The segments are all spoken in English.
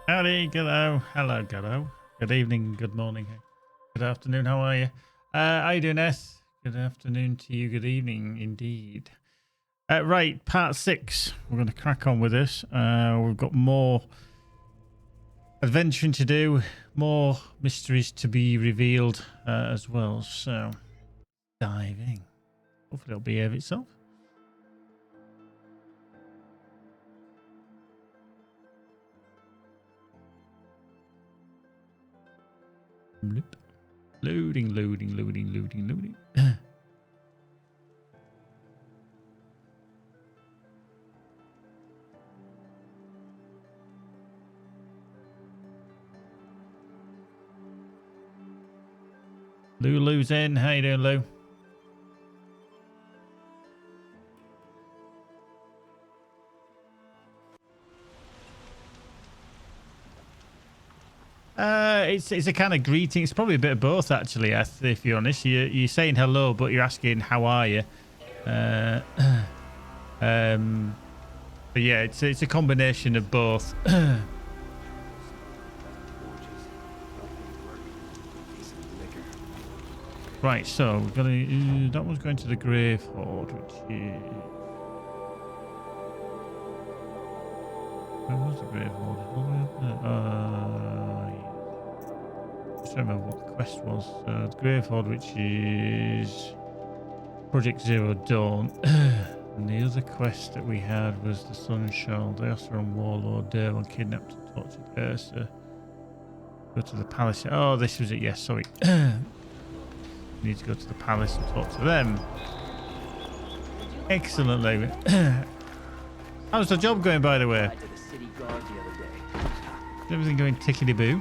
Howdy, hello, hello. Good evening, good morning, good afternoon. How are you? How you doing, S? Good afternoon to you. Good evening, indeed. Right, part 6. We're going to crack on with this. We've got more adventuring to do, more mysteries to be revealed as well. So, diving. Hopefully, it'll behave itself. Loading. Lulu's in. How you doing, Lou? It's a kind of greeting. It's probably a bit of both, actually. If you're honest, you're saying hello, but you're asking how are you. But yeah, it's a combination of both. Right, so we're gonna. That one's going to the Grave Hoard, which is. Where was the Grave Hoard? Just remember what the quest was. The Grave Hoard, which is Project Zero Dawn. And the other quest that we had was the Sunshine. They also on Warlord Devil kidnapped and tortured Ursa. Go to the palace. Oh, this was it. Yes, sorry. Need to go to the palace and talk to them. Excellent, David. How's the job going, by the way? I did a city guard the other day. Is everything going tickety-boo?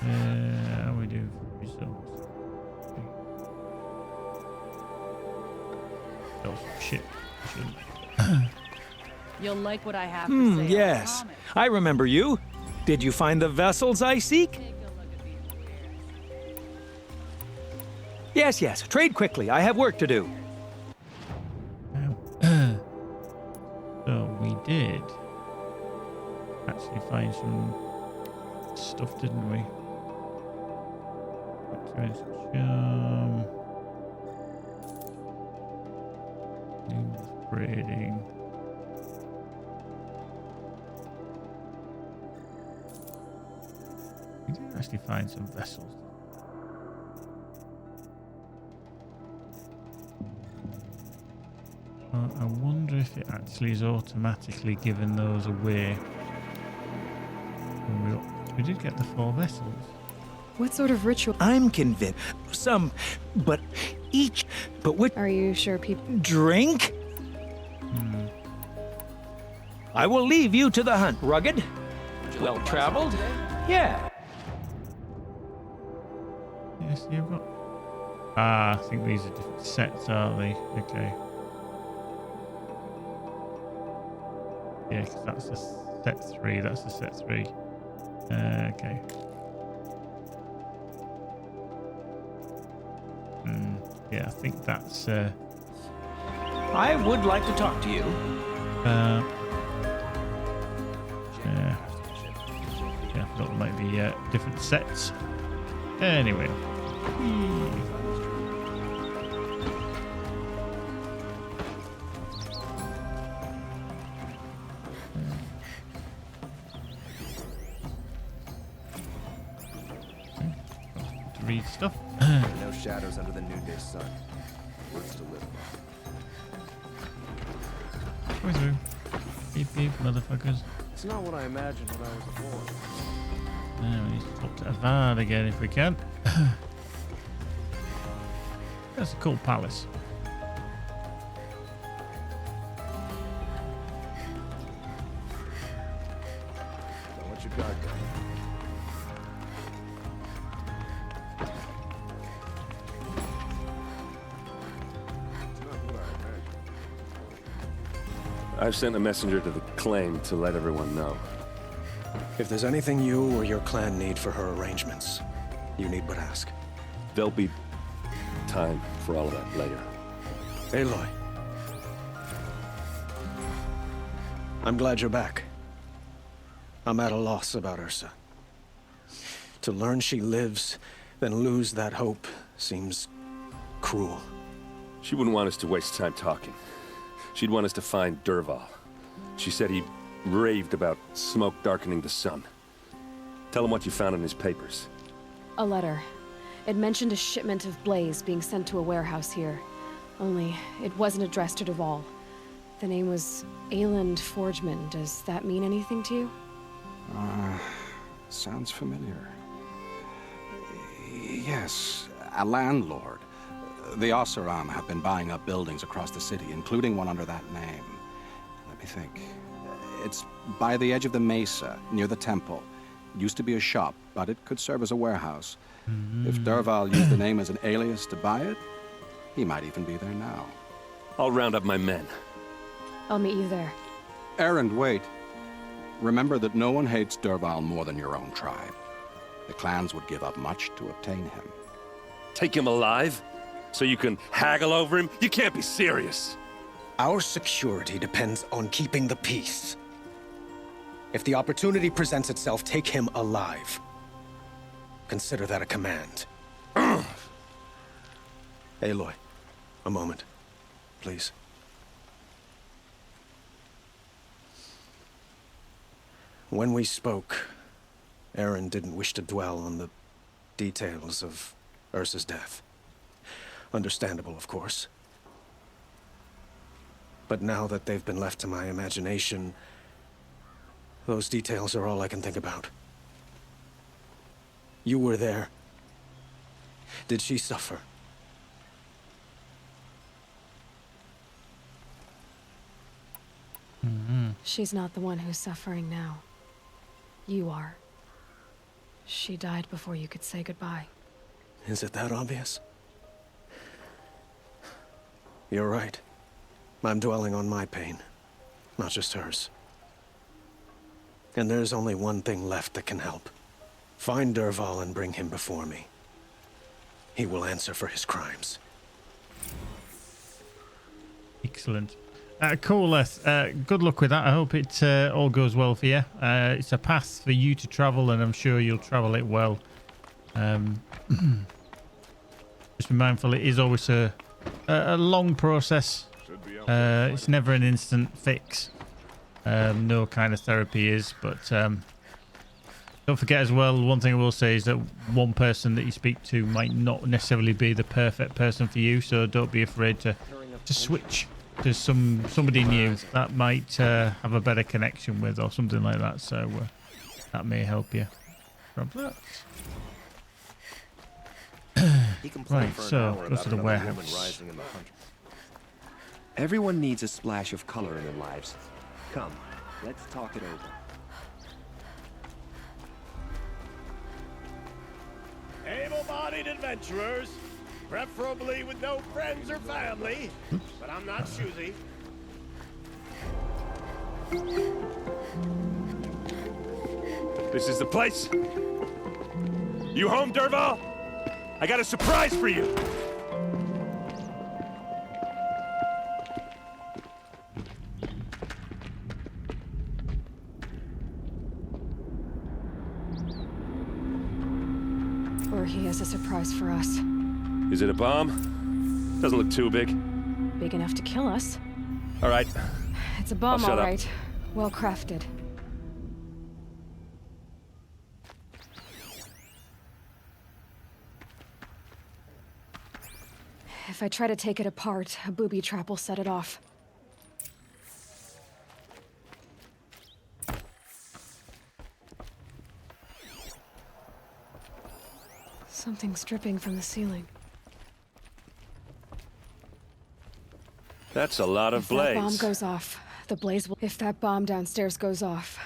How we do results? Oh, shit. You'll like what I have to say. Yes. I remember you. Did you find the vessels I seek? Yes. Trade quickly. I have work to do. So we did actually find some stuff, didn't we? Braiding. We did actually find some vessels. I wonder if it actually is automatically giving those away. We did get the 4 vessels. What sort of ritual? I'm convinced. Some, but each. But what? Are you sure people? Drink? I will leave you to the hunt. Rugged? Well traveled? Yeah. Yes, you've got. I think these are different sets, aren't they? Okay. Yeah, because that's the set 3. That's the set 3. Okay. Yeah, I think that's. I would like to talk to you. Yeah. Yeah, I thought there might be different sets. Anyway. Read stuff. No shadows under the noonday sun. Words to live by. Go through. Beep, motherfuckers. It's not what I imagined when I was born. Now we need to talk to Avad again if we can. That's a cool palace. Don't let your guard down. I've sent a messenger to the claim to let everyone know. If there's anything you or your clan need for her arrangements, you need but ask. There'll be time for all of that later. Aloy. I'm glad you're back. I'm at a loss about Ursa. To learn she lives, then lose that hope seems cruel. She wouldn't want us to waste time talking. She'd want us to find Dervahl. She said he raved about smoke darkening the sun. Tell him what you found in his papers. A letter. It mentioned a shipment of blaze being sent to a warehouse here. Only, it wasn't addressed to Dervahl. The name was Ayland Forgeman. Does that mean anything to you? Sounds familiar. Yes, a landlord. The Oseram have been buying up buildings across the city, including one under that name. Let me think. It's by the edge of the mesa, near the temple. It used to be a shop, but it could serve as a warehouse. If Dervahl used the name as an alias to buy it, he might even be there now. I'll round up my men. I'll meet you there. Erend, wait. Remember that no one hates Dervahl more than your own tribe. The clans would give up much to obtain him. Take him alive? So you can haggle over him? You can't be serious. Our security depends on keeping the peace. If the opportunity presents itself, take him alive. Consider that a command. Aloy, a moment, please. When we spoke, Erend didn't wish to dwell on the details of Ursa's death. Understandable, of course. But now that they've been left to my imagination, those details are all I can think about. You were there. Did she suffer? She's not the one who's suffering now. You are. She died before you could say goodbye. Is it that obvious? You're right. I'm dwelling on my pain, not just hers. And there's only one thing left that can help. Find Dervahl and bring him before me. He will answer for his crimes. Excellent. Cool, Les. Good luck with that. I hope it all goes well for you. It's a path for you to travel, and I'm sure you'll travel it well. Just be mindful, it is always a long process. It's never an instant fix. No kind of therapy is, but don't forget as well, one thing I will say is that one person that you speak to might not necessarily be the perfect person for you, so don't be afraid to switch to somebody new that might have a better connection with or something like that, so that may help you. Right, so go to the warehouse. Everyone needs a splash of color in their lives. Come, let's talk it over. Able-bodied adventurers, preferably with no friends or family, but I'm not choosy. This is the place. You home, Dervahl? I got a surprise for you. Or he has a surprise for us. Is it a bomb? Doesn't look too big. Big enough to kill us. All right. It's a bomb, shut all up. right. Well crafted. If I try to take it apart, a booby trap will set it off. Something's dripping from the ceiling. That's a lot of If that bomb blaze. goes off, the blaze will... If that bomb downstairs goes off,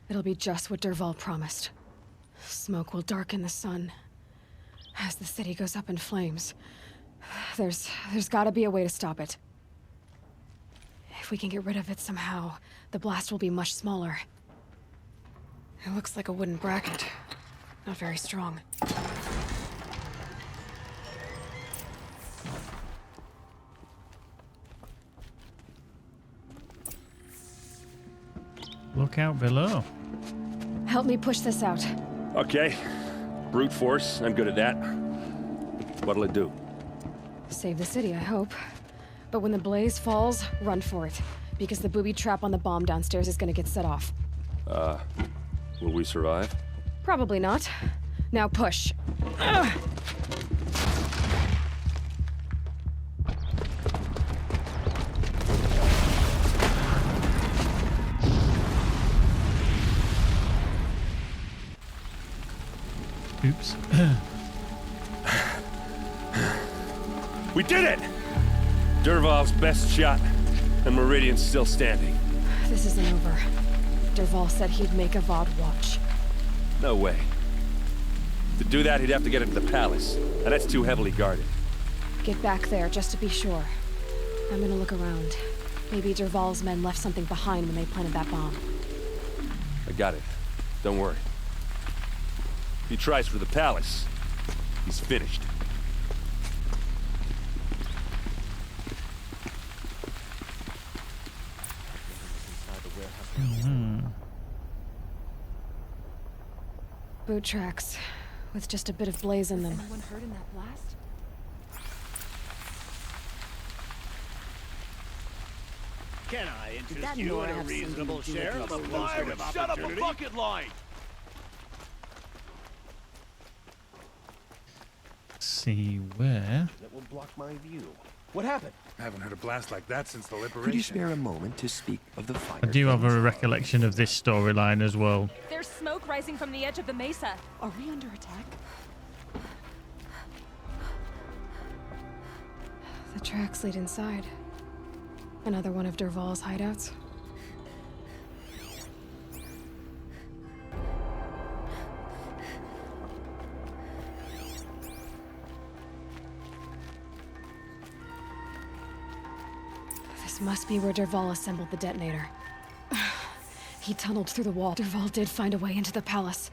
it'll be just what Dervahl promised. Smoke will darken the sun. As the city goes up in flames, there's gotta be a way to stop it. If we can get rid of it somehow, the blast will be much smaller. It looks like a wooden bracket. Not very strong. Look out below. Help me push this out. Okay. Brute force, I'm good at that. What'll it do? Save the city, I hope. But when the blaze falls, run for it. Because the booby trap on the bomb downstairs is gonna get set off. Will we survive? Probably not. Now push. Ugh. Oops. We did it! Dervahl's best shot, and Meridian's still standing. This isn't over. Dervahl said he'd make Avad watch. No way. To do that, he'd have to get into the palace, and that's too heavily guarded. Get back there, just to be sure. I'm gonna look around. Maybe Dervahl's men left something behind when they planted that bomb. I got it. Don't worry. If he tries for the palace, he's finished. Boot tracks, with just a bit of blaze in them. Anyone hurt in that blast? Can I interest that you Nora in a have something reasonable to do with share the of a explosion? windstorm of opportunity? bucket line! See where. That will block my view. What happened? I haven't heard a blast like that since the liberation. Could you spare a moment to speak of the fire? I do have things? a recollection of this storyline as well. There's smoke rising from the edge of the mesa. Are we under attack? The tracks lead inside. Another one of Dervahl's hideouts. This must be where Dervahl assembled the detonator. He tunneled through the wall. Dervahl did find a way into the palace.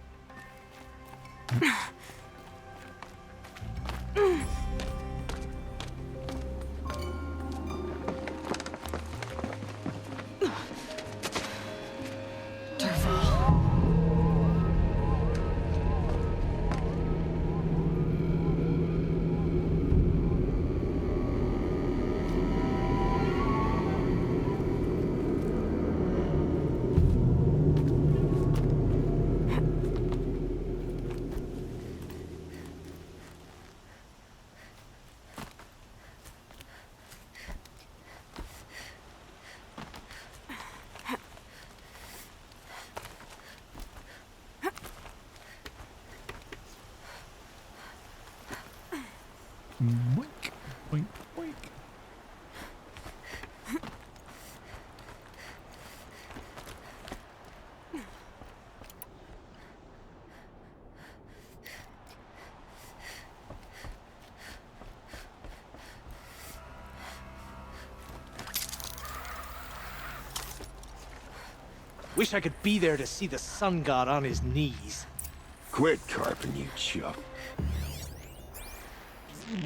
Boink, boink, boink. Wish I could be there to see the sun god on his knees. Quit carping, you chump. Can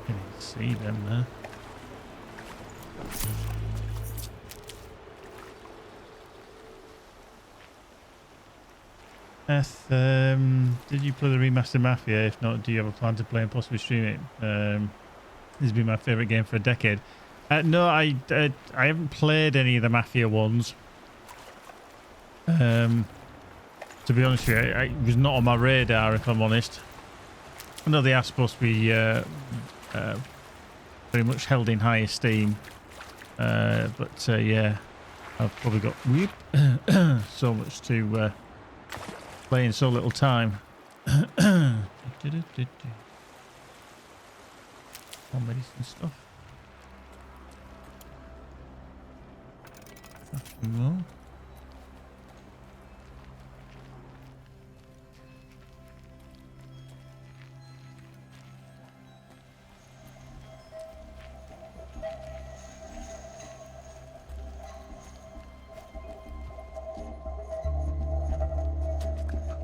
you see them there? Did you play the remastered Mafia? If not, do you have a plan to play and possibly stream it? This has been my favorite game for a decade. No, I haven't played any of the Mafia ones. To be honest with you, it was not on my radar, if I'm honest. I know they are supposed to be very much held in high esteem, but yeah, I've probably got so much to play in so little time. More medicine stuff. Nothing more.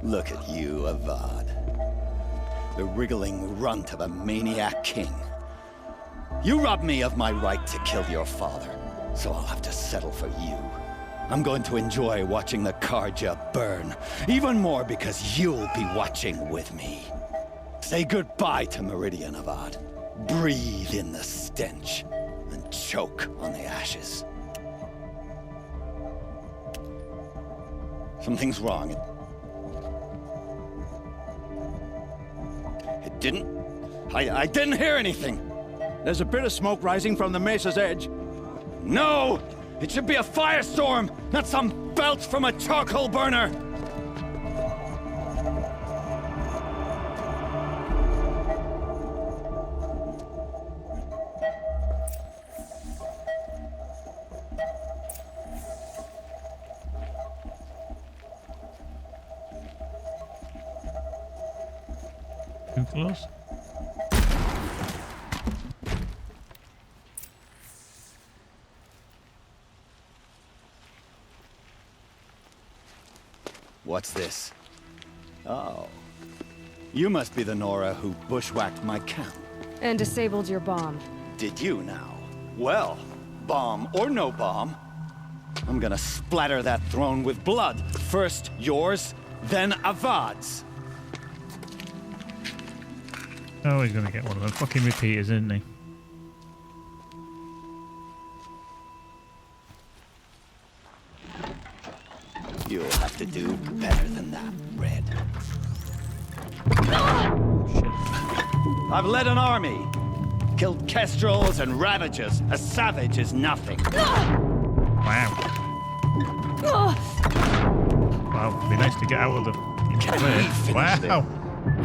Look at you, Avad. the wriggling runt of a maniac king. You robbed me of my right to kill your father, so I'll have to settle for you. I'm going to enjoy watching the Carja burn, even more because you'll be watching with me. Say goodbye to Meridian Avad. Breathe in the stench, and choke on the ashes. Something's wrong. It didn't... I didn't hear anything. There's a bit of smoke rising from the mesa's edge. No! It should be a firestorm, not some belch from a charcoal burner! Too close. What's this? Oh. You must be the Nora who bushwhacked my camp. And disabled your bomb. Did you now? Well, bomb or no bomb, I'm gonna splatter that throne with blood. First yours, then Avad's. Oh, he's gonna get one of them fucking repeaters, isn't he? You'll have to do better than that, Red. I've led an army. Killed kestrels and ravagers. A savage is nothing. Wow. Wow, it'd be nice to get out of the way. Wow.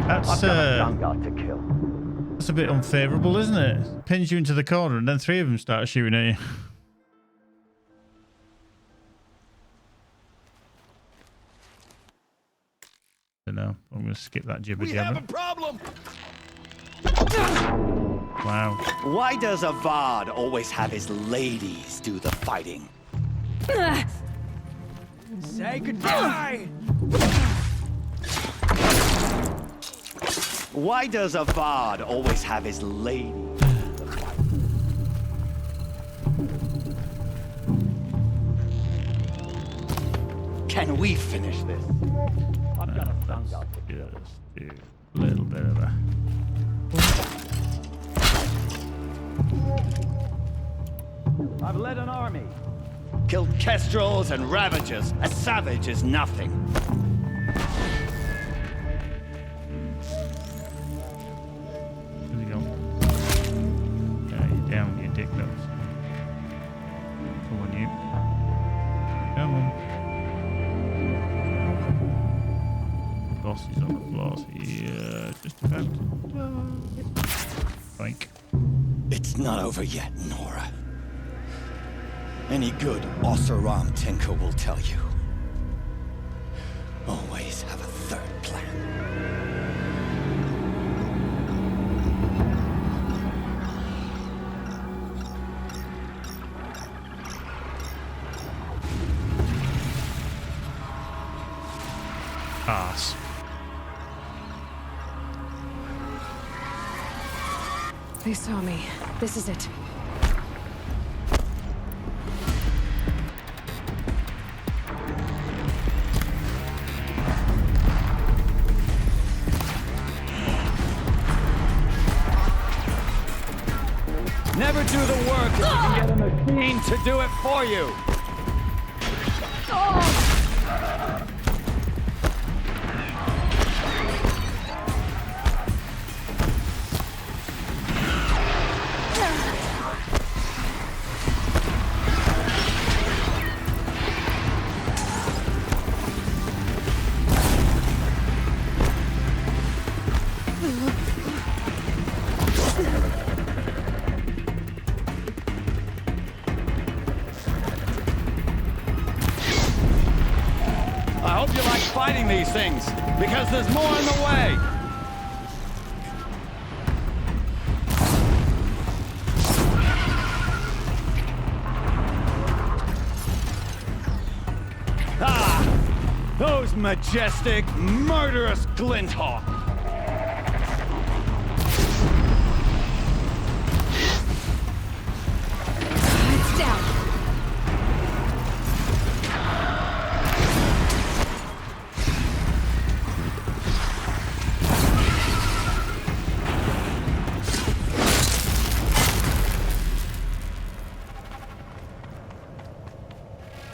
That's that's a bit unfavourable, isn't it? Pins you into the corner and then three of them start shooting at you. No, I'm going to skip that jibber jabber. We have a problem. Wow. Why does Avad always have his ladies do the fighting? Say goodbye! Why does Avad always have his ladies do the fighting? Can we finish this? I've got a thumb out to kill. Just do a little bit of a... I've led an army. Killed kestrels and ravagers. A savage is nothing. Where's he gone? You're down, you dick nose. Come on, you. Come on. The boss is on the floor, so just about. Boink. It's not over yet, Nora. Any good Oseram tinker will tell you. Always have a third plan. Ass. They saw me. This is it. Never do the work if you can get a machine to do it for you. I hope you like fighting these things, because there's more in the way. Ah! Those majestic, murderous Glinthawk! down!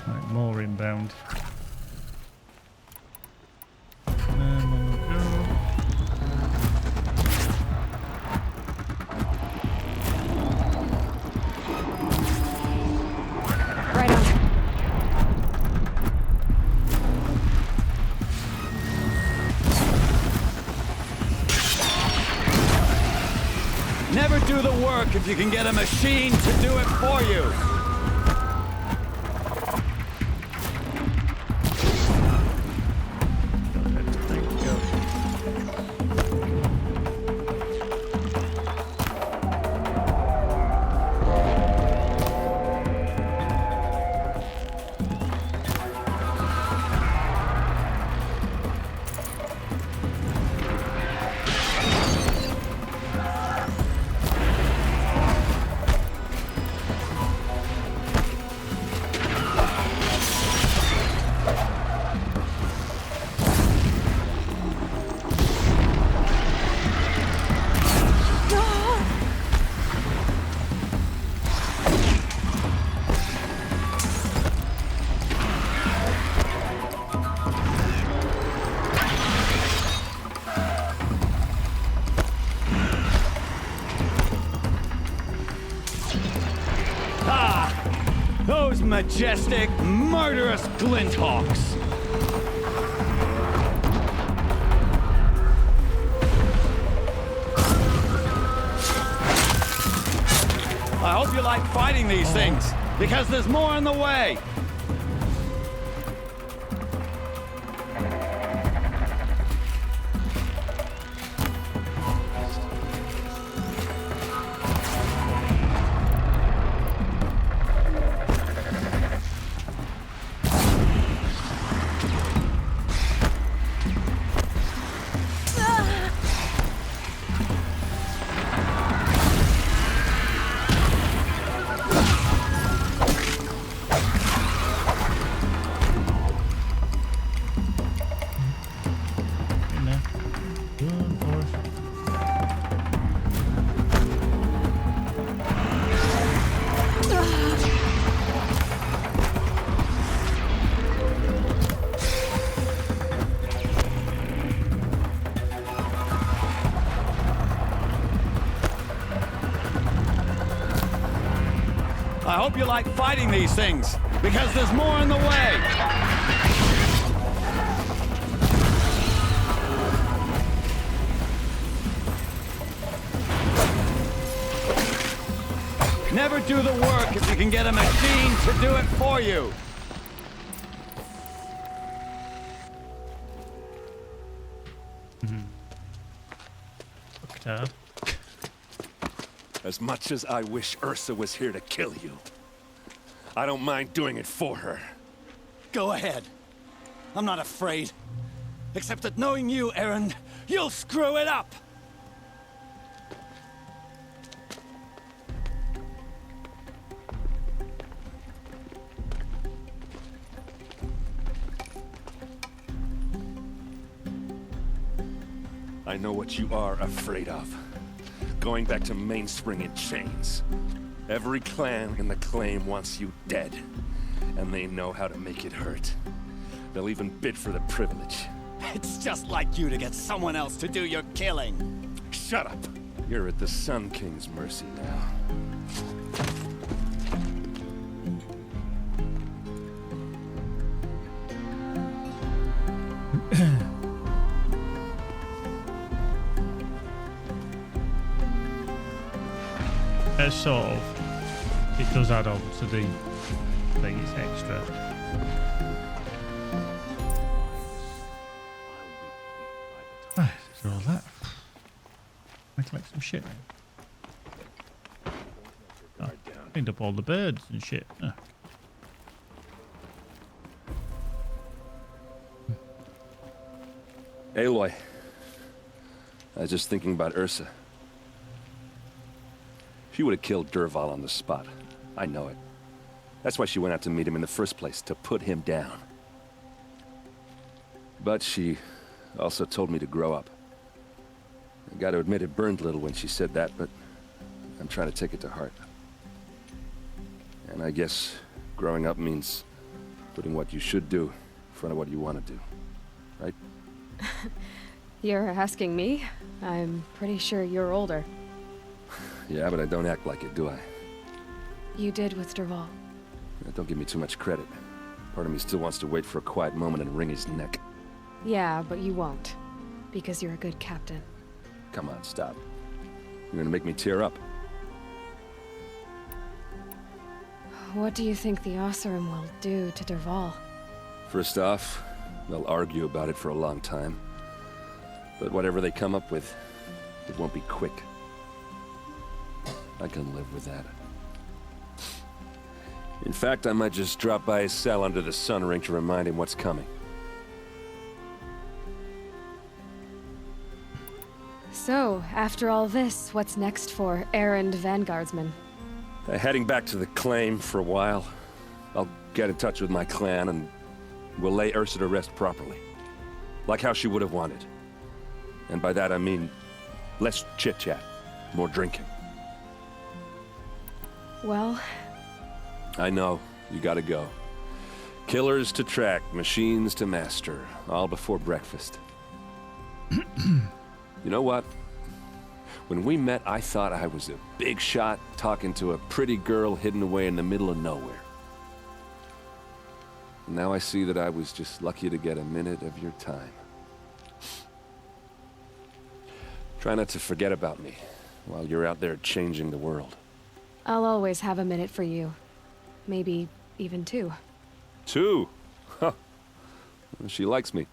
Right, more inbound. And on we go. Right on. Never do the work if you can get a machine to do it for you. Those majestic, murderous Glinthawks! I hope you like fighting these things, because there's more in the way! In there. Good horse. I hope you like fighting these things, because there's more in the way! Never do the work if you can get a machine to do it for you! Dad. As much as I wish Ursa was here to kill you, I don't mind doing it for her. Go ahead. I'm not afraid. Except that knowing you, Erend, you'll screw it up! I know what you are afraid of. Going back to Mainspring in chains. Every clan in the claim wants you dead. And they know how to make it hurt. They'll even bid for the privilege. It's just like you to get someone else to do your killing. Shut up! You're at the Sun King's mercy now. Sort of. It does add on to the thing, it's extra. Right, after all that, I collect some shit. Oh, cleaned up all the birds and shit. Oh. Aloy. I was just thinking about Ursa. She would have killed Dervahl on the spot. I know it. That's why she went out to meet him in the first place, to put him down. But she also told me to grow up. I gotta admit it burned a little when she said that, but I'm trying to take it to heart. And I guess growing up means putting what you should do in front of what you want to do, right? You're asking me? I'm pretty sure you're older. Yeah, but I don't act like it, do I? You did with Dervahl. Don't give me too much credit. Part of me still wants to wait for a quiet moment and wring his neck. Yeah, but you won't. Because you're a good captain. Come on, stop. You're gonna make me tear up. What do you think the Oseram will do to Dervahl? First off, they'll argue about it for a long time. But whatever they come up with, it won't be quick. I can live with that. In fact, I might just drop by his cell under the sun ring to remind him what's coming. So, after all this, what's next for Erend Vanguardsman? Heading back to the claim for a while. I'll get in touch with my clan and we'll lay Ursa to rest properly. Like how she would have wanted. And by that I mean less chit-chat, more drinking. Well... I know, you gotta go. Killers to track, machines to master, all before breakfast. You know what? When we met, I thought I was a big shot talking to a pretty girl hidden away in the middle of nowhere. Now I see that I was just lucky to get a minute of your time. Try not to forget about me while you're out there changing the world. I'll always have a minute for you. Maybe even 2. 2? Huh. She likes me.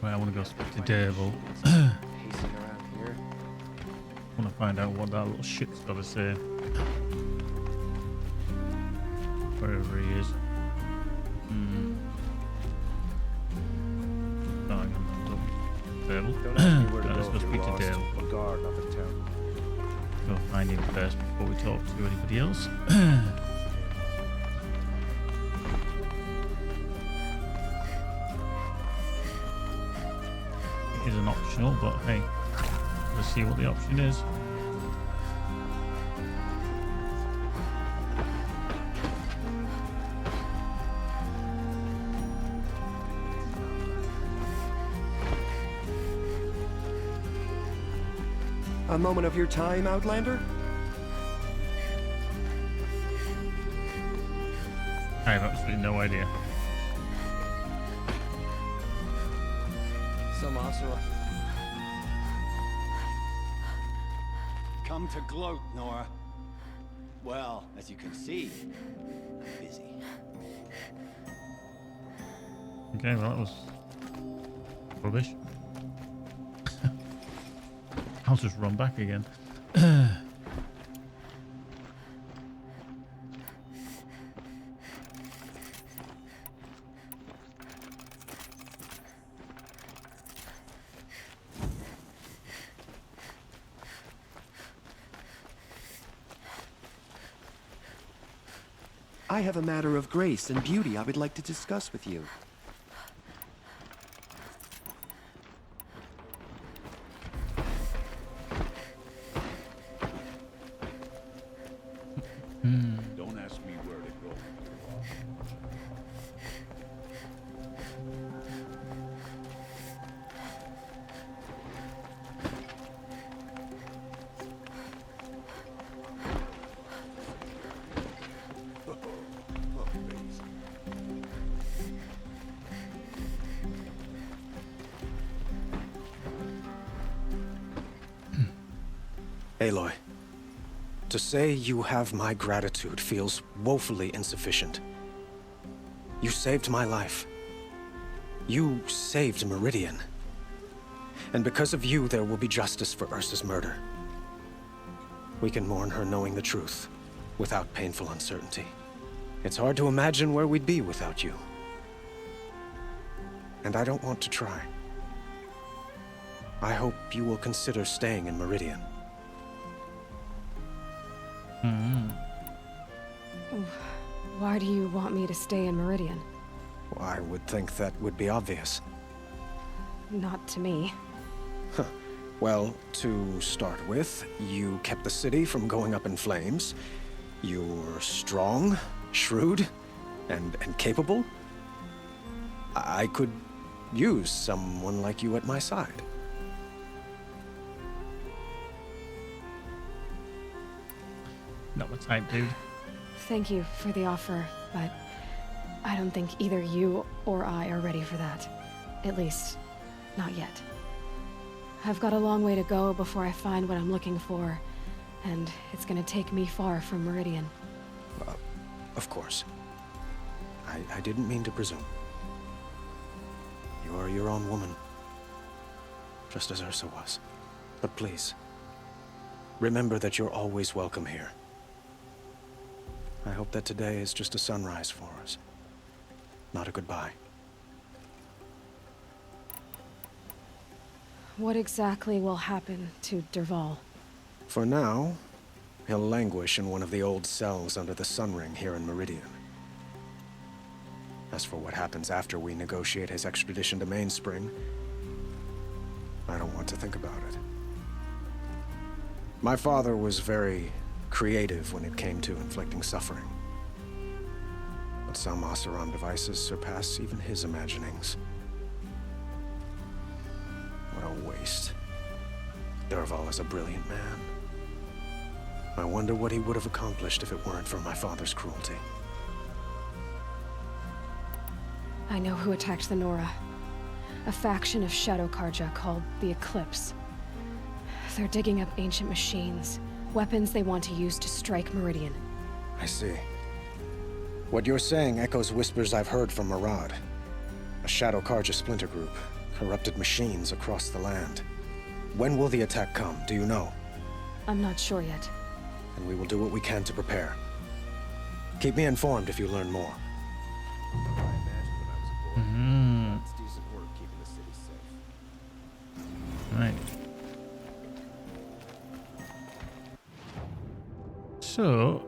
Right, I want to go speak to Dervahl. Pacing around here. I want to find out what that little shit's got to say. Wherever he is. Oh, hang on. Dervahl. Don't ask me where to Let's go go if speak you're to lost. Dervahl. A guard up in town. Go find him first before we talk to anybody else. It is an optional, but hey, let's see what the option is. A moment of your time, Outlander? I have absolutely no idea. Some Oseram. Come to gloat, Nora. Well, as you can see, I'm busy. Okay, well that was rubbish. I'll just run back again. I have a matter of grace and beauty I would like to discuss with you. Don't ask me where to go. Aloy, to say you have my gratitude feels woefully insufficient. You saved my life. You saved Meridian. And because of you, there will be justice for Ursa's murder. We can mourn her knowing the truth, without painful uncertainty. It's hard to imagine where we'd be without you. And I don't want to try. I hope you will consider staying in Meridian. Why do you want me to stay in Meridian? Well, I would think that would be obvious. Not to me. Well, to start with, you kept the city from going up in flames. You're strong, shrewd, and capable. I could use someone like you at my side. Not my type, dude. Thank you for the offer, but I don't think either you or I are ready for that. At least, not yet. I've got a long way to go before I find what I'm looking for, and it's gonna take me far from Meridian. Of course. I didn't mean to presume. You are your own woman, just as Ursa was. But please, remember that you're always welcome here. I hope that today is just a sunrise for us, not a goodbye. What exactly will happen to Dervahl? For now, he'll languish in one of the old cells under the Sun Ring here in Meridian. As for what happens after we negotiate his extradition to Mainspring, I don't want to think about it. My father was very creative when it came to inflicting suffering. But some Oseram devices surpass even his imaginings. What a waste. Dervahl is a brilliant man. I wonder what he would have accomplished if it weren't for my father's cruelty. I know who attacked the Nora. A faction of Shadow Karja called the Eclipse. They're digging up ancient machines, weapons they want to use to strike Meridian. I see. What you're saying echoes whispers I've heard from Murad. A Shadow Karja splinter group, corrupted machines across the land. When will the attack come, do you know? I'm not sure yet. And we will do what we can to prepare. Keep me informed if you learn more. Right. So,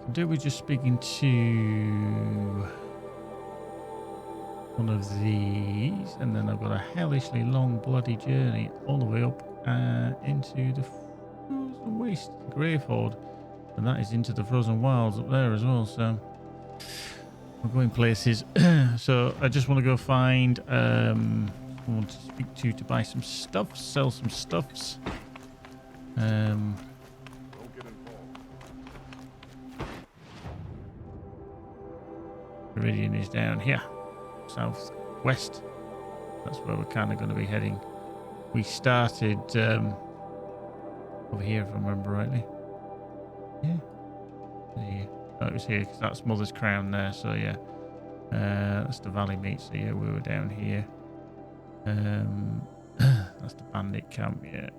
today we're just speaking to one of these, and then I've got a hellishly long bloody journey all the way up into the frozen waste, Greyford, and that is into the frozen wilds up there as well. So we're going places. So I just want to go find someone to speak to buy some stuff, sell some stuffs. Meridian is down here, southwest. That's where we're kind of going to be heading. We started over here, if I remember rightly. Yeah. Yeah. Oh, it was here because that's Mother's Crown there. So yeah, that's the Valley Meet. So yeah, we were down here. That's the bandit camp. Yeah,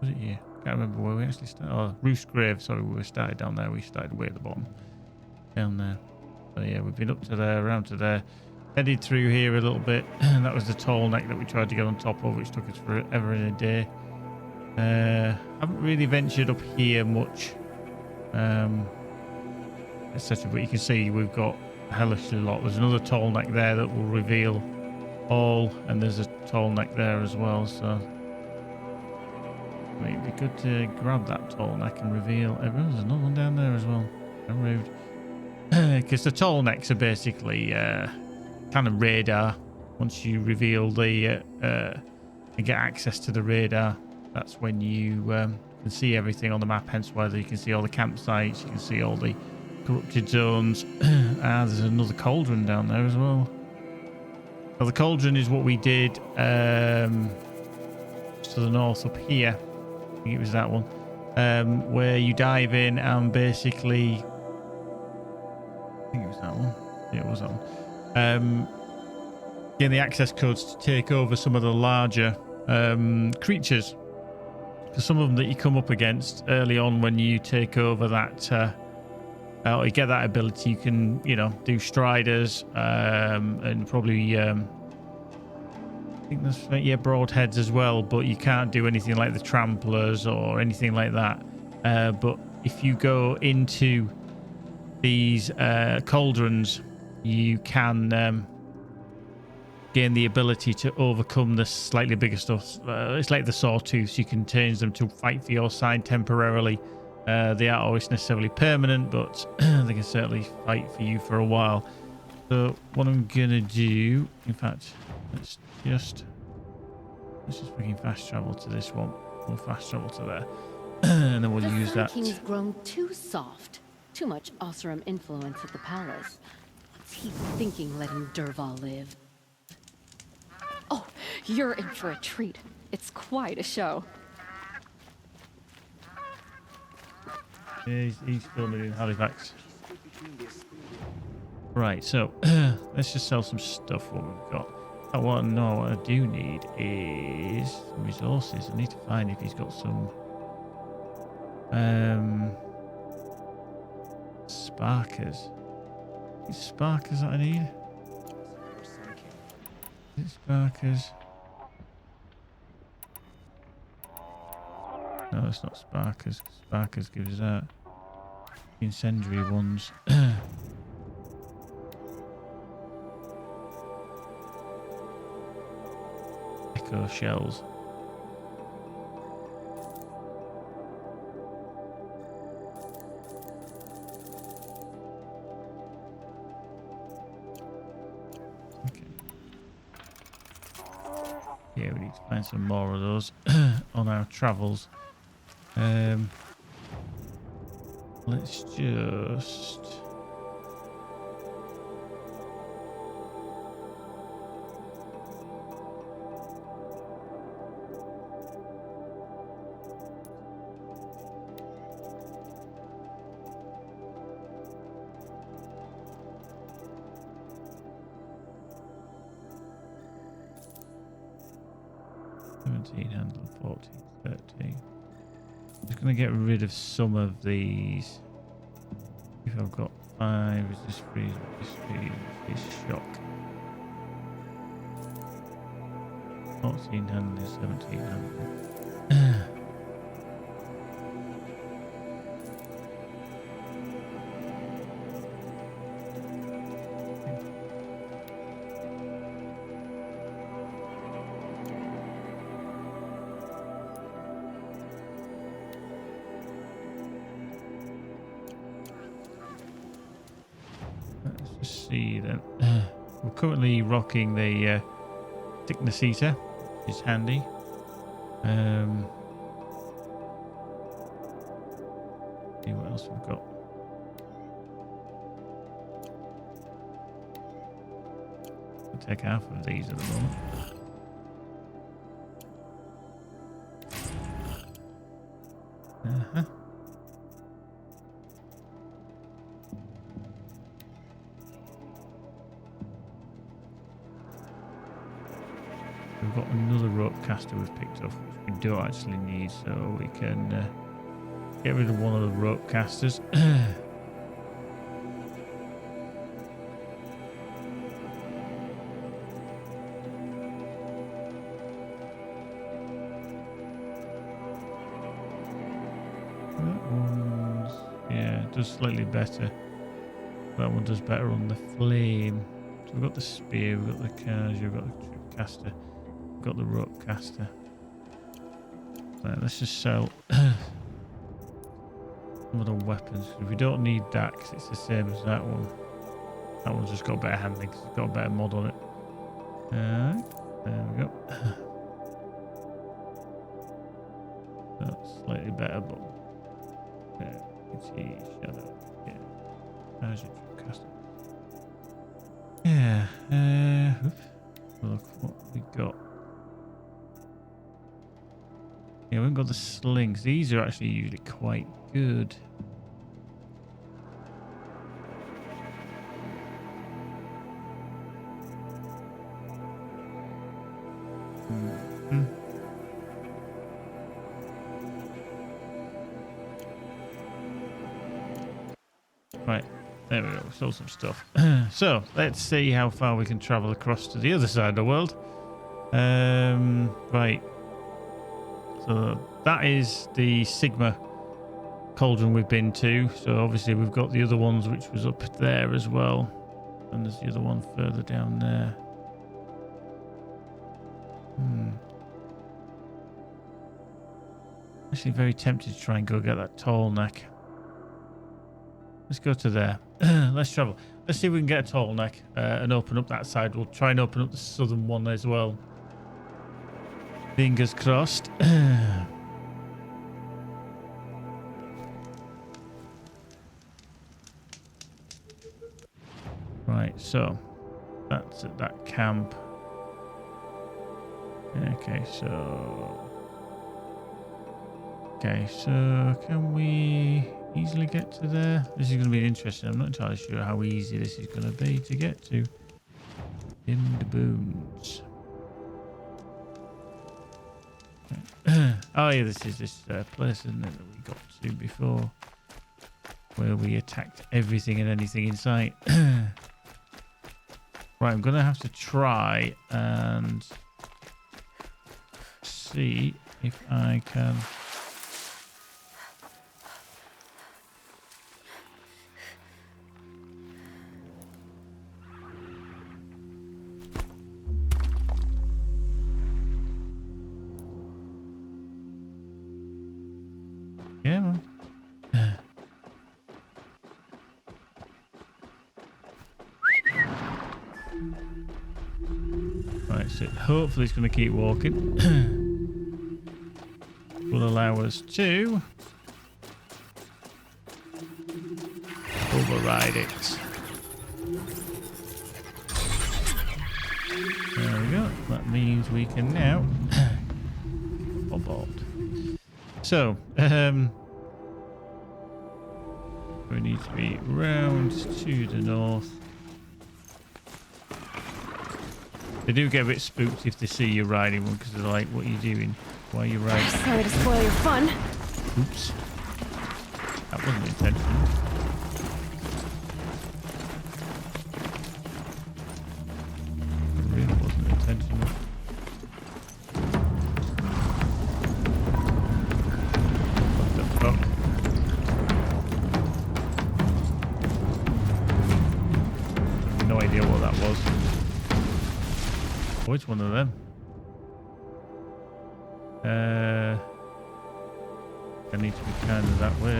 was it here? Can't remember where we actually started. Oh, Roost Grave. Sorry, we started down there. We started way at the bottom, down there. So yeah, we've been up to there, around to there, headed through here a little bit. And that was the tall neck that we tried to get on top of, which took us forever in a day. Haven't really ventured up here much, etc. But you can see we've got a hellishly lot. There's another tall neck there that will reveal all, and there's a tall neck there as well. So it'd be good to grab that tall neck and reveal everyone. There's another one down there as well. How rude. Because the tall necks are basically kind of radar. Once you reveal the and get access to the radar, that's when you can see everything on the map. Hence why you can see all the campsites, you can see all the corrupted zones. There's another cauldron down there as well. Well, the cauldron is what we did to the north up here. I think it was that one, where you dive in and basically, I think it was that one. Yeah, it was that one. Gain the access codes to take over some of the larger creatures. Because some of them that you come up against early on when you take over that, or you get that ability, you can, you know, do striders and probably, I think there's, yeah, broadheads as well. But you can't do anything like the tramplers or anything like that. But if you go into these cauldrons, you can gain the ability to overcome the slightly bigger stuff. It's like the sawtooths. You can change them to fight for your side temporarily. They aren't always necessarily permanent, but they can certainly fight for you for a while. So what I'm gonna do, in fact, let's just freaking fast travel to this one. We'll fast travel to there, and then we'll use that. The King's grown too soft. Too much Oseram influence at the palace. What's he thinking, letting Dervahl live? Oh, you're in for a treat. It's quite a show. Yeah, he's filming in Halifax. Right, so let's just sell some stuff. What we've got. What I do need is some resources. I need to find if he's got some sparkers. Is it sparkers that I need? Is it sparkers? No, it's not sparkers. Sparkers gives us that. Incendiary ones. Echo shells. Okay. Yeah, we need to find some more of those on our travels. Let's just... handle 14, 13. I'm just going to get rid of some of these. If I've got 5, resist freeze, resist shock. 14 handle, 17 handle. See then. We're currently rocking the thickness eater, which is handy. See what else we've got. I'll take half of these at the moment. We've got another rope caster we've picked up, which we don't actually need, so we can get rid of one of the rope casters. Yeah, it does slightly better. That one does better on the flame. So we've got the spear, we've got the cage, we've got the trip caster. Got the rope caster. Right, let's just sell some of the weapons. We don't need that because it's the same as that one. That one's just got better handling because it's got a better mod on it. Alright, there we go. That's slightly better, but yeah, you can see shadow. Yeah, there's your trip caster. Yeah, look what we got. Yeah, we haven't got the slings. These are actually usually quite good. Right, there we go. We sold some stuff. So, let's see how far we can travel across to the other side of the world. Right. So that is the Sigma cauldron we've been to. So obviously we've got the other ones which was up there as well. And there's the other one further down there. Actually very tempted to try and go get that tall neck. Let's go to there. Let's travel. Let's see if we can get a tall neck and open up that side. We'll try and open up the southern one as well. Fingers crossed. Right, so that's at that camp. Okay, so can we easily get to there? This is going to be interesting. I'm not entirely sure how easy this is going to be to get to in the boons. Oh yeah, this is this place, isn't it, that we got to before, where we attacked everything and anything in sight. Right, I'm going to have to try and see if I can. Yeah, man. Right, so hopefully it's going to keep walking. Will allow us to override it. There we go. That means we can now bob. So, we need to be round to the north. They do get a bit spooked if they see you riding one because they're like, what are you doing? Why are you riding? Sorry to spoil your fun. Oops. That wasn't intentional. It really wasn't intentional. What the fuck? No idea what that was. Which one of them? I need to be kind of that way. I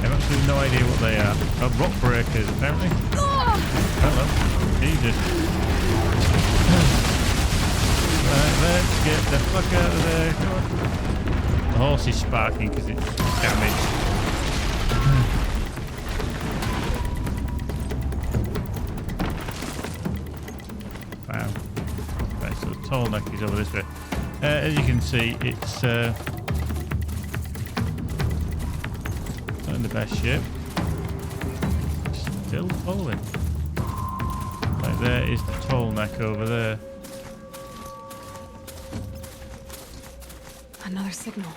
have absolutely no idea what they are. Oh, rock breakers, apparently. Hello. Jesus. Right, let's get the fuck out of there. Come on. The horse is sparking because it's damaged. Tall neck is over this way. As you can see, it's not in the best shape. Still following. Right, there is the tall neck over there. Another signal.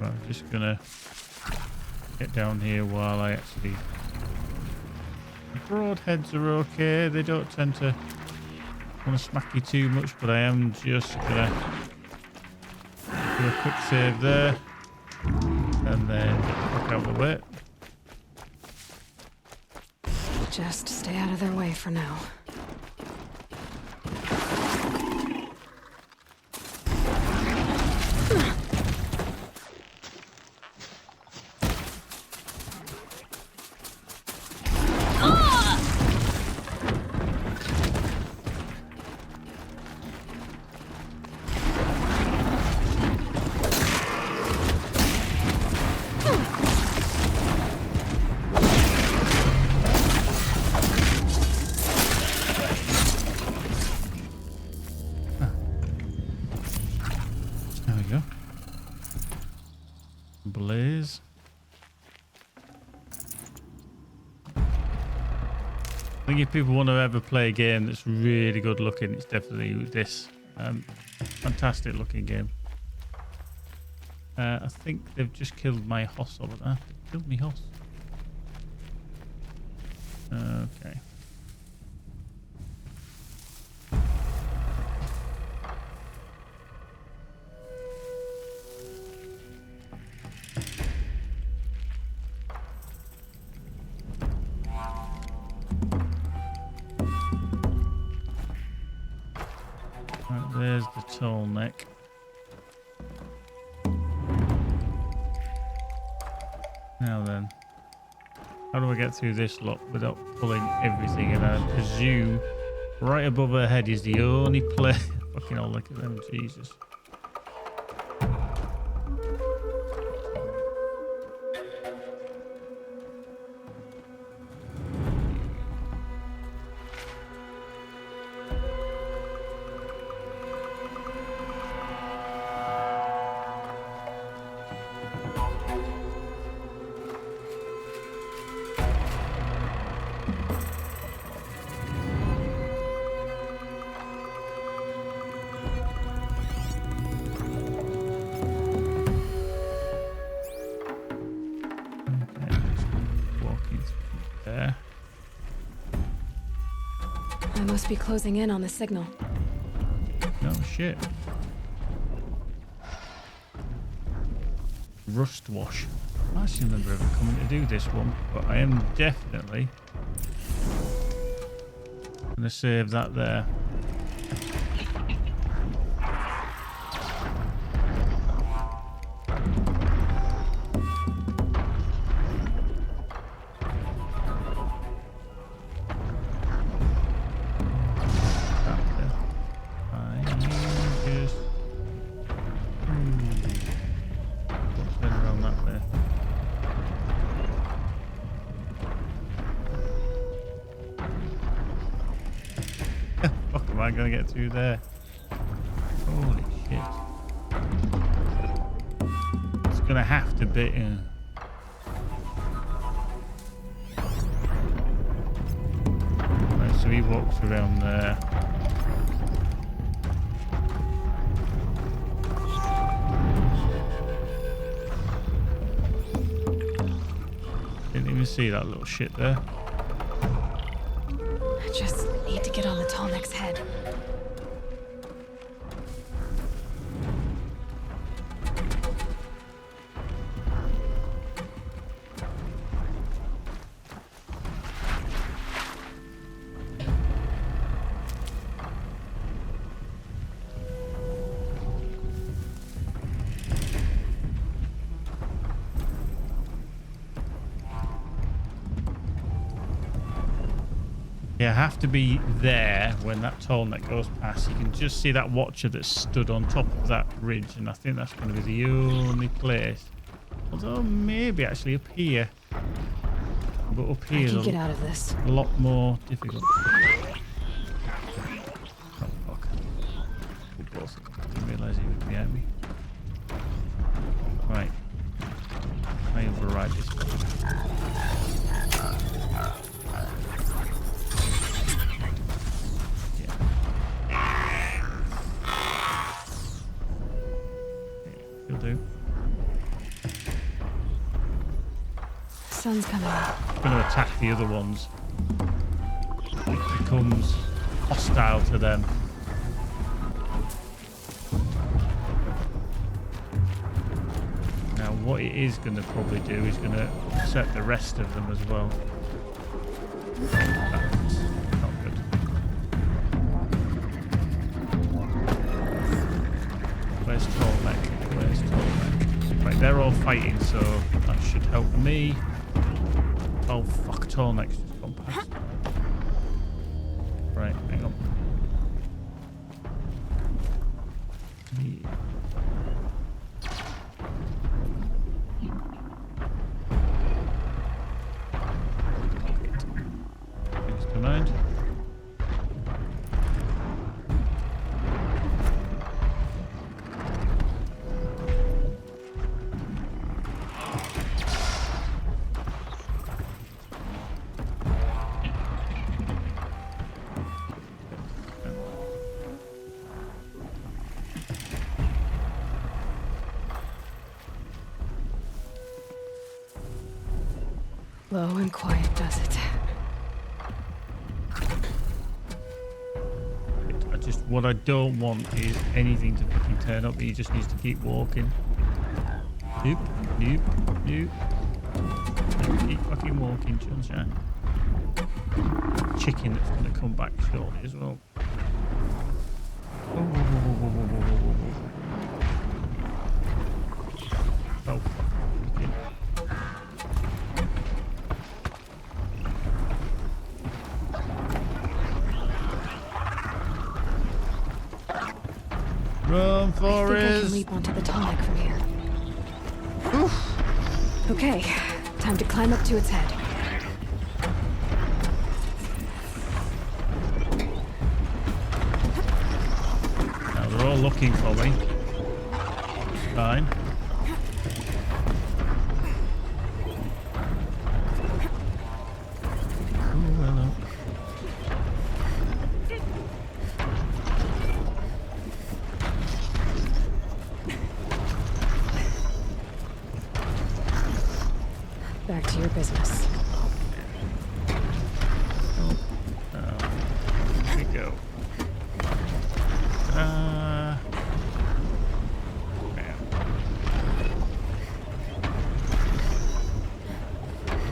Right, I'm just gonna get down here while I actually. The broadheads are okay. They don't tend to want to smack you too much, but I am just gonna do a quick save there, and then get the fuck out of the way. Just stay out of their way for now. think if people want to ever play a game that's really good looking, it's definitely this. Fantastic looking game. I think they've just killed my horse over there. They killed me horse. Okay. Right, there's the tall neck. Now then, how do I get through this lot without pulling everything? And I presume right above her head is the only place. Fucking hell, look at them, Jesus. I must be closing in on the signal. No shit. Rust wash. I actually remember ever coming to do this one, but I am definitely gonna save that there. I'm gonna get through there. Holy shit. It's gonna have to be. Right, so he walks around there. Didn't even see that little shit there. I just need to get on the tall neck's head. You have to be there when that tall neck goes past. You can just see that watcher that stood on top of that ridge, and I think that's going to be the only place. Although maybe actually up here. But up here is get out of this. A lot more difficult. Oh fuck. Didn't realise he was behind me. Right. I override this one. Sun's coming up. I'm going to attack the other ones. It becomes hostile to them. Now what it is going to probably do is going to upset the rest of them as well. That's not good. Where's Tall Neck? Where's Tall Neck? Right, they're all fighting, so that should help me. Oh fuck, Tall Neck's just gone past. Right, hang on. Yeah. Things to mind. Slow and quiet does it. What I don't want is anything to fucking turn up. He just needs to keep walking. Nope, nope, nope. Keep fucking walking, sunshine. Chicken that's gonna come back shortly as well. Oh, fucking. Run, Forrest! I think I can leap onto the tall neck from here. Oof. Okay, time to climb up to its head. Now they're all looking for me. Fine. Oh, hello. Back to your business. Here we go.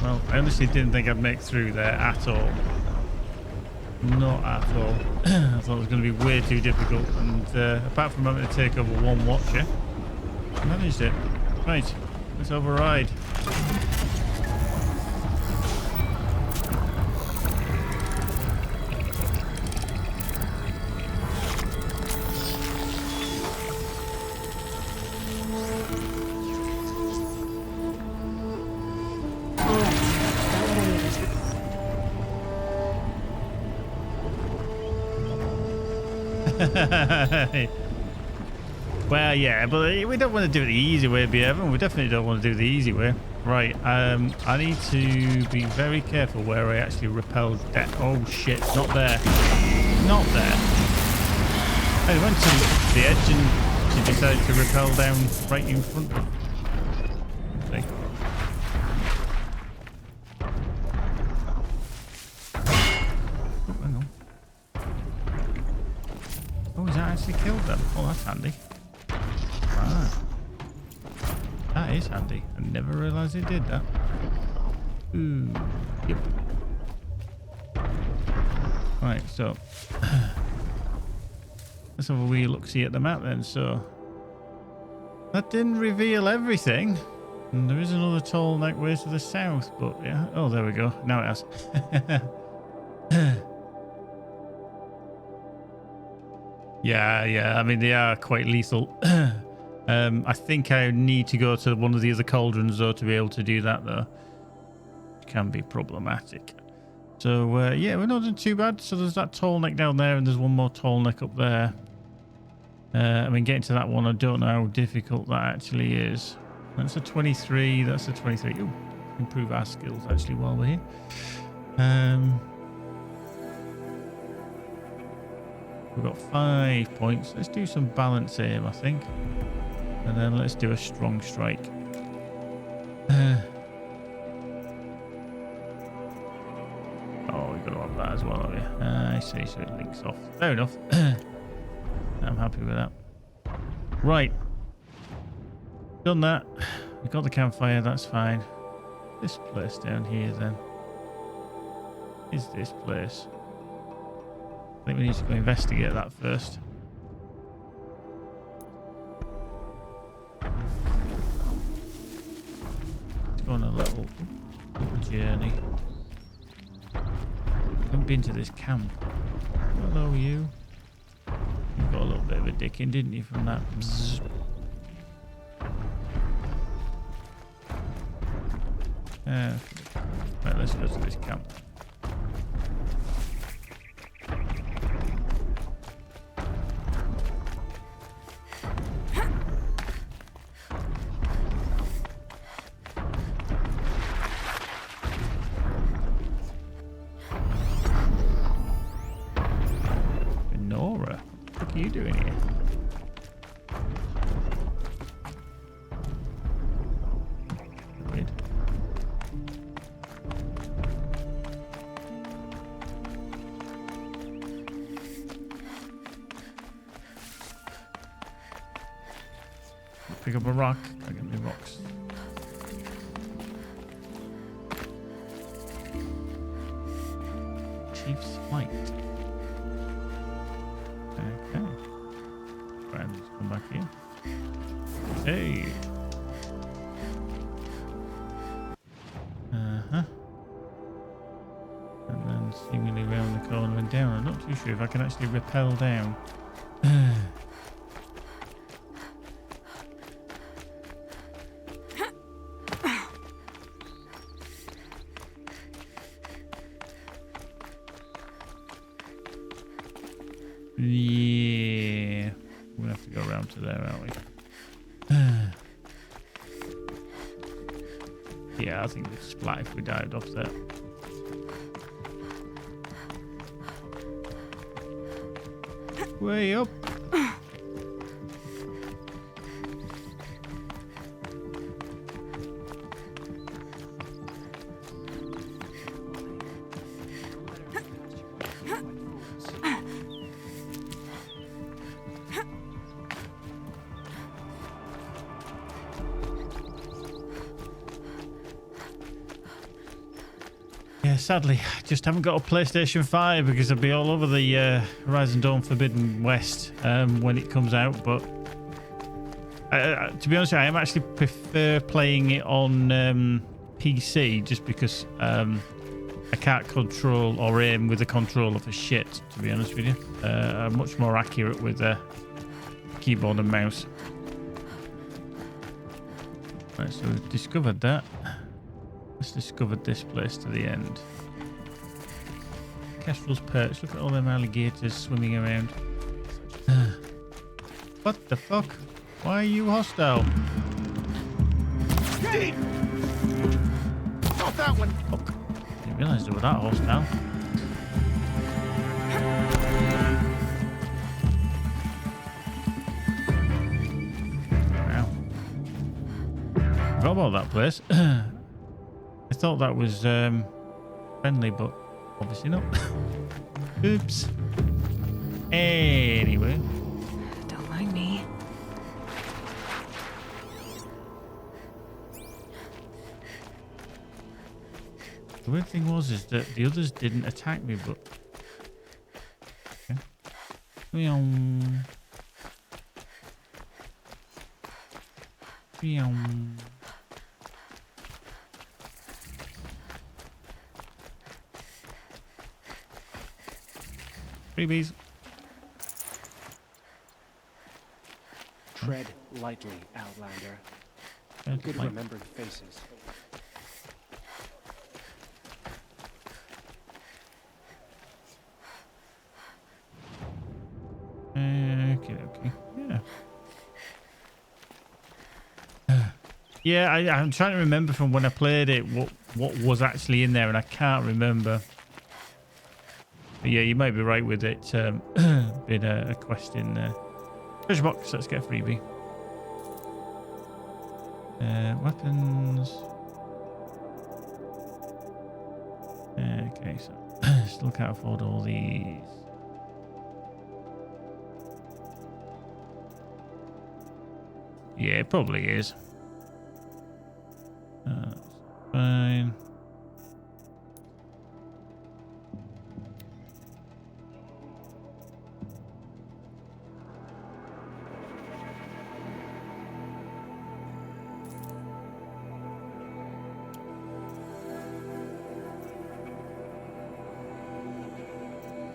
Well, I honestly didn't think I'd make through there at all. Not at all. I thought it was going to be way too difficult, and apart from having to take over one watcher, I managed it. Right, let's override. Well, yeah, but we don't want to do it the easy way, Bevan. We definitely don't want to do it the easy way. Right, I need to be very careful where I actually repel that. Oh shit, not there. Not there. I went to the edge and she decided to repel down right in front of me. See? Oh, hang on. Oh, has that actually killed them? Oh, that's handy. Ah. That is handy. I never realised it did that. Ooh. Yep. Right, so let's have a wee look-see at the map then. So that didn't reveal everything. And there is another tall neck way to the south, but yeah. Oh, there we go. Now it has. Yeah. I mean, they are quite lethal. I think I need to go to one of the other cauldrons though to be able to do that though. It can be problematic. So yeah, we're not doing too bad. So there's that tall neck down there, and there's one more tall neck up there. I mean, getting to that one, I don't know how difficult that actually is. That's a 23. That's a 23. Ooh, improve our skills actually while we're here. We've got 5 points. Let's do some balance aim, I think. And then let's do a strong strike. Oh, we've got to have that as well, have we? I see, so it links off. Fair enough. I'm happy with that. Right. Done that. We've got the campfire, that's fine. This place down here then. Is this place? I think we need to go investigate that first. Let's go on a little journey. Haven't been to this camp. Hello, you. You got a little bit of a dick in, didn't you, from that? Bzzz. Right, let's go to this camp. Nora, what are you doing here? Weird. pick up a rock. I get me rocks. Chief's Flight. Okay. Right, let's come back here. Hey. Uh-huh. And then seemingly round the corner and down. I'm not too sure if I can actually rappel down. Yeah. We're gonna have to go around to there, aren't we? Yeah, I think we'd splat if we dived off there. Way up. Sadly, I just haven't got a PlayStation 5 because I'll be all over the Horizon Dawn Forbidden West when it comes out. But to be honest, I am actually prefer playing it on PC just because I can't control or aim with the controller for shit, to be honest with you. I'm much more accurate with keyboard and mouse. Right, so we've discovered that. Let's discover this place to the end. Kestrel's Perch. Look at all them alligators swimming around. What the fuck? Why are you hostile? Steve! Not that one! Fuck. Didn't realise they were that hostile. Wow. Forgot about that place. I thought that was friendly, but obviously not. Oops. Anyway. Don't mind me. The weird thing is that the others didn't attack me, but... Okay. Meow. Meow. Freebies. Tread lightly, Outlander. Tread Good light. remembered faces. Okay. Yeah. Yeah, I'm trying to remember from when I played it what was actually in there, and I can't remember. But yeah, you might be right with it being a quest in there. Treasure box, let's get a freebie. Weapons. Okay, so still can't afford all these. Yeah, it probably is. That's fine.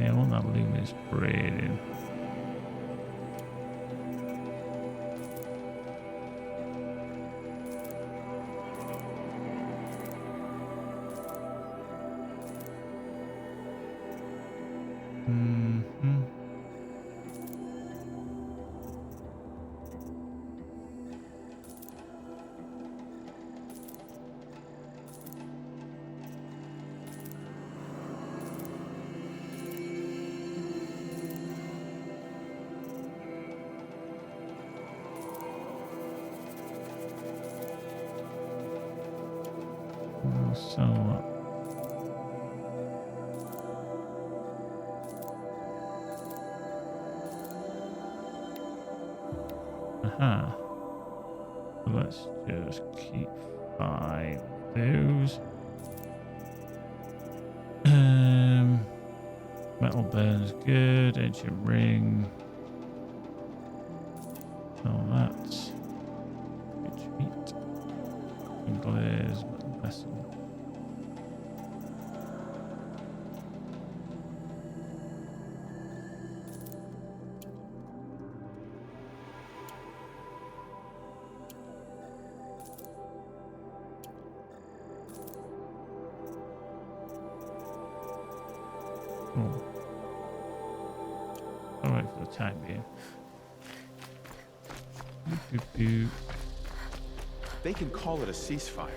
Yeah, I want that luminous braid in. So, aha. Let's just keep 5 of those. Metal burns good. Ancient ring. All that. Rich meat. And glaze. Metal vessel. Alright, for the time being. They can call it a ceasefire.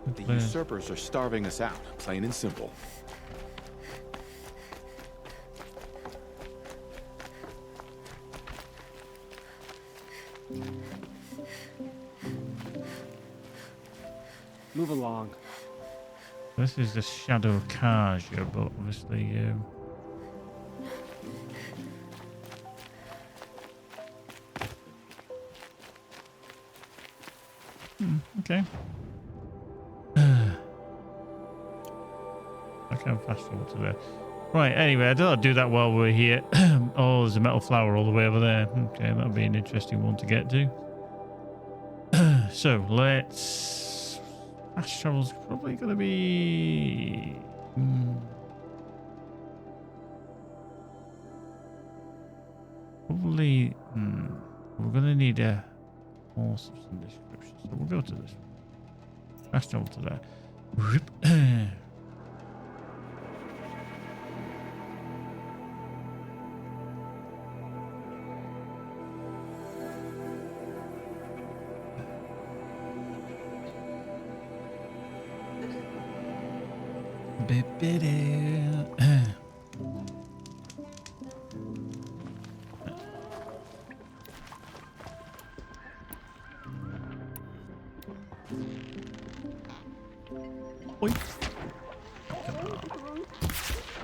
The plan. usurpers are starving us out, plain and simple. Move along. This is the Shadow Kaja, but obviously, okay. I can fast forward to there. Right, anyway, I thought I'd do that while we're here. Oh, there's a metal flower all the way over there. Okay, that'll be an interesting one to get to. So, let's... Fast travel's probably going to be... Probably... We're going to need a horse of some description. So we'll go to this one. Fast travel to there.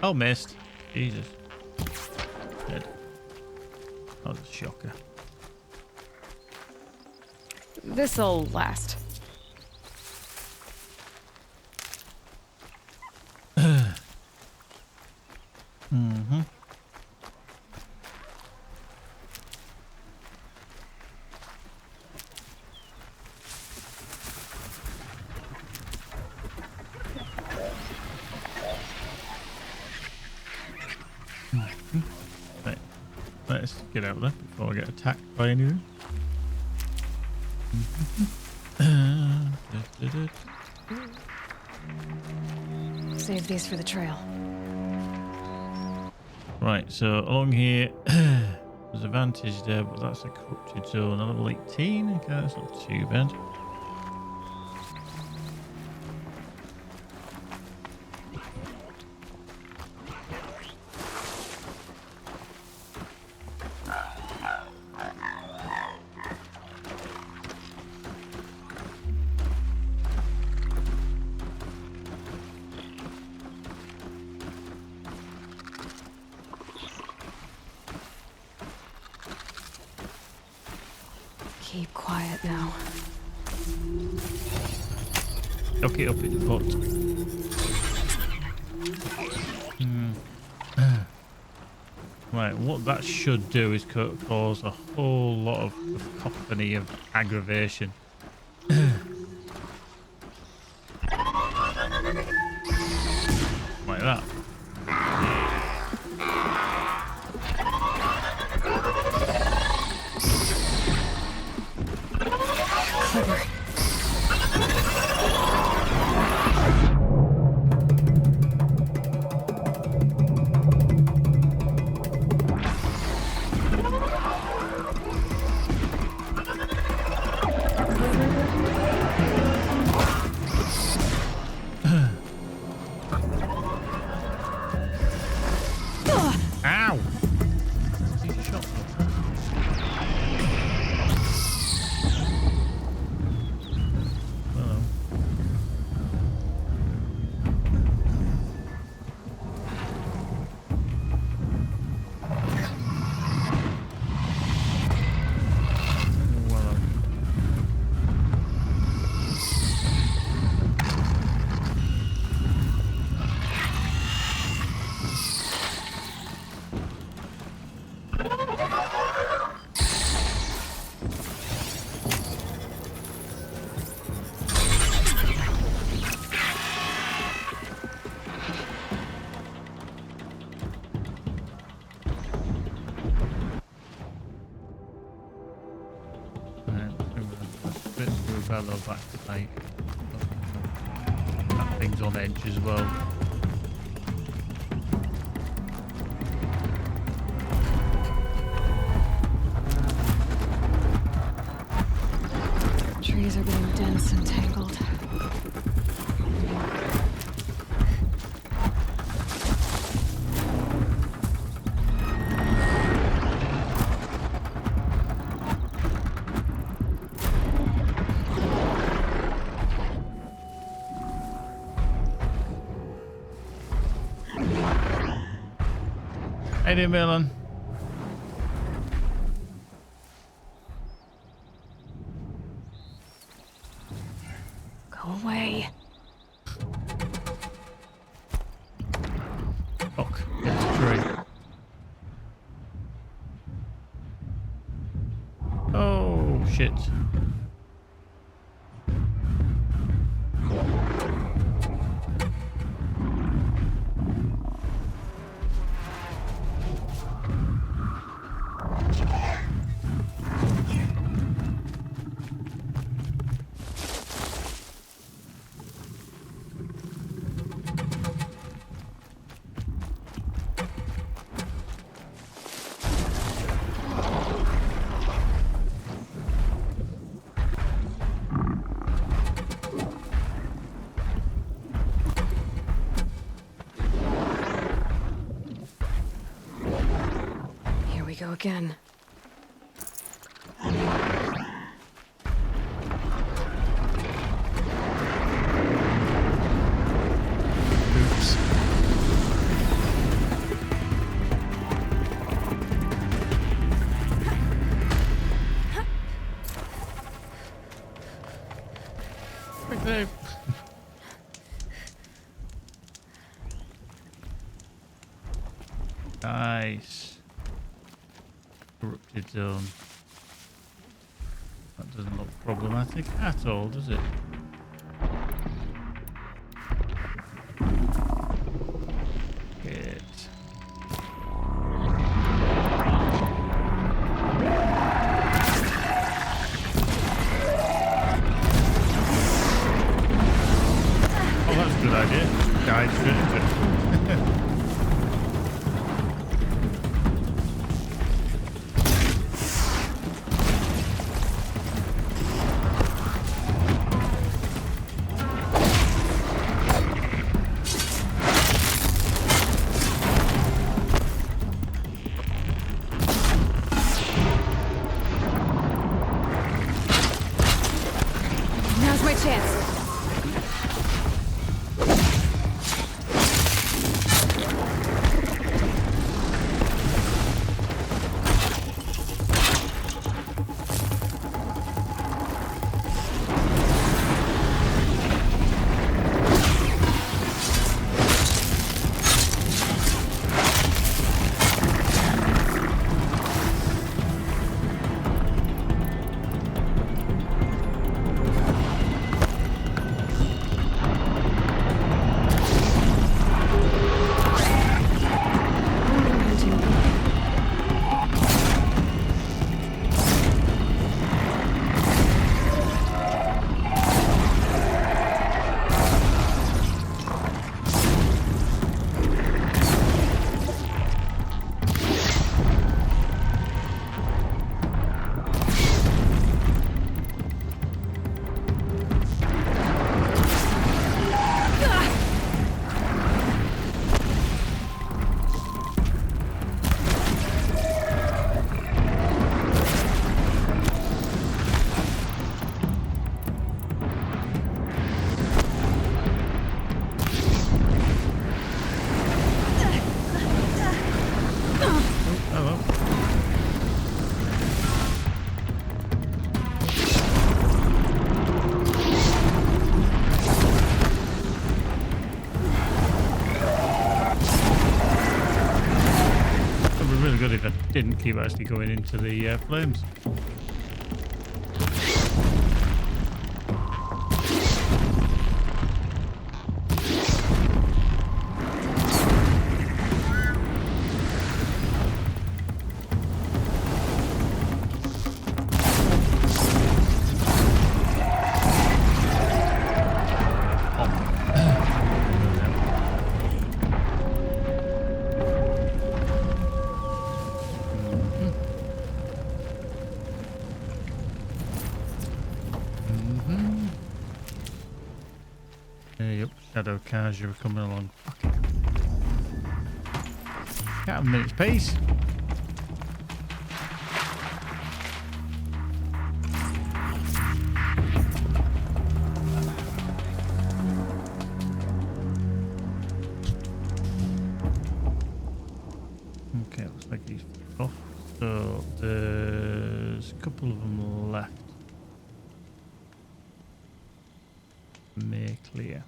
Oh, missed. Jesus. Dead. That was a shocker. This'll last. Right. Let's get out of there before I get attacked by anything. Save these for the trail. Right, so along here, there's a vantage there, but that's a corrupted zone. Level 18, okay, that's not too bad. Keep quiet now. Okay, up in the pot. Right, what that should do is cause a whole lot of cacophony of aggravation. Like that. Clever. I love that light. That thing's on edge as well. Trees are being dense and tangled. Hey there, Melon. Go away. Fuck. It's a tree. Oh, shit. Here we go again. Oops. Quick there. Nice. Corrupted zone. That doesn't look problematic at all, does it? Good. Oh, that's a good idea. Guide straight into it. Now's my chance. Good if I didn't keep actually going into the flames. Shadow cars you were coming along. Fuck it. Can't have a minute's pace. Okay, looks like he's off. So there's a couple of them left. May clear.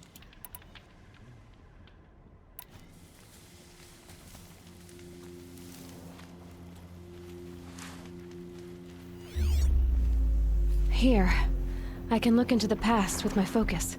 Here, I can look into the past with my focus.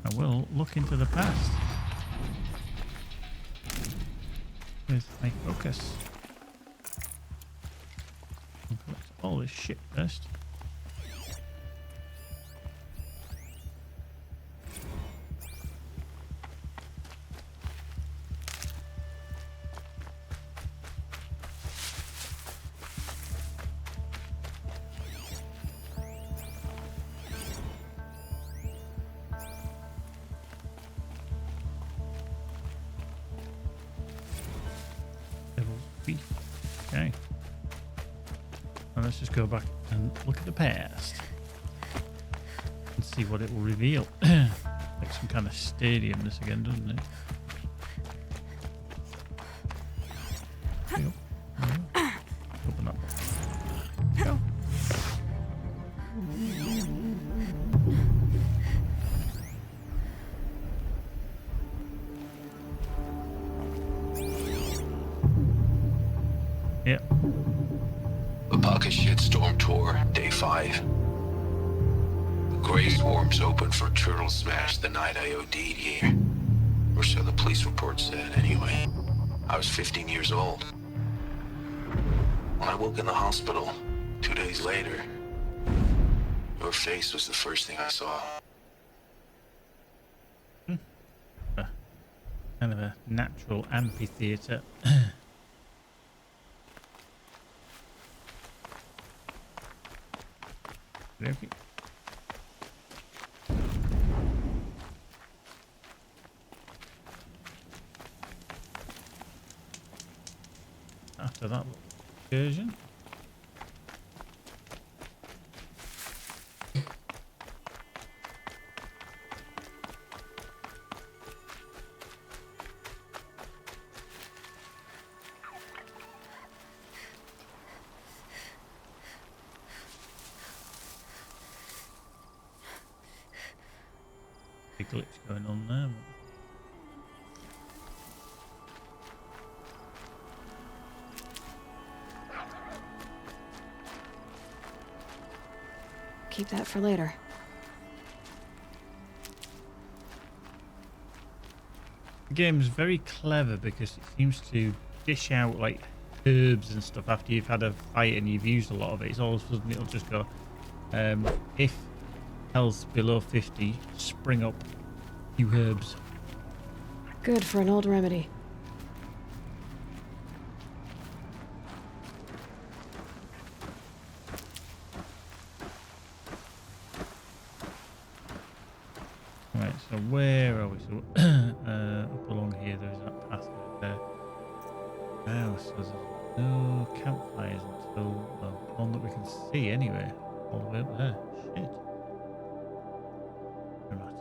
I will look into the past with my focus. I'll collect all this shit first. Okay. Now let's just go back and look at the past and see what it will reveal. Like some kind of stadium this again, doesn't it? Yep. Open up. Go. Yep. Apaka Shitstorm Tour, Day 5. The Grey Swarms opened for Turtle Smash the night I OD'd here. Or so the police report said, anyway. I was 15 years old. When I woke in the hospital, 2 days later, your face was the first thing I saw. Kind of a natural amphitheater. Okay. After that excursion. Big glitch going on there. Keep that for later. The game's very clever because it seems to dish out like herbs and stuff after you've had a fight and you've used a lot of it. It's all of a sudden it'll just go, if health below 50, spring up few herbs. Good for an old remedy. Right, so where are we? So up along here, there's that path there. Oh, so there's no campfires until one that we can see anyway. All the way up there. Shit. Dramatic.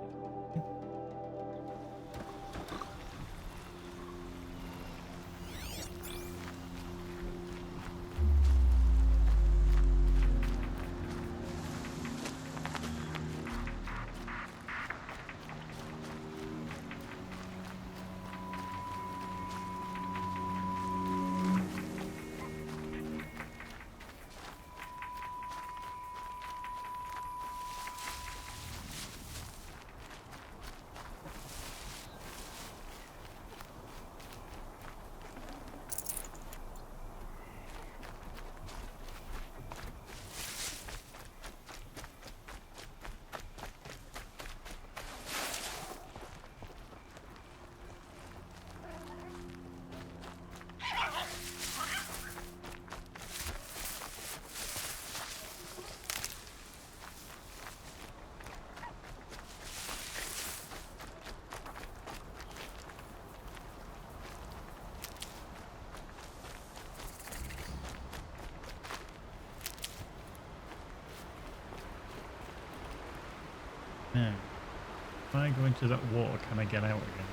If I go into that water, can I get out again?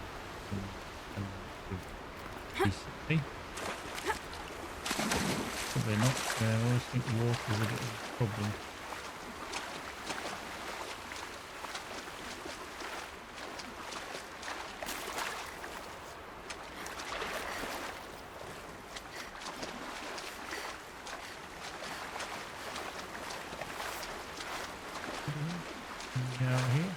Recently? Probably not. I always think water is a bit of a problem. Out here.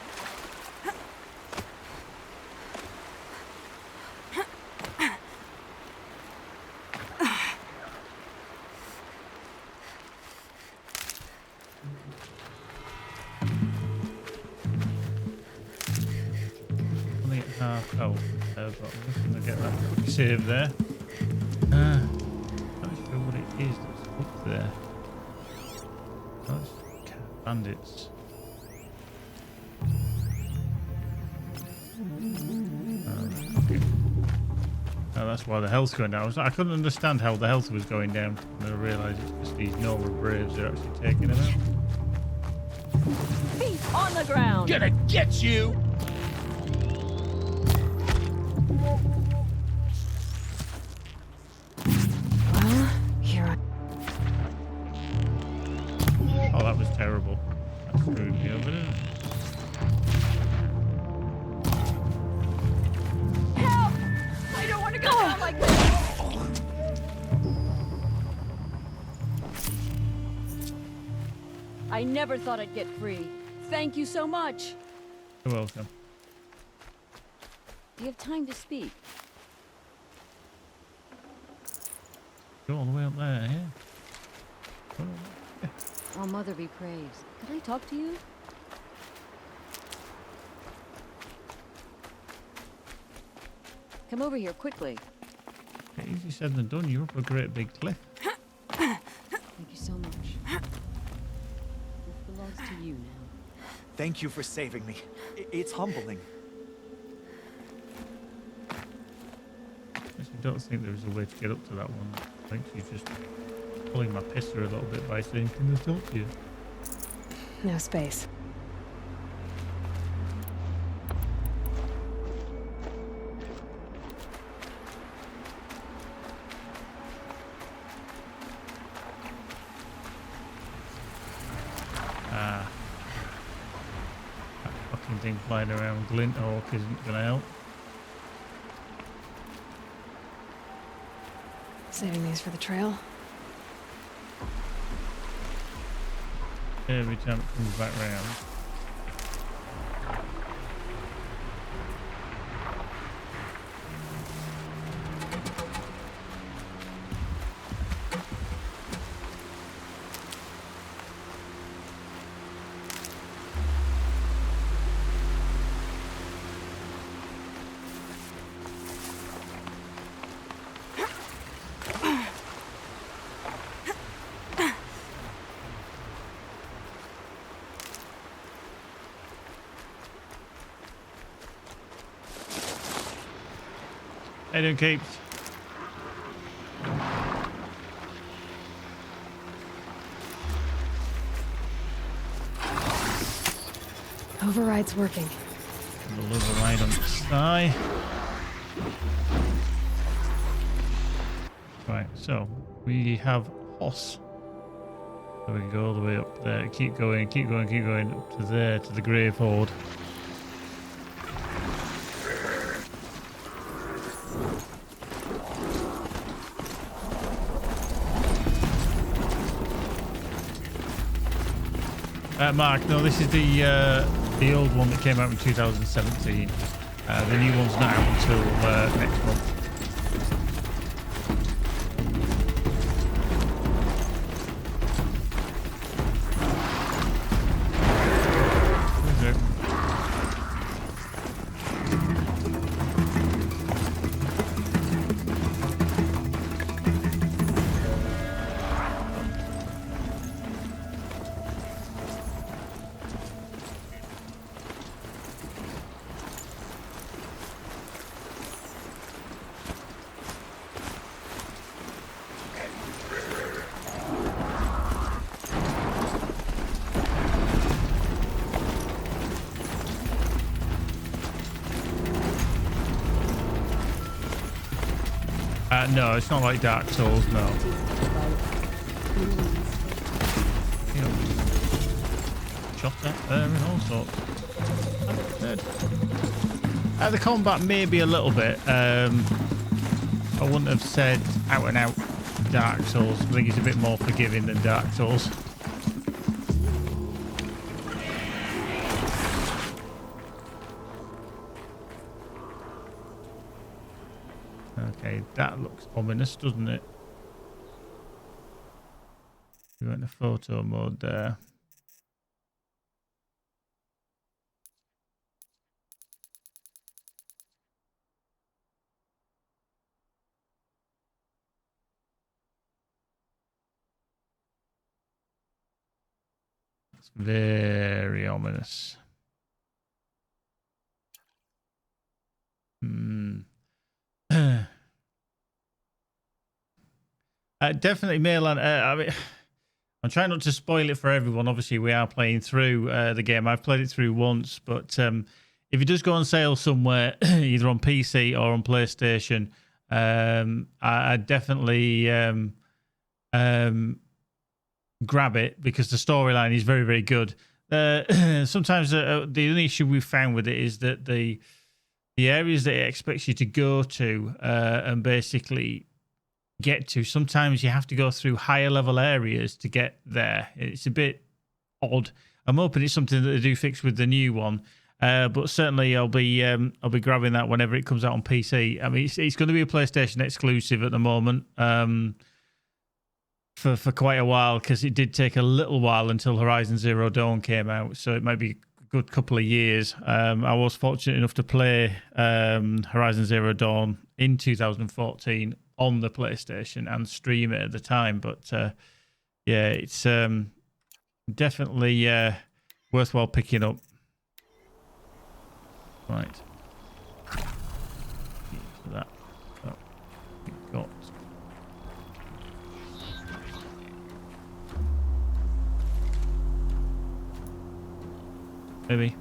Only at half health, but I'm just going to get that quick save there. Not sure what it is that's up there. Oh, it's cat bandits. Oh, that's why the health's going down. I couldn't understand how the health was going down, and I realised it's just these normal braves are actually taking it out. Feet on the ground. Gonna get you. Well, here I... Oh, that was terrible. That screwed me over, didn't it? Help! I don't want to go down like this. I never thought I'd get free. Thank you so much. You're welcome. Do you have time to speak? Go all the way up there, yeah? Go on. Oh, Mother be praised. Could I talk to you? Come over here quickly. Easy said than done. You're up a great big cliff. Thank you so much. This belongs to you now. Thank you for saving me. It's humbling. I don't think there was a way to get up to that one. I think she's just pulling my pisser a little bit by saying, "Can I talk to you?" No space. Ah. That fucking thing flying around Glint Hawk isn't gonna help. Saving these for the trail. Every time it comes back round. How you doing, Keeps? Override's working. We'll override on the sky. Right, so we have Hoss. So we can go all the way up there. Keep going, keep going, keep going up to there, to the Grave Horde. Mark, no, this is the old one that came out in 2017. The new one's not out until next month. No, it's not like Dark Souls, no. Shot at there and all sorts. The combat maybe a little bit. I wouldn't have said out and out Dark Souls. I think it's a bit more forgiving than Dark Souls. Okay, that looks ominous, doesn't it? We went to photo mode there. It's very ominous. Definitely Maylan. I mean, I'm trying not to spoil it for everyone. Obviously, we are playing through the game. I've played it through once, but if it does go on sale somewhere, either on PC or on PlayStation, I definitely grab it because the storyline is very, very good. Sometimes the only issue we've found with it is that the areas that it expects you to go to and basically get to, sometimes you have to go through higher level areas to get there. It's a bit odd. I'm hoping it's something that they do fix with the new one, but certainly I'll be grabbing that whenever it comes out on PC. I mean, it's going to be a PlayStation exclusive at the moment for quite a while, because it did take a little while until Horizon Zero Dawn came out, so it might be a good couple of years. I was fortunate enough to play Horizon Zero Dawn in 2014 on the PlayStation and stream it at the time, but yeah, it's definitely worthwhile picking up. Right. So that we've got. Maybe.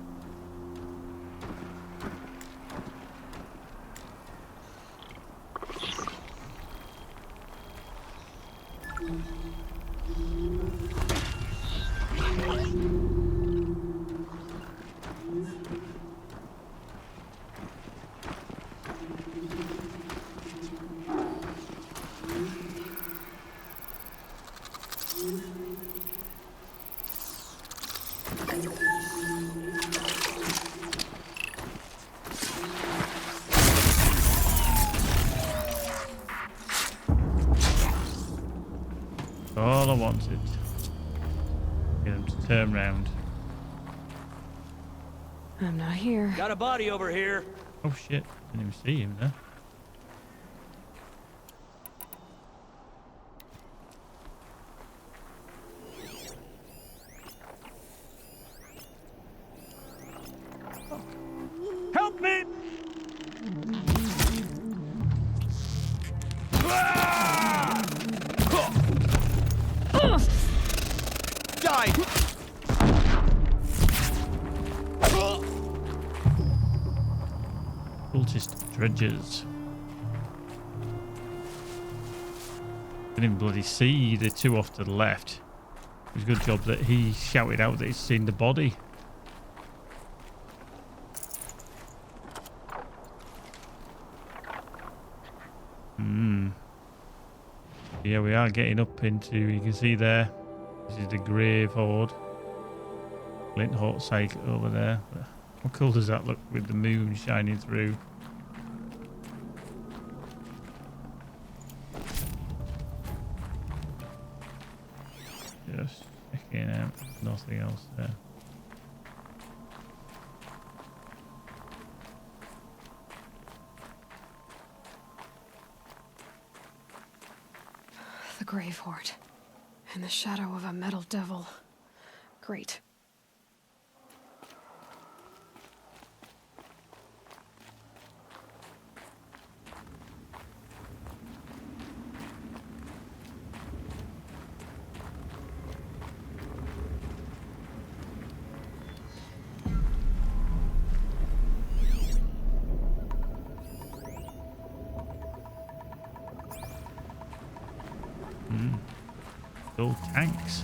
All I wanted. Get him to turn round. I'm not here. Got a body over here. Oh shit, didn't even see him there. Help me! Die! Cultist dredgers. Didn't even bloody see the two off to the left. It was a good job that he shouted out that he's seen the body. Yeah, we are getting up into, you can see there, this is the Grave Horde. Flint Hawk site over there. How cool does that look with the moon shining through? Just checking out, nothing else there. The Grave Horde. In the shadow of a metal devil. Great. Still tanks.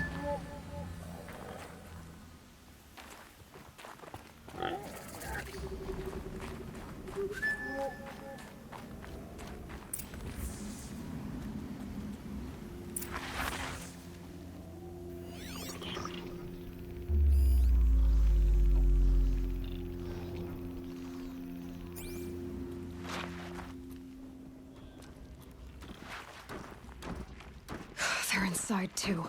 They're inside too.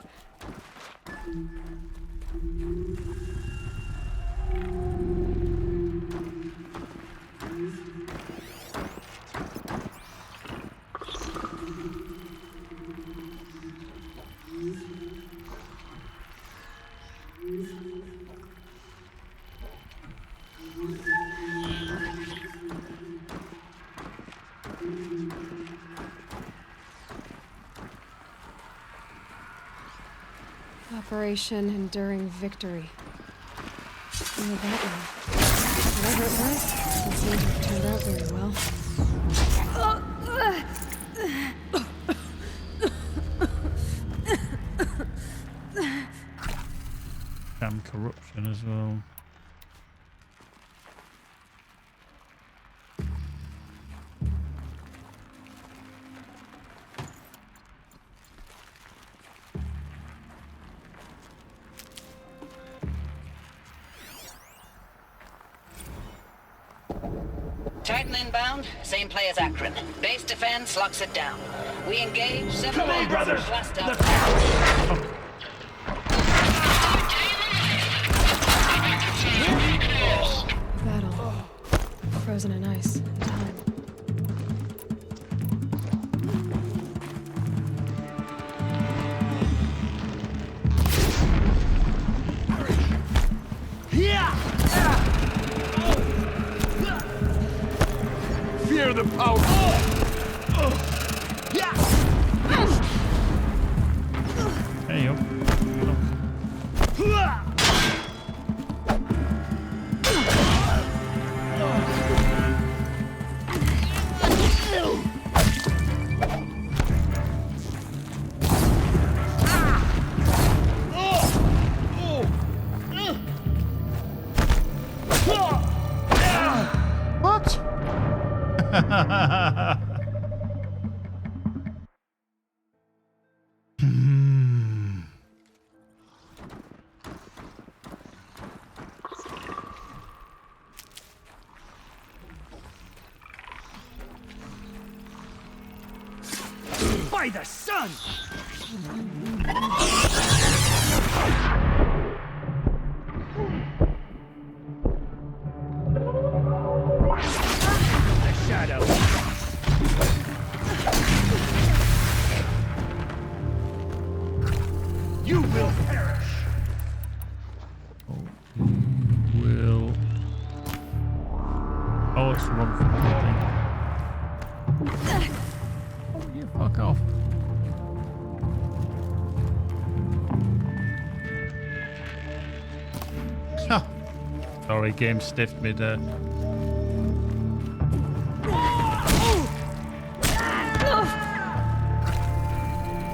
Operation Enduring Victory. Oh, that one. Whatever it was, doesn't seem to have turned out very well. Damn corruption as well. Titan inbound, same play as Akron. Base defense locks it down. We engage, seven Come on, brothers! blast out. Battle. Frozen in ice. In time. Fear the power. There you go. What? By the sun! The shadow. You will perish. Will. Oh, it's the wrong thing. Oh, you fuck off. Sorry, game stiffed me there.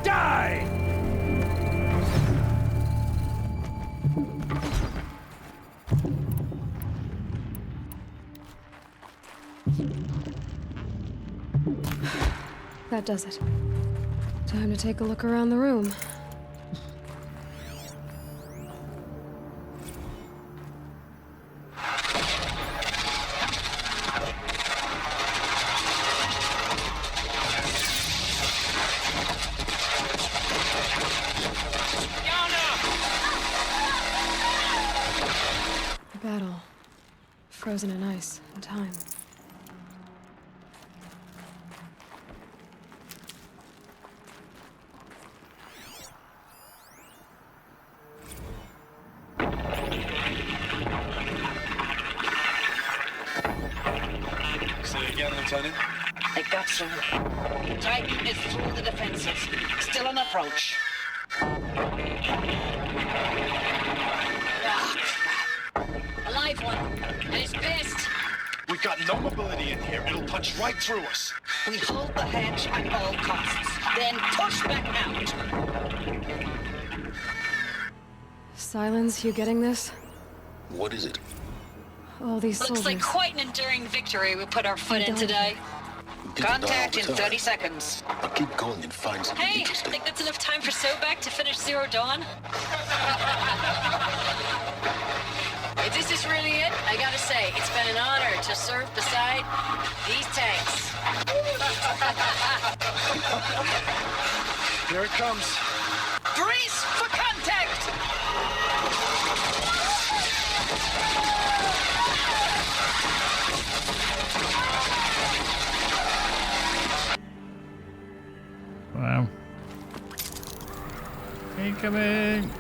Die! That does it. Time to take a look around the room. A battle. Frozen in ice and time. Say again, Lieutenant? It got through. Titan is through the defenses. Still an approach. Ah, crap. A live one. And it's pissed. We've got no mobility in here. It'll punch right through us. We hold the hedge at all costs. then push back out. Silence, you getting this? What is it? All these Looks soldiers. like quite an enduring victory we put our foot in today. Contact in 30 seconds. I'll keep going and find something Hey, I interesting. think that's enough time for Sobek to finish Zero Dawn. If this is really it, I gotta say, it's been an honor to serve beside these tanks. Here it comes. Brace for contact! Wow. Incoming!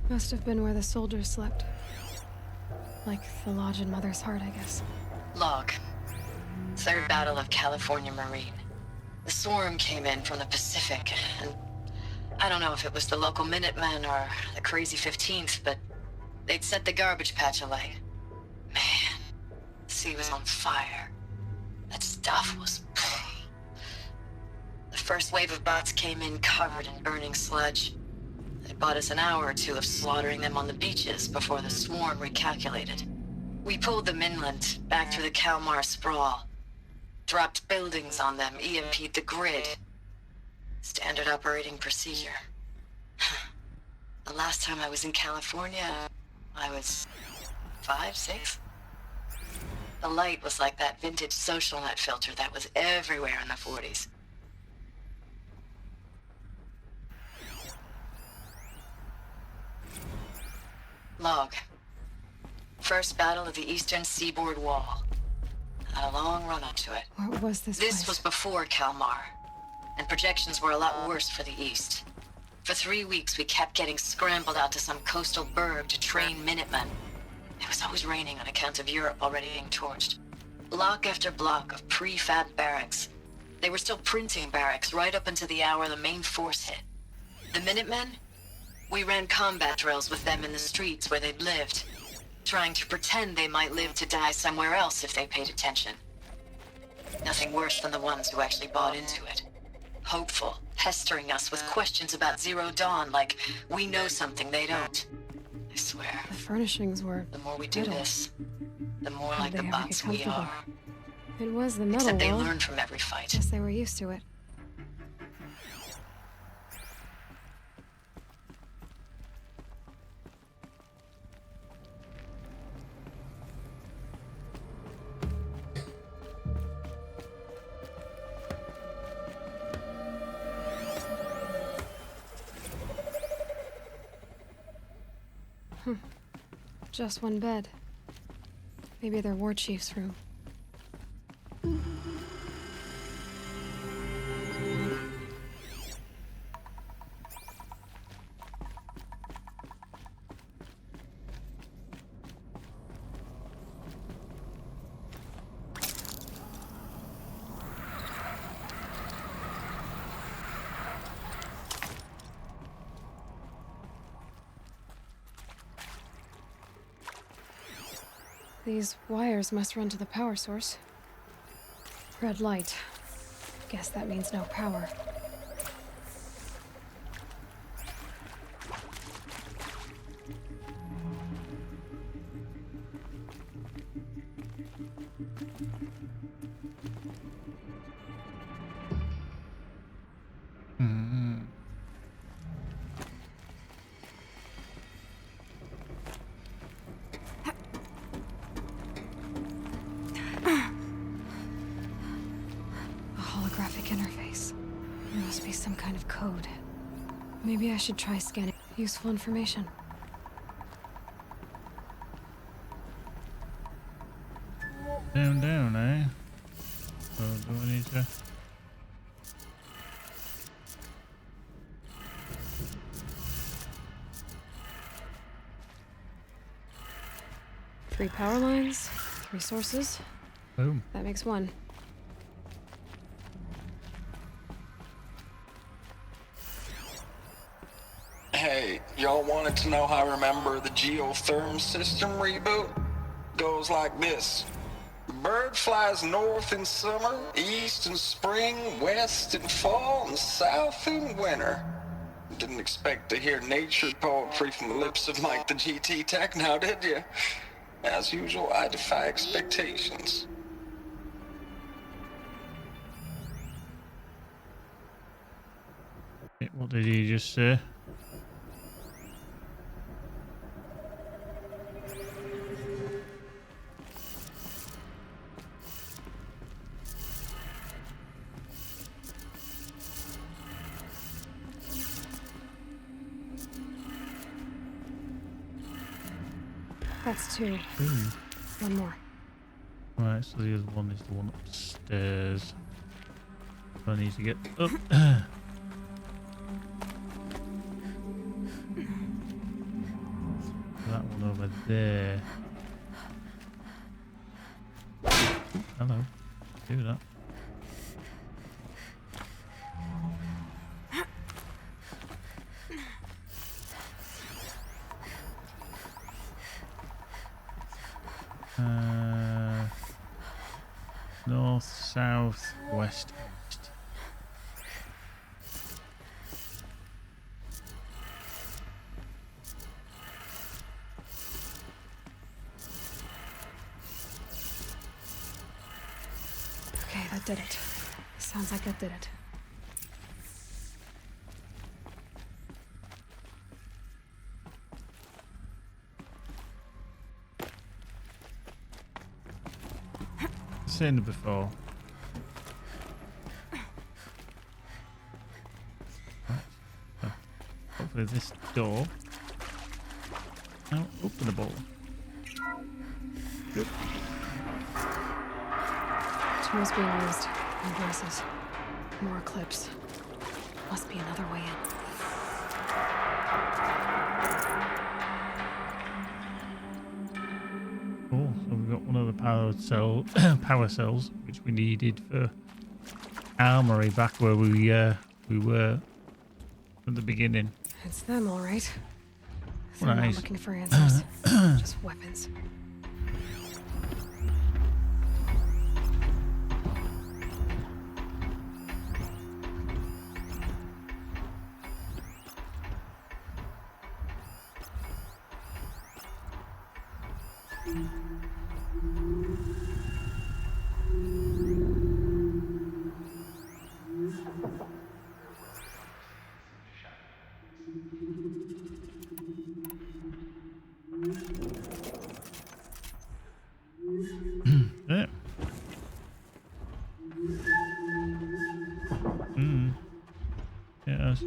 Must have been where the soldiers slept. Like the lodge in Mother's Heart, I guess. Log. Third Battle of California Marine. The swarm came in from the Pacific, and I don't know if it was the local Minutemen or the crazy 15th, but they'd set the garbage patch alight. Man, the sea was on fire. That stuff was... The first wave of bots came in covered in burning sludge. It bought us an hour or two of slaughtering them on the beaches before the swarm recalculated. We pulled them inland, back through the Kalmar sprawl. Dropped buildings on them, EMP'd the grid. Standard operating procedure. The last time I was in California, I was 5, 6? The light was like that vintage social net filter that was everywhere in the 40s. Log. First battle of the Eastern Seaboard Wall. Had a long run up to it. What was this This place? was before Kalmar, and projections were a lot worse for the East. For 3 weeks, we kept getting scrambled out to some coastal burg to train Minutemen. It was always raining on account of Europe already being torched. Block after block of prefab barracks. They were still printing barracks right up until the hour the main force hit. The Minutemen? We ran combat drills with them in the streets where they'd lived, trying to pretend they might live to die somewhere else if they paid attention. Nothing worse than the ones who actually bought into it. Hopeful, pestering us with questions about Zero Dawn like we know something they don't. I swear, The furnishings were the more we do metal. this, the more How'd like they the ever get bots we comfortable? are. It was the metal Except they wall. learn from every fight. Guess they were used to it. Just one bed. Maybe their war chief's room. These wires must run to the power source. Red light. Guess that means no power. Maybe I should try scanning useful information. Down, eh? So do I need to... 3 power lines, 3 sources. Boom. That makes 1. Hey, y'all wanted to know how I remember the geotherm system reboot? Goes like this. Bird flies north in summer, east in spring, west in fall, and south in winter. Didn't expect to hear nature poetry from the lips of Mike the GT Tech now, did you? As usual, I defy expectations. What did he just say? That's 2. Ooh. 1 more. Right, so the other one is the one upstairs. I need to get up. That one over there. Hello. Do that. North, south, west, east. Okay, that did it. Sounds like that did it. Seen it before. Right. So, hopefully this door. Now openable. Good. Tools being used. More braces. More clips. Must be another way in. Cool. So we've got one of the power cells, which we needed for armory back where we were at the beginning. It's them, all right. They're Nice. not looking for answers. Just weapons. Yeah. Yes.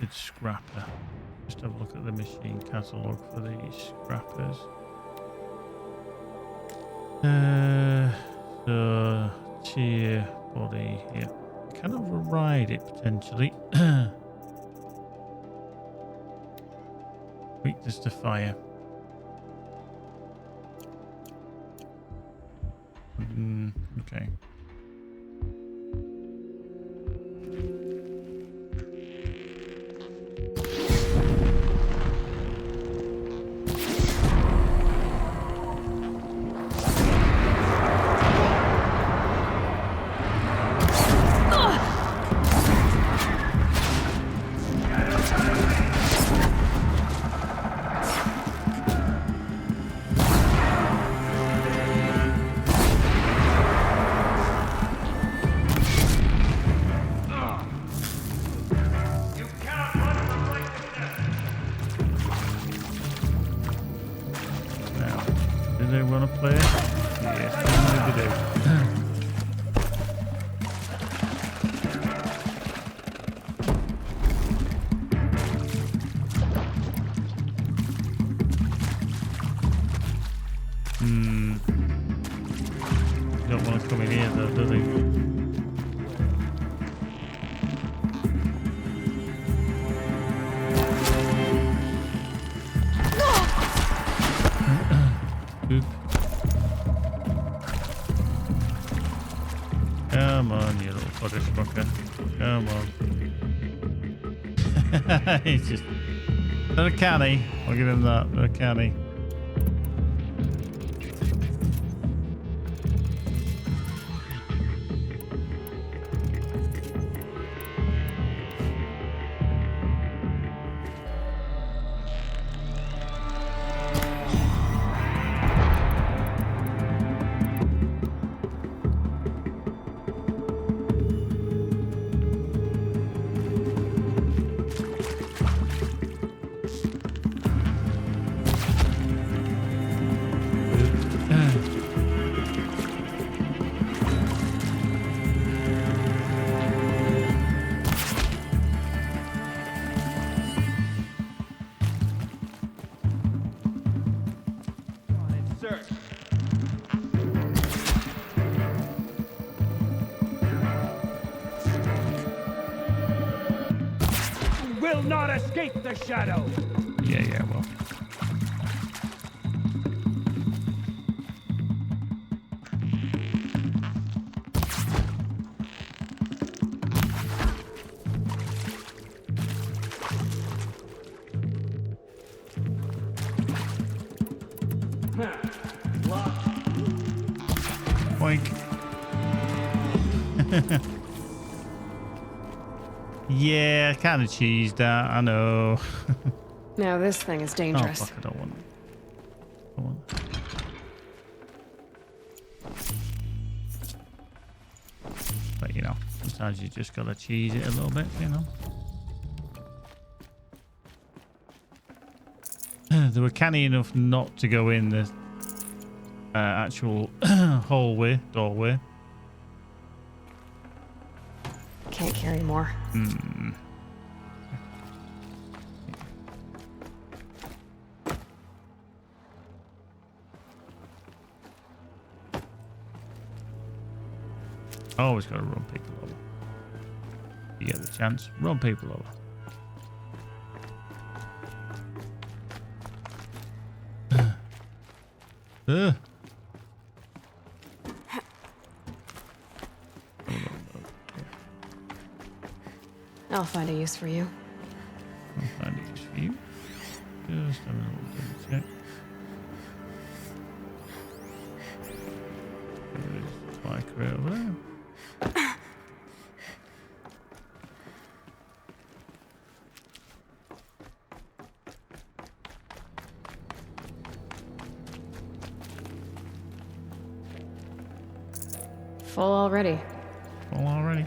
It's scrapper. Just have a look at the machine catalogue for these scrappers. So tier body here. Can override it potentially. Weakness to fire. Okay. Do they want to play? Yes, they do. Don't want to come in here though, do they? Oop. Come on, you little fudger fucker. Come on. He's just... They're a canny. I'll give him that. They're a canny. Will not escape the shadow. Yeah, well. Boink. Yeah, kind of cheesed that. I know. Now this thing is dangerous. Oh, fuck, I don't want it. I want it. But, you know, sometimes you just gotta cheese it a little bit, you know. They were canny enough not to go in the actual doorway. Can't carry more. Hmm. Always gotta run people over. You get the chance, run people over. I'll find a use for you. I'll find a use for you. Just have a little double check. There is a spike right over there. Full already. Full already.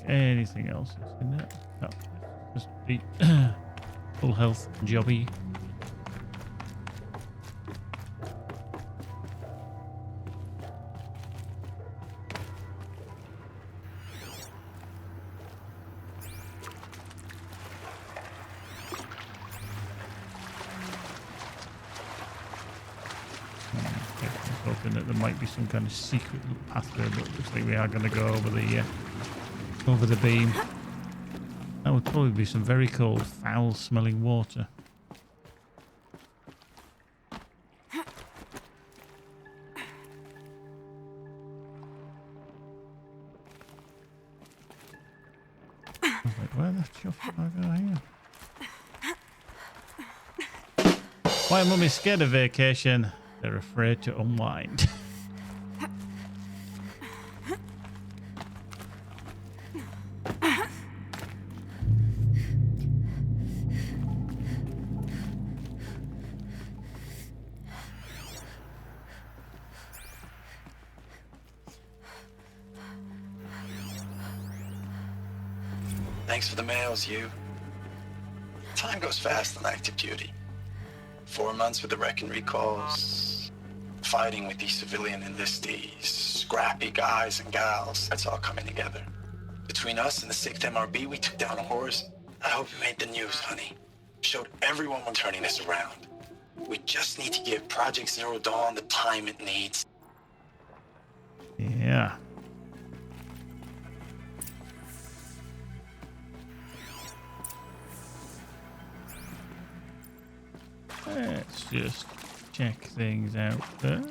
Anything else that's in there? No, just the full health jobby. Hoping that there might be some kind of secret path there, but it looks like we are going to go over the beam. That would probably be some very cold, foul-smelling water. I was like, where the chuff am I going here? Why are mummies scared of vacation? They're afraid to unwind. Thanks for the mails, you. Time goes fast on active duty. 4 months with the wreck and recalls, fighting with these civilian enlistees, scrappy guys and gals. That's all coming together. Between us and the 6th MRB, we took down a horse. I hope you made the news, honey. Showed everyone we're turning this around. We just need to give Project Zero Dawn the time it needs. Yeah. Let's just check things out first.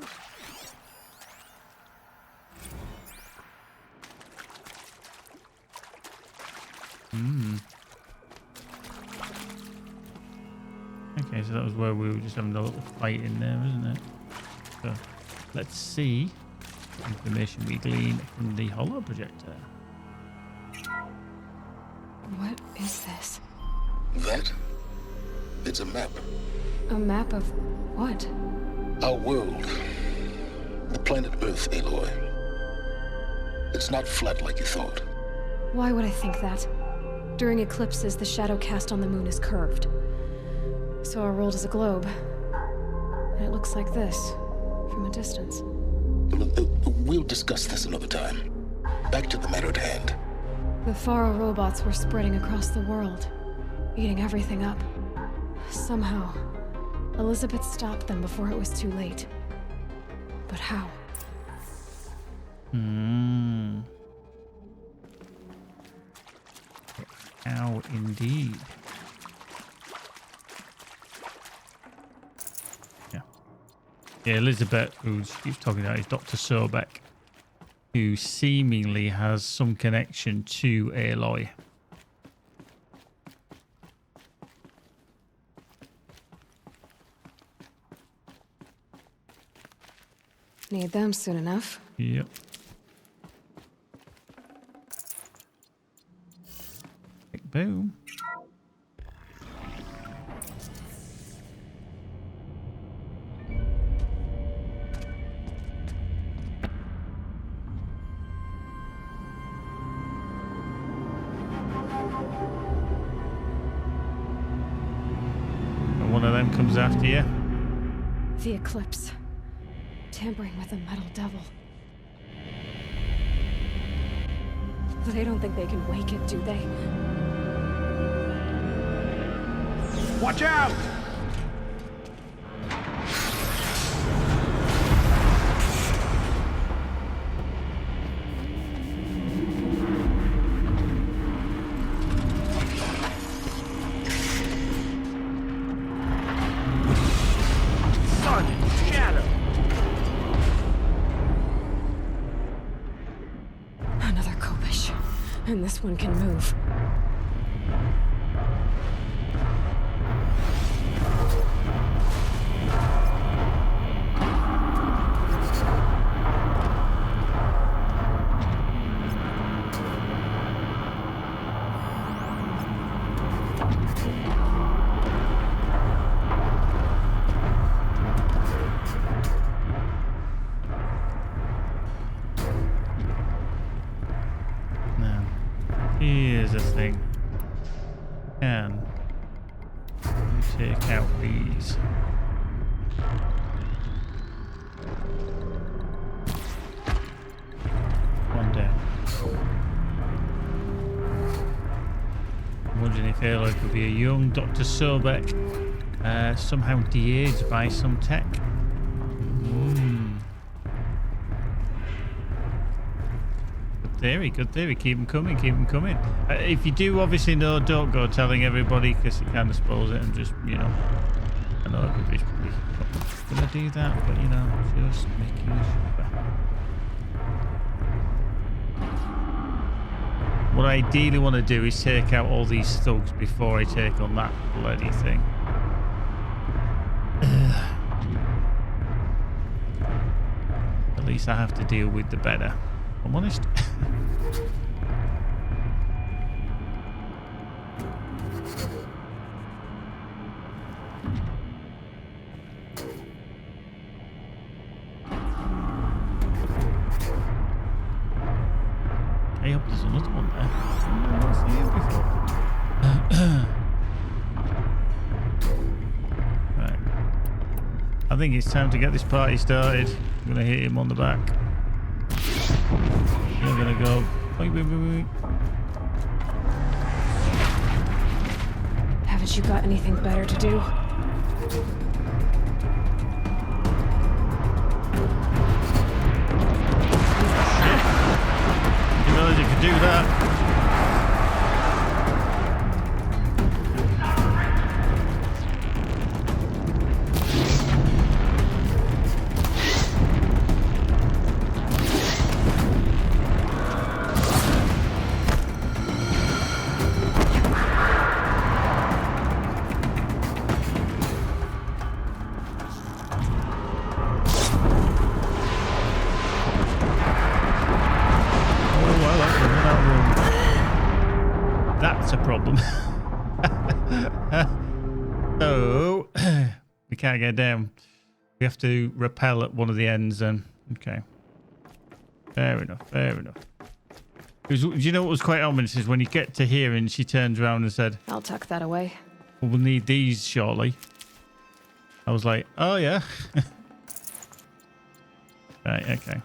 Okay, so that was where we were just having a little fight in there, isn't it? So let's see information we glean from the holo projector. What is this? That? It's a map. A map of what? Our world. The planet Earth, Aloy. It's not flat like you thought. Why would I think that? During eclipses, the shadow cast on the moon is curved. So our world is a globe. And it looks like this, from a distance. We'll discuss this another time. Back to the matter at hand. The Faro robots were spreading across the world, eating everything up. Somehow, Elizabeth stopped them before it was too late. But how? How indeed. Yeah, Elizabeth, who she keeps talking about, is Dr. Sobek, who seemingly has some connection to Aloy. Need them soon enough. Yep. Boom. And one of them comes after you. The Eclipse. Tampering with the Metal Devil. They don't think they can wake it, do they? Watch out! Sun and shadow. Another Kopish. And this one can move. Now, here's the thing. Can we take out these? One down. I'm wondering if Aloy could be a young Dr. Sobek, somehow de-aged by some tech. Good theory. Keep them coming. If you do obviously know, don't go telling everybody because it kind of spoils it and just, you know. I know everybody's probably going to do that, but you know, just making sure. What I ideally want to do is take out all these thugs before I take on that bloody thing. At least I have to deal with the better. If I'm honest. I hope there's another one there. I've not seen it before. Right. I think it's time to get this party started. I'm gonna hit him on the back. You're gonna go. Wait. Haven't you got anything better to do? that's a problem. So we can't get down. We have to rappel at one of the ends then. Okay. Fair enough, fair enough. Do you know what was quite ominous is when you get to here and she turns around and said, I'll tuck that away. well, we'll need these shortly. I was like, oh yeah. Right, okay.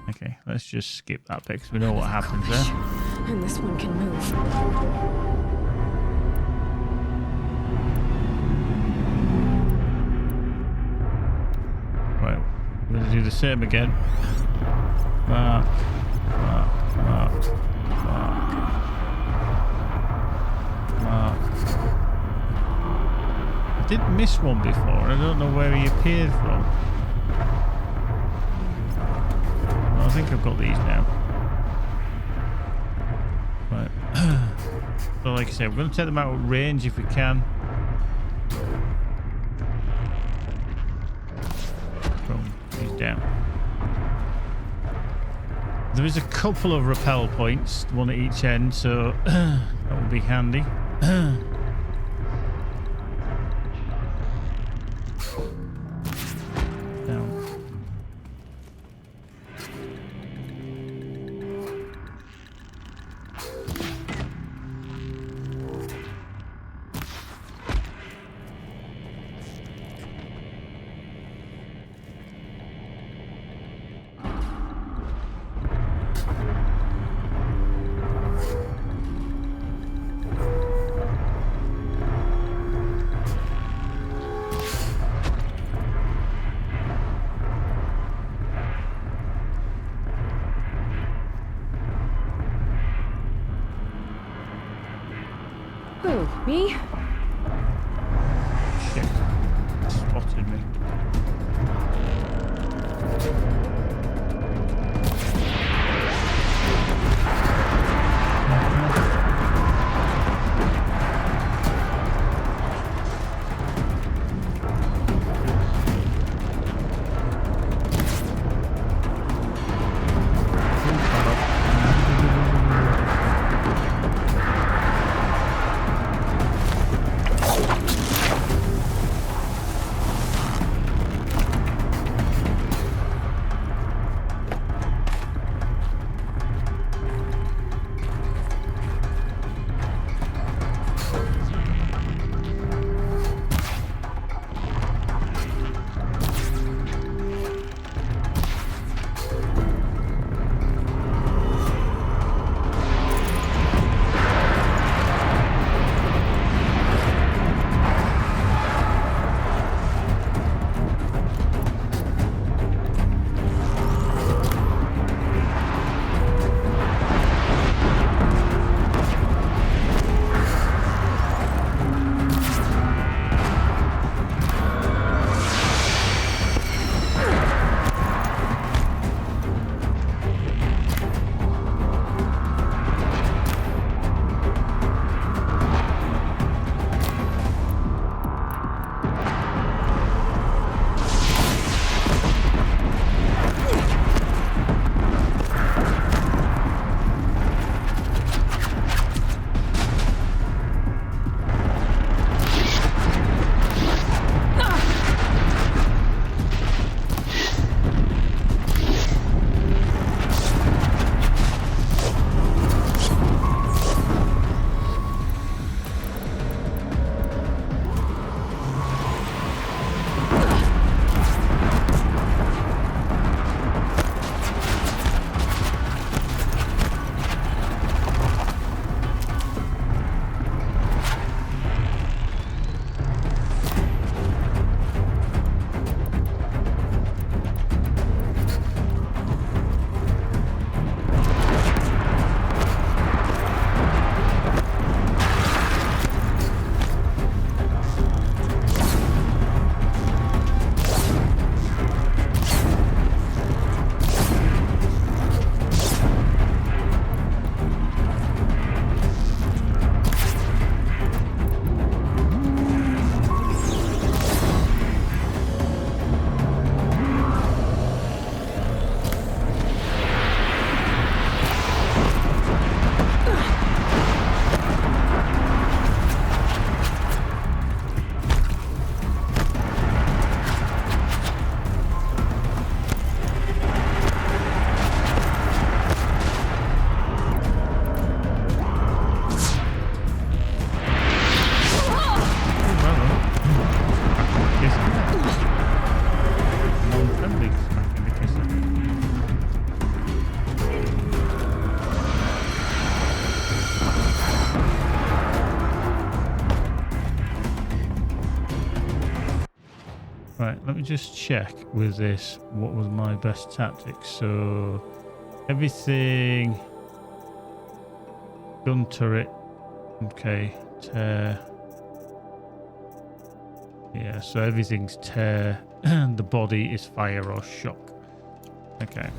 Okay, let's just skip that bit because we know what happens there. And this one can move. Right, we're going to do the same again. Mark, mark, mark, mark, mark. I did miss one before. I don't know where he appeared from. I think I've got these now. Right. So like I said, we're going to take them out of range if we can. Boom. He's down. There is a couple of rappel points, one at each end, so that will be handy. Down. Who, me? Shit. Spotted me. Right, let me just check with this what was my best tactics. So everything, gun turret, okay, tear. Yeah, so everything's tear, and the body is fire or shock. Okay.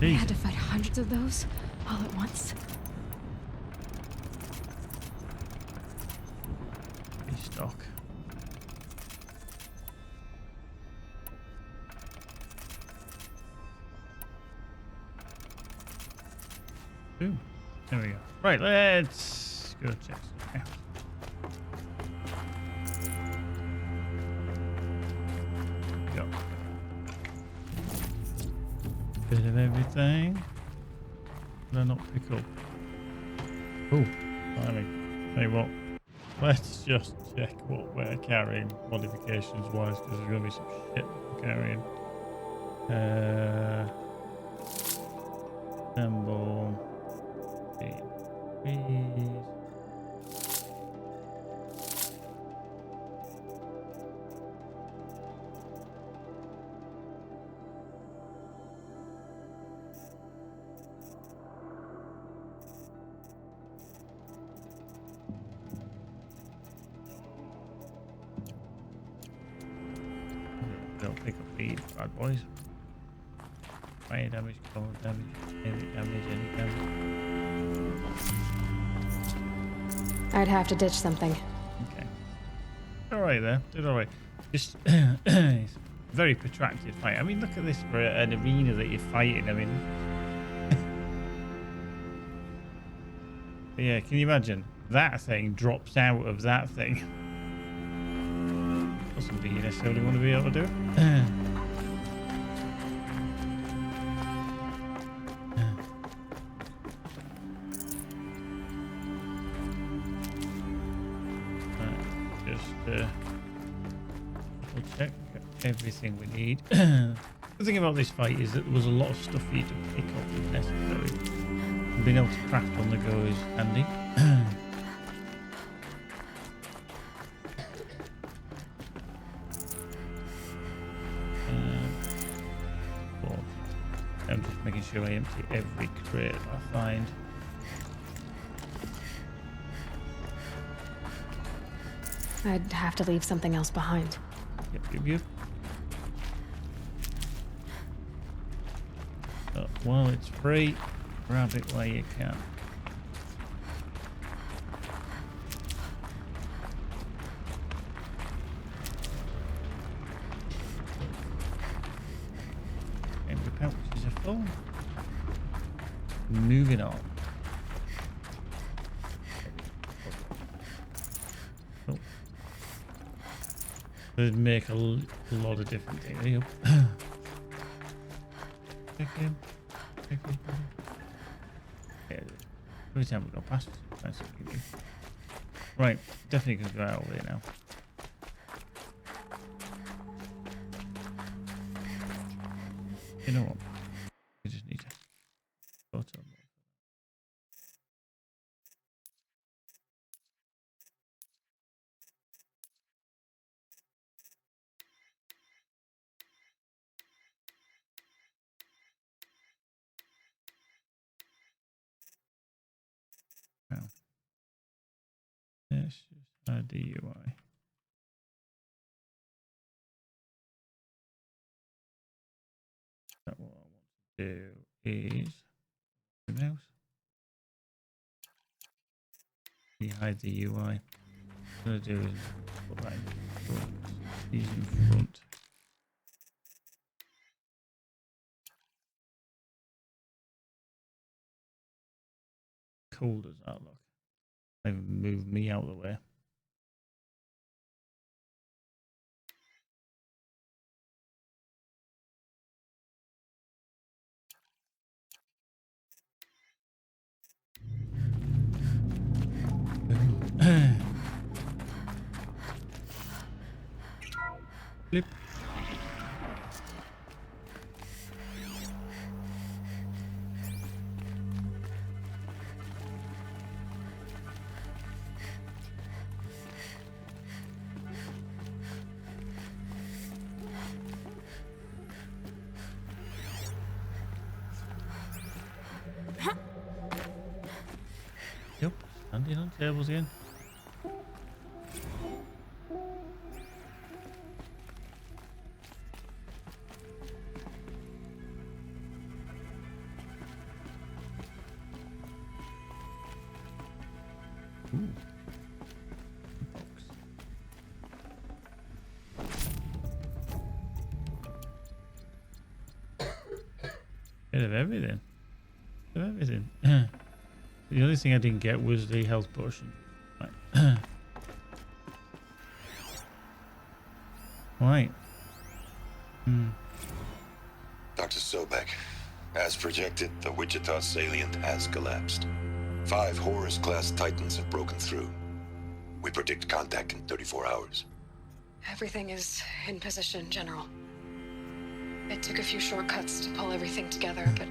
I had to fight hundreds of those all at once. Stock. Ooh, there we go. Right, let's go check some out. Go. Bit of everything. Did I not pick up? Oh, tell you what. Let's just check what we're carrying modifications wise, because there's going to be some shit we're carrying. Assemble. Don't pick up these bad boys. Fire damage, cold damage, heavy damage, any damage. I'd have to ditch something. Okay. Alright there, did alright. Just it's a very protracted fight. I mean, look at this for an arena that you're fighting. I mean, yeah, can you imagine? That thing drops out of that thing. Not something you necessarily want to be able to do. We'll check everything we need. The thing about this fight is that there was a lot of stuff for you to pick up if necessary. And being able to craft on the go is handy. I'm just making sure I empty every crate I find. I'd have to leave something else behind. Yep. While it's free, grab it while you can. Every pouch is a full. Moving on. It'd make a lot of different things. Yep. Yeah, every time we go past, that's what we do. Right, definitely gonna go out over here now. You know what? We just need to go to them. Let's just add the UI. What I want to do is the mouse. Hide the UI. What I'm going to do is put that in front. These in front. Cool does that look? They've moved me out of the way. Flip. Yep, standing on tables again. Ooh. Bit of everything. Bit of everything. The only thing I didn't get was the health potion. Right. Right. Dr. Sobek, as projected, the Wichita salient has collapsed. 5 Horus-class Titans have broken through. We predict contact in 34 hours. Everything is in position, General. It took a few shortcuts to pull everything together, but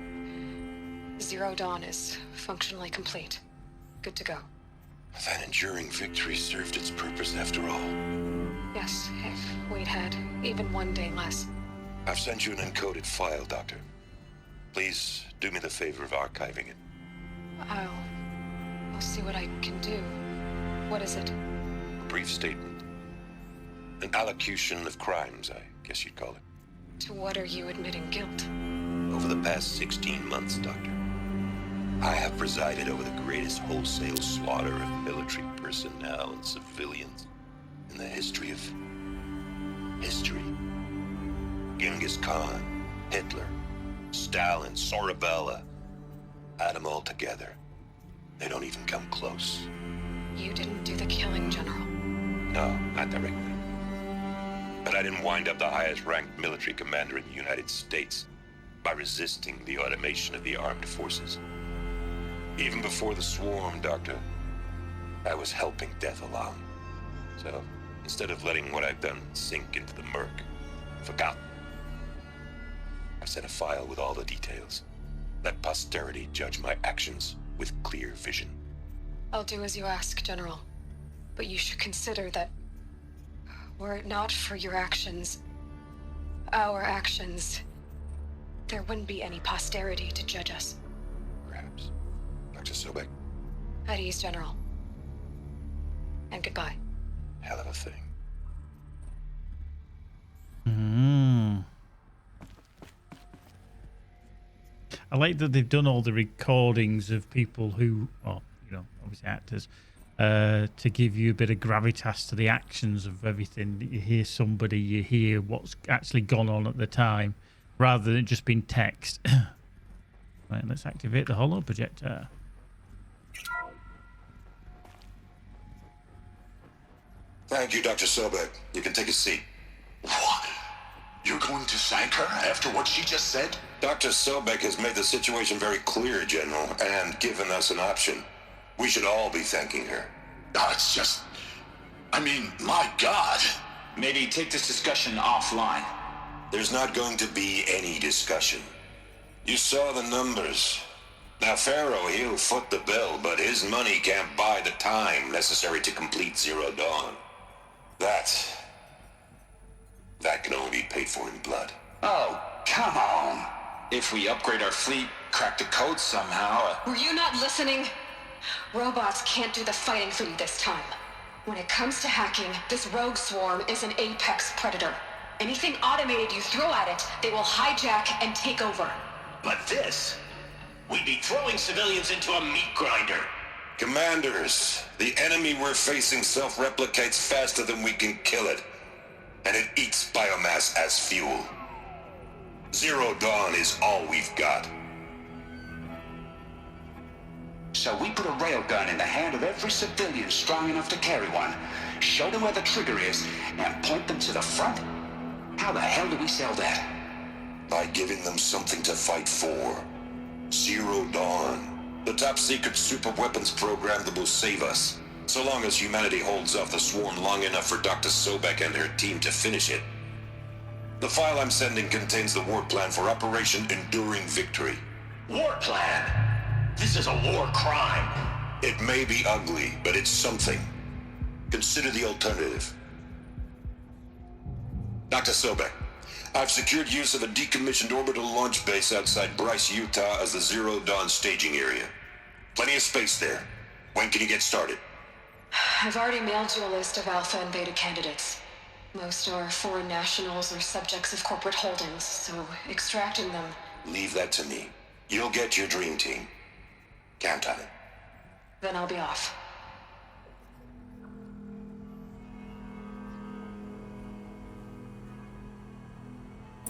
Zero Dawn is functionally complete. Good to go. That enduring victory served its purpose after all. Yes, if we'd had even one day less. I've sent you an encoded file, Doctor. Please do me the favor of archiving it. I'll see what I can do. What is it? A brief statement. An allocution of crimes, I guess you'd call it. To what are you admitting guilt? Over the past 16 months, Doctor, I have presided over the greatest wholesale slaughter of military personnel and civilians in the history of history. Genghis Khan, Hitler, Stalin, Sorabella, add them all together. They don't even come close. You didn't do the killing, General. No, not directly. But I didn't wind up the highest-ranked military commander in the United States by resisting the automation of the armed forces. Even before the swarm, Doctor, I was helping death along. So, instead of letting what I've done sink into the murk, forgotten, I set a file with all the details. Let posterity judge my actions with clear vision. I'll do as you ask, General. But you should consider that were it not for your actions, our actions, there wouldn't be any posterity to judge us. Perhaps. Dr. Sobek. At ease, General. And goodbye. Hell of a thing. I like that they've done all the recordings of people who, well, you know, obviously actors, to give you a bit of gravitas to the actions of everything. You hear somebody, you hear what's actually gone on at the time, rather than it just being text. Right, let's activate the holo projector. Thank you, Dr. Sobek. You can take a seat. What? You're going to thank her after what she just said? Dr. Sobek has made the situation very clear, General, and given us an option. We should all be thanking her. Oh, it's just... I mean, my God. Maybe take this discussion offline. There's not going to be any discussion. You saw the numbers. Now, Pharaoh, he'll foot the bill, but his money can't buy the time necessary to complete Zero Dawn. That can only be paid for in blood. Oh, come on. If we upgrade our fleet, crack the code somehow... Were you not listening? Robots can't do the fighting for you this time. When it comes to hacking, this rogue swarm is an apex predator. Anything automated you throw at it, they will hijack and take over. But this... we'd be throwing civilians into a meat grinder. Commanders, the enemy we're facing self-replicates faster than we can kill it. And it eats biomass as fuel. Zero Dawn is all we've got. So we put a railgun in the hand of every civilian strong enough to carry one, show them where the trigger is, and point them to the front? How the hell do we sell that? By giving them something to fight for. Zero Dawn. The top-secret super-weapons program that will save us. So long as humanity holds off the swarm long enough for Dr. Sobek and her team to finish it. The file I'm sending contains the war plan for Operation Enduring Victory. War plan? This is a war crime. It may be ugly, but it's something. Consider the alternative. Dr. Sobek, I've secured use of a decommissioned orbital launch base outside Bryce, Utah as the Zero Dawn staging area. Plenty of space there. When can you get started? I've already mailed you a list of Alpha and Beta candidates. Most are foreign nationals or subjects of corporate holdings, so extracting them... Leave that to me. You'll get your dream team. Count on it. Then I'll be off.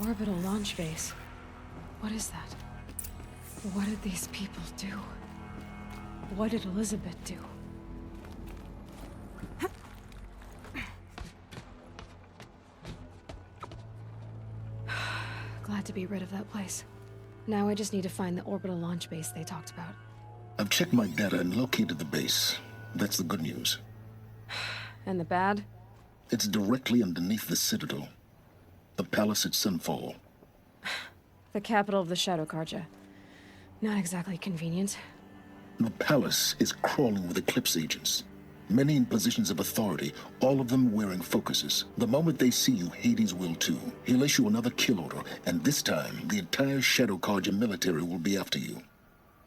Orbital launch base. What is that? What did these people do? What did Elizabeth do? Glad to be rid of that place. Now I just need to find the orbital launch base they talked about. I've checked my data and located the base. That's the good news. And the bad? It's directly underneath the Citadel. The palace at Sunfall. The capital of the Shadow Carja. Not exactly convenient. The palace is crawling with Eclipse agents. Many in positions of authority, all of them wearing focuses. The moment they see you, Hades will too. He'll issue another kill order, and this time, the entire Shadow Carja military will be after you.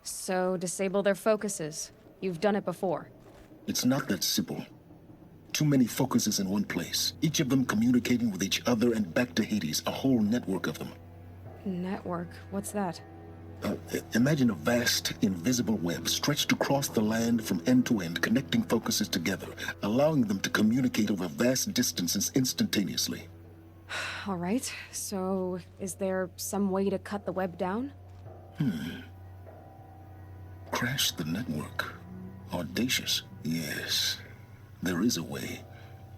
So, disable their focuses. You've done it before. It's not that simple. Too many focuses in one place, each of them communicating with each other and back to Hades, a whole network of them. Network? What's that? Imagine a vast, invisible web stretched across the land from end to end, connecting focuses together, allowing them to communicate over vast distances instantaneously. All right, so is there some way to cut the web down? Crash the network. Audacious. Yes, there is a way.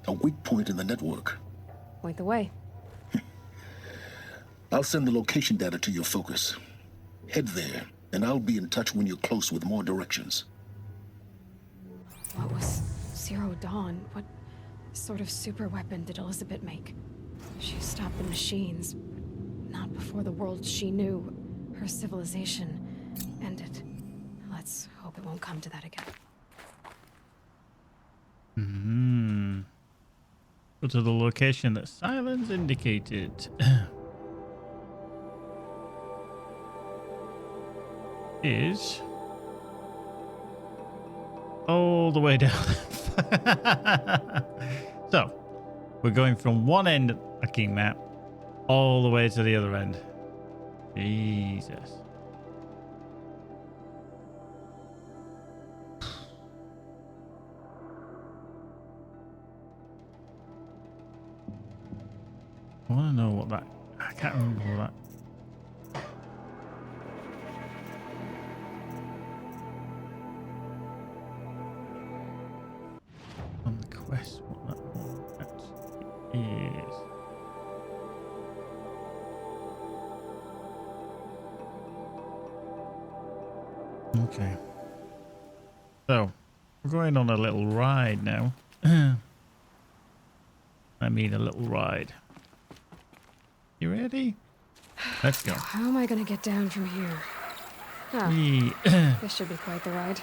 A weak point in the network. Point the way. I'll send the location data to your focus. Head there, and I'll be in touch when you're close with more directions. What was Zero Dawn? What sort of super weapon did Elizabeth make? She stopped the machines, not before the world she knew, her civilization, ended. Let's hope it won't come to that again. Go to the location that Silence indicated. Is all the way down. So we're going from one end of the King map all the way to the other end. Jesus. I want to know what that... I can't remember what that... On the quest, what that one actually is. Okay. So, we're going on a little ride now. I mean a little ride. You ready? Let's go. How am I gonna get down from here? This should be quite the ride.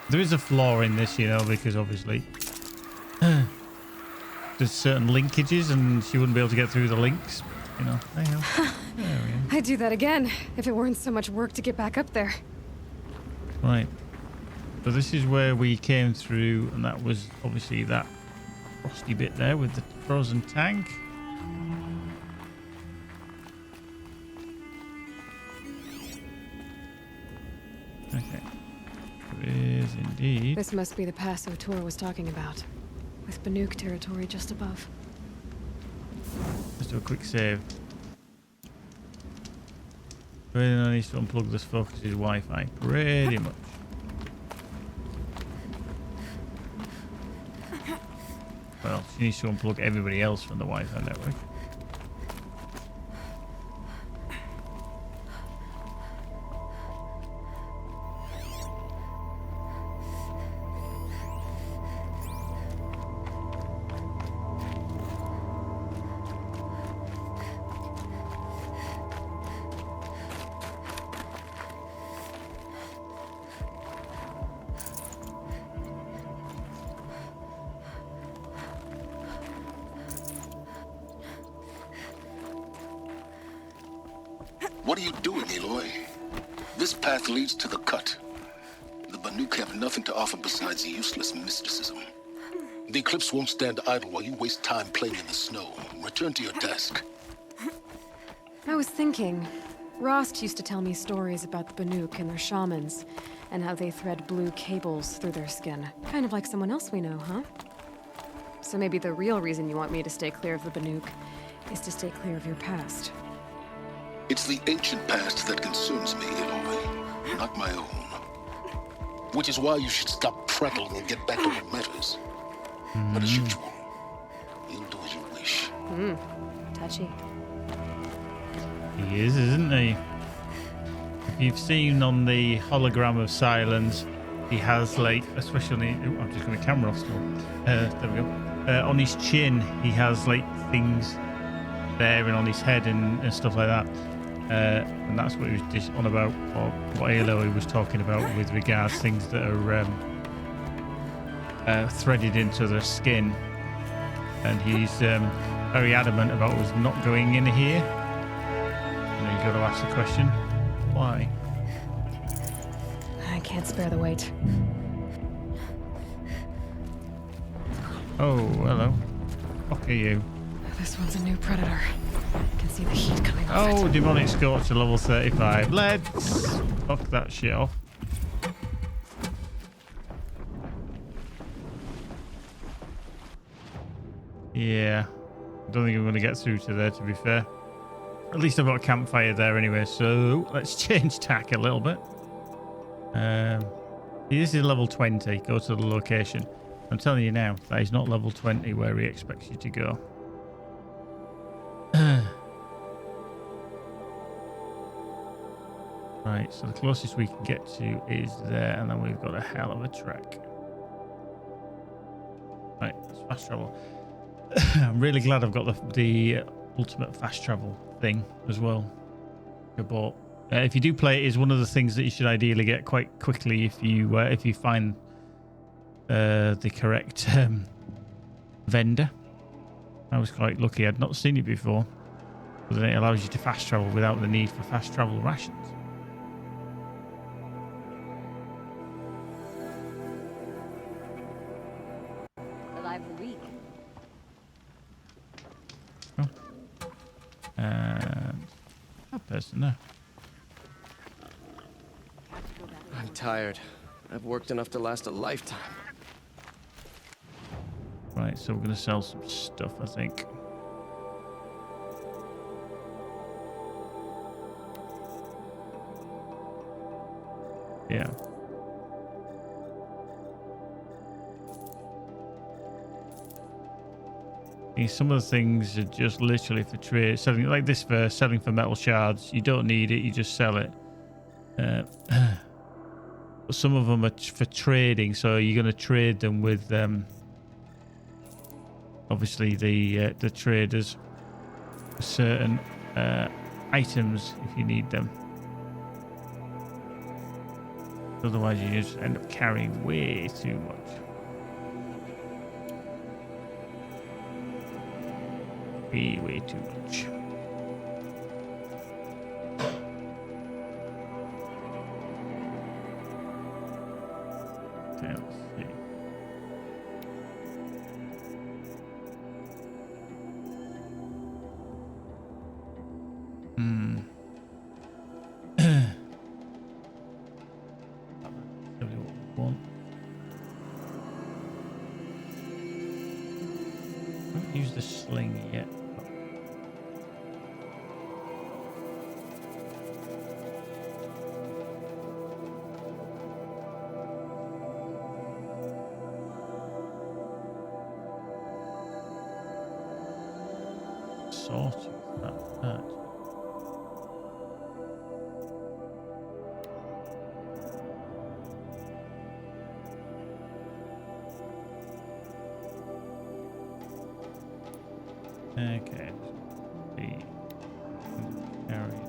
There is a flaw in this, you know, because obviously there's certain linkages and she wouldn't be able to get through the links. You know, there you go. There we go. I'd do that again if it weren't so much work to get back up there. Right. So this is where we came through, and that was obviously that frosty bit there with the frozen tank. Okay. There is indeed. This must be the pass O'Toole was talking about, with Banuk territory just above. Let's do a quick save. Really, I need to unplug this focus's Wi-Fi. Pretty much. Well, she needs to unplug everybody else from the Wi-Fi network. What are you doing, Aloy? This path leads to the cut. The Banuk have nothing to offer besides useless mysticism. The Eclipse won't stand idle while you waste time playing in the snow. Return to your desk. I was thinking, Rost used to tell me stories about the Banuk and their shamans, and how they thread blue cables through their skin. Kind of like someone else we know, huh? So maybe the real reason you want me to stay clear of the Banuk is to stay clear of your past. It's the ancient past that consumes me, Aloy, not my own. Which is why you should stop prattling and get back to what matters. But as usual, you'll do as you wish. Touchy. He is, isn't he? If you've seen on the hologram of Silence, he has like, especially, I'm just going to camera off still. There we go. On his chin, he has like things there and on his head and stuff like that. And that's what he was just on about, or what Aloy was talking about with regards things that are threaded into the skin. And he's very adamant about us not going in here. And then you've got to ask the question, why? I can't spare the weight. Oh, hello. Fuck are you? This one's a new predator. I can see the heat coming off Oh, it. demonic scorch to level 35. Let's fuck that shit off. Yeah, I don't think I'm going to get through to there, to be fair. At least I've got a campfire there anyway, so let's change tack a little bit. This is level 20. Go to the location. I'm telling you now, that is not level 20 where he expects you to go. Right, so the closest we can get to is there, and then we've got a hell of a trek. Right, let's fast travel. I'm really glad I've got the ultimate fast travel thing as well. But if you do play, it is one of the things that you should ideally get quite quickly if you find the correct vendor. I was quite lucky; I'd not seen it before. But then it allows you to fast travel without the need for fast travel rations. Alive the week. That person there. I'm tired. I've worked enough to last a lifetime. Right, so we're going to sell some stuff, I think. Yeah. Some of the things are just literally for trade. Selling like this for selling for metal shards. You don't need it, you just sell it. But some of them are for trading, so you're going to trade them with obviously the traders for certain items if you need them. Otherwise you just end up carrying way too much. Way too much. Okay, let's see. Don't use the sling yet. Sort of that. Okay. The area.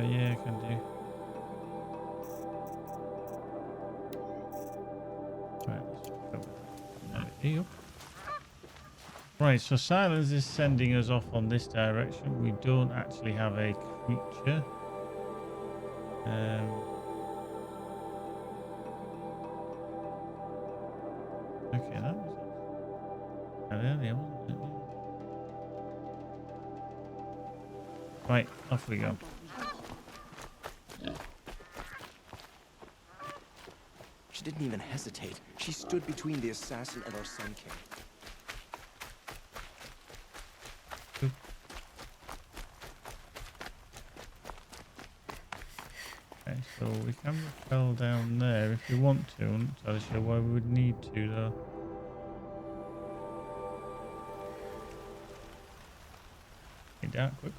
Yeah, I can do. Right, let's go here. Right, so silence is sending us off on this direction. We don't actually have a creature. Okay, that was earlier, wasn't it? Right, off we go. She didn't even hesitate. She stood between the assassin and our Sun King. Okay, so we can rappel down there if we want to. I'm not entirely sure why we would need to though. Get down quick.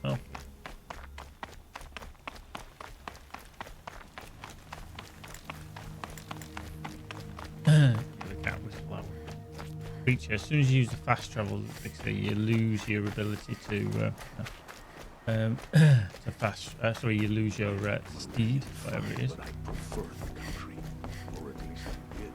Oh. The cat was flower. Creature. As soon as you use the fast travel, basically you lose your ability to fast. Sorry, you lose your steed, whatever it is. But I prefer the country, or at least I did.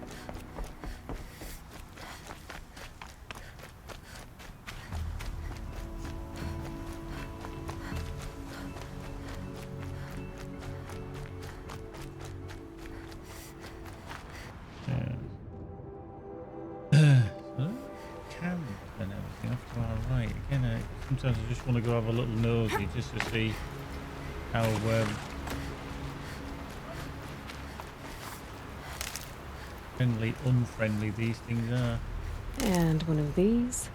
Camp and everything off to our right. Again, sometimes I just want to go have a little nosy just to see how friendly, unfriendly these things are. And one of these.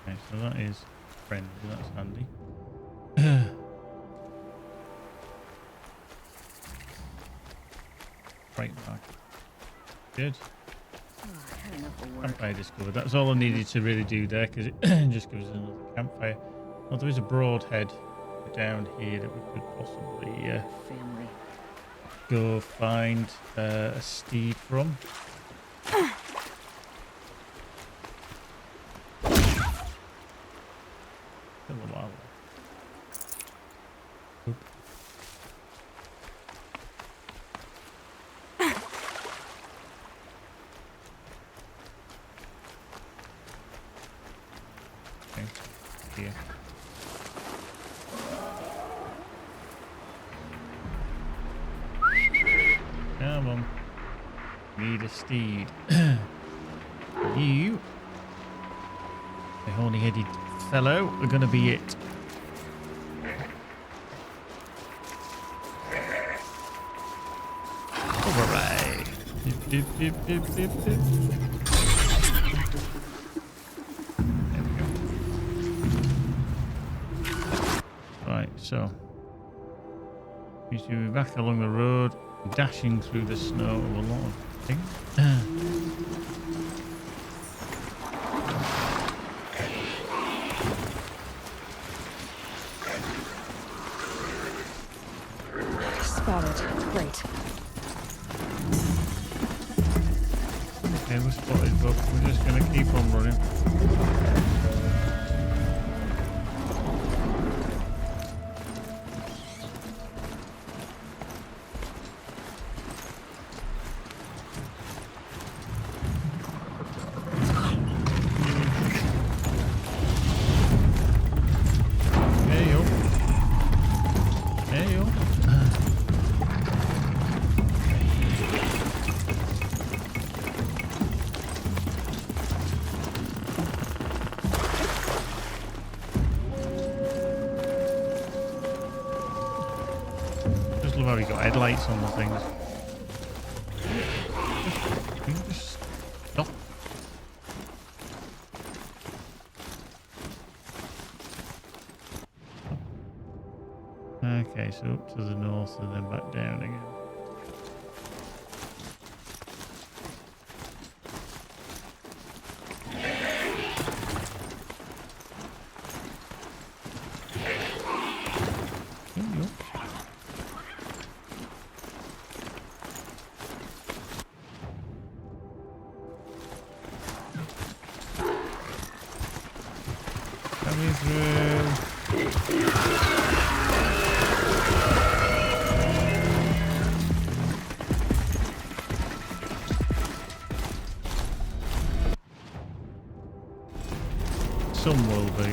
Okay, so that is friendly, that's handy. Right back. Good. Campfire discovered. That's all I needed to really do there because it just gives us another campfire. Well, there is a broadhead down here that we could possibly go find a steed from. Still a while. Oop. Okay, here. Come on. Need a steed. You, the horny-headed fellow, are going to be it. Alright. Dip, dip, dip, dip, dip, dip. There we go. Right, so. You see me back along the road, dashing through the snow of a lot of things. Spotted. Great. Okay, we're spotted, but we're just going to keep on running. How we got headlights on the things. Just stop. so up to the north and then back down again. Coming through. Some will be.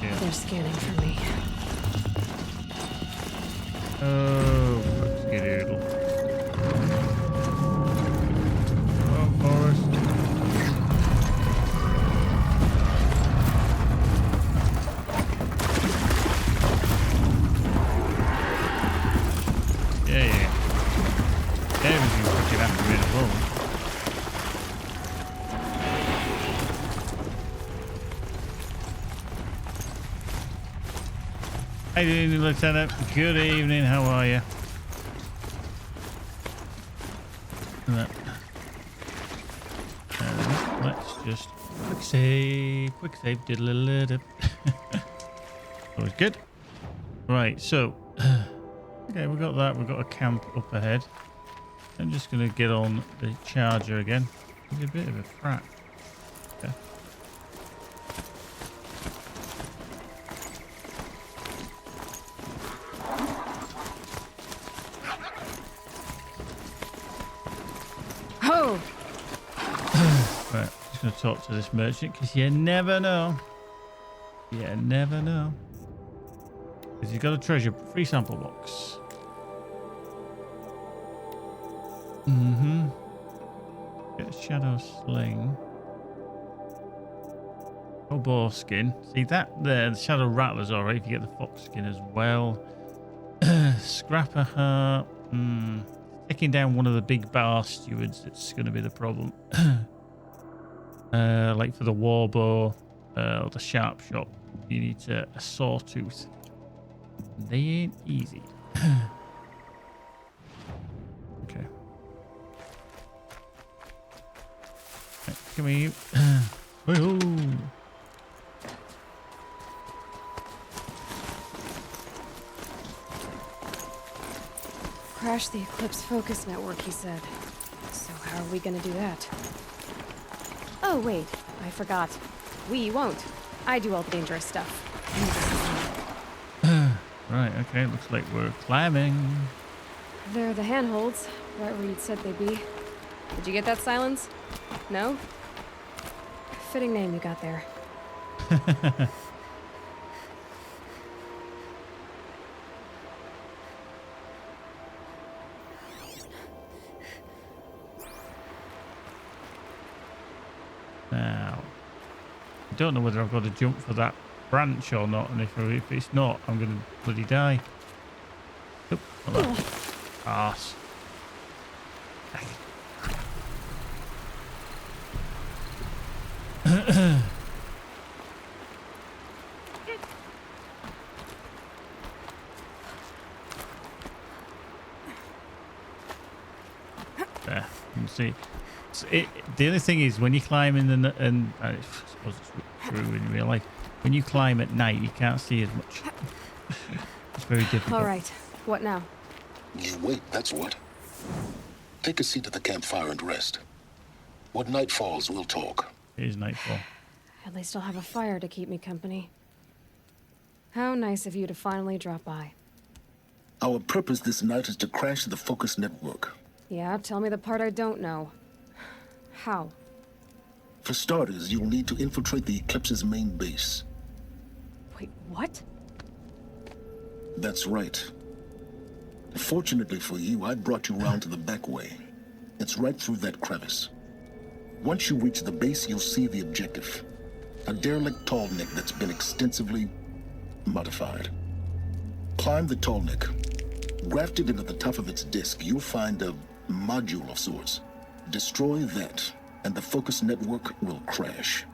Yeah. They're scanning for me. Oh, skedaddle. Oh, Forrest. Yeah. Everything's looking after me at the moment. Hey, Lieutenant. Good evening. How are you? Let's just quick save. Diddle-a-lid-up. Always good. Right. So, okay, we got that. We've got a camp up ahead. I'm just gonna get on the charger again. It's a bit of a frack. Okay. Oh! Right, just gonna talk to this merchant because you never know. You never know. Because you got a treasure free sample box. Mm-hmm. Get a shadow sling. Oh, boar skin. See that there? The shadow rattler's alright if you get the fox skin as well. Scrapper heart. Taking down one of the big bar stewards, it's going to be the problem. Like for the war bow or the sharp shot, you need a sawtooth. They ain't easy. Okay. Right, come here. Whoa. Crash the Eclipse focus network, he said. So how are we gonna do that? Oh, wait. I forgot. We won't. I do all the dangerous stuff. Right, okay. Looks like we're climbing. They're the handholds, right where you'd said they'd be. Did you get that, Silence? No? Fitting name you got there. Now, I don't know whether I've got to jump for that branch or not, and if it's not, I'm going to bloody die. Oop, arse. There, you can see. The only thing is, when you climb in the I suppose it's true in real life. When you climb at night, you can't see as much. It's very difficult. All right. What now? You wait, that's what. Take a seat at the campfire and rest. When night falls, we'll talk. It is nightfall. At least I'll have a fire to keep me company. How nice of you to finally drop by. Our purpose this night is to crash the Focus network. Yeah, tell me the part I don't know. How? For starters, you'll need to infiltrate the Eclipse's main base. Wait, what? That's right. Fortunately for you, I brought you round to the back way. It's right through that crevice. Once you reach the base, you'll see the objective. A derelict tallneck that's been extensively modified. Climb the tallneck. Grafted into the top of its disk, you'll find a module of sorts. Destroy that, and the Focus network will crash.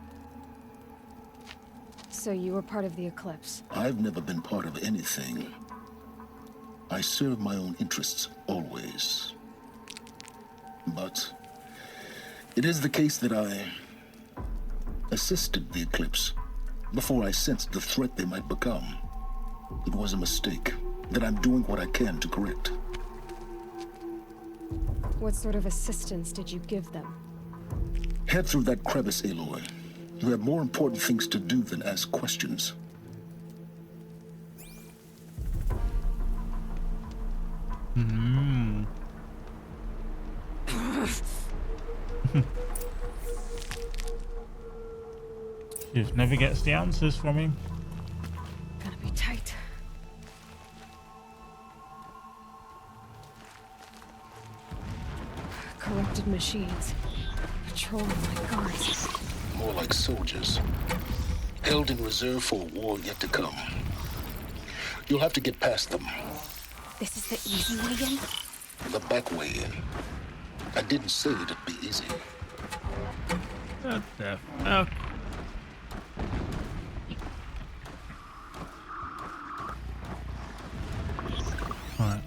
So you were part of the Eclipse? I've never been part of anything. I serve my own interests, always. But it is the case that I assisted the Eclipse before I sensed the threat they might become. It was a mistake that I'm doing what I can to correct. What sort of assistance did you give them? Head through that crevice, Aloy. You have more important things to do than ask questions. She just never gets the answers from him. Gotta be tight. Corrupted machines. Patrolling like guards. More like soldiers. Held in reserve for a war yet to come. You'll have to get past them. This is the easy way in? The back way in. I didn't say it'd be easy. What the fuck? Alright.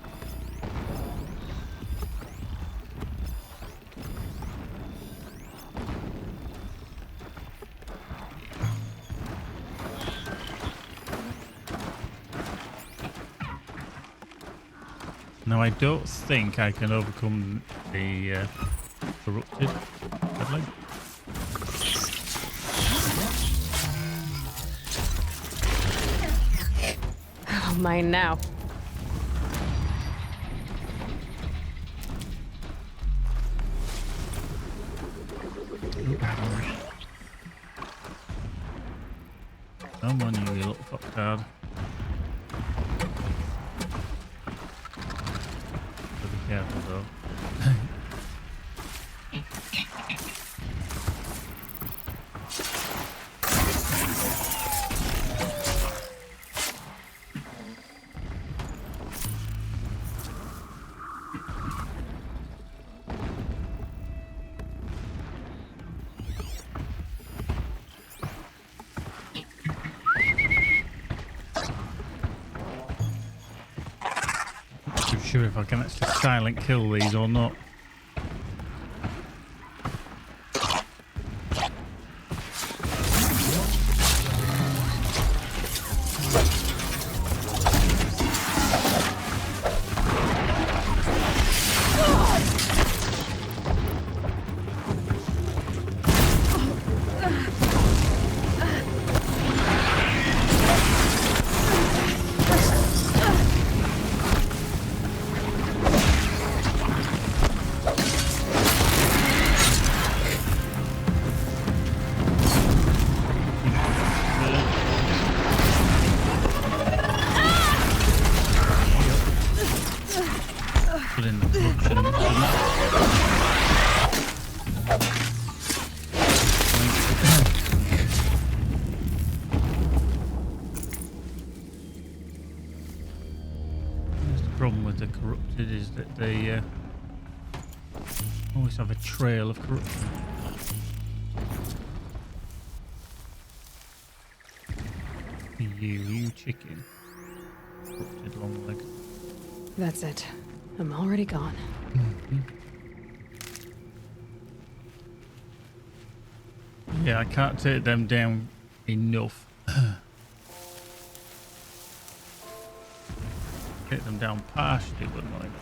Now I don't think I can overcome the corrupted, sadly. Oh, mine now. Come on, you little fucktard. Be careful though. I'm not sure if I can actually silent kill these or not. Put in the corruption. The problem with the corrupted is that they always have a trail of corruption. You chicken. Corrupted long leg. That's it. I'm already gone. Yeah, I can't take them down enough. Take them down partially, but not enough.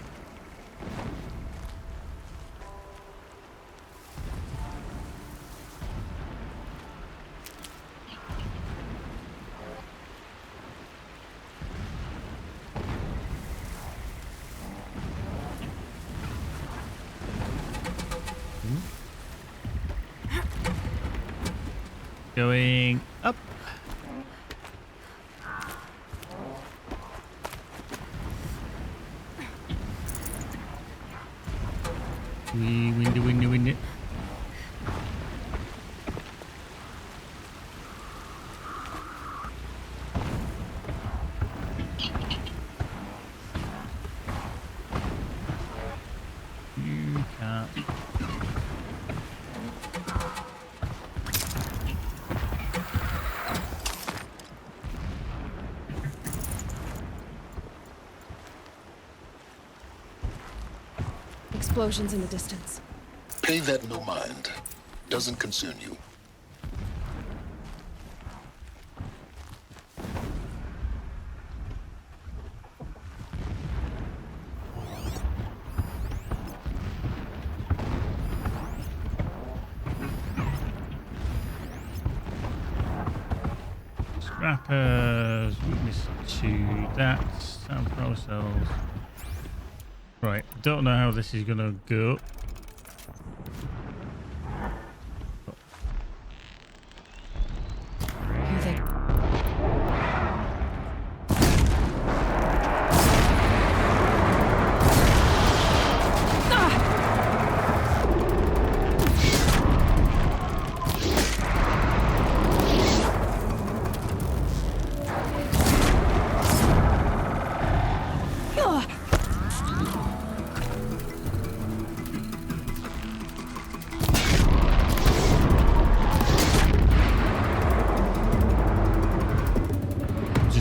Going up. Windy. You can't. Explosions in the distance. Pay that no mind. Doesn't concern you. Scrappers, weakness to that. Sound power cells. Right, don't know how this is gonna go.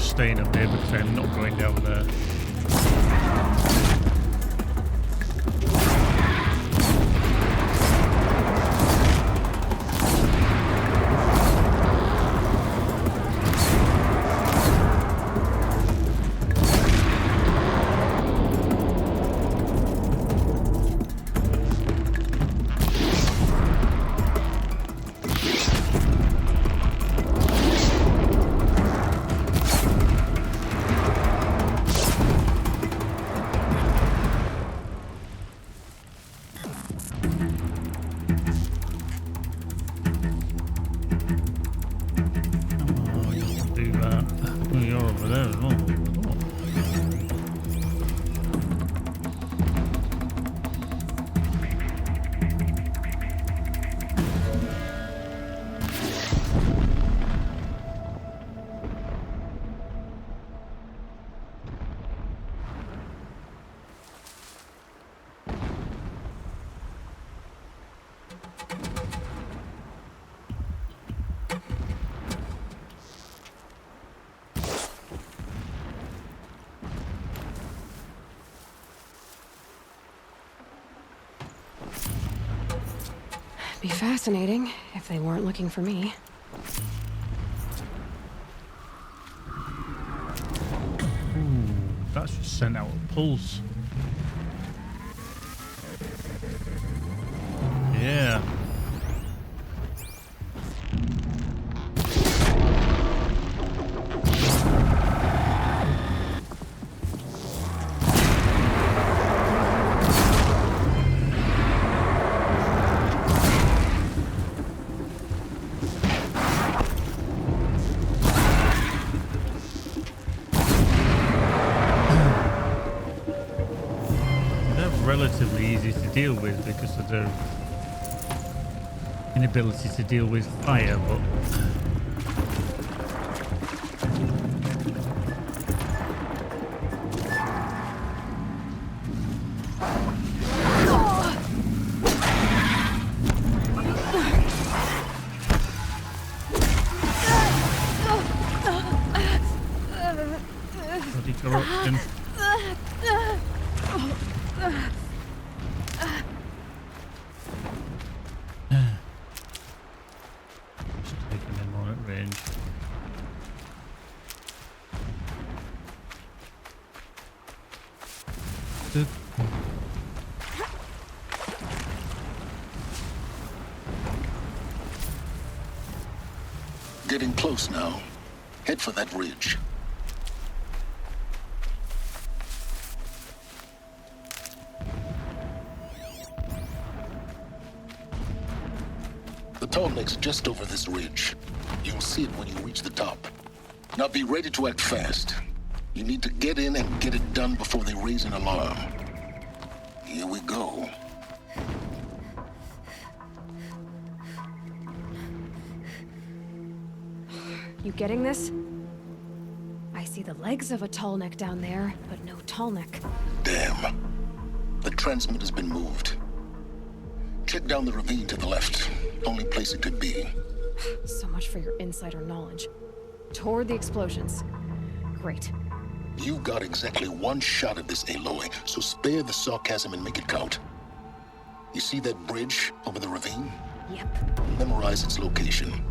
Staying up here because I'm not going down there. Be fascinating if they weren't looking for me. Ooh, that's just sent out a pulse. Yeah. Relatively easy to deal with because of their inability to deal with fire, but bloody corruption. Getting close now. Head for that ridge. The tall neck's just over this ridge. You'll see it when you reach the top. Now be ready to act fast. You need to get in and get it done before they raise an alarm. Here we go. You getting this? I see the legs of a tall neck down there, but no tall neck. Damn. The transmitter's been moved. Check down the ravine to the left. Only place it could be. So much for your insider knowledge. Toward the explosions. Great. You've got exactly one shot at this, Aloy, so spare the sarcasm and make it count. You see that bridge over the ravine? Yep. Memorize its location.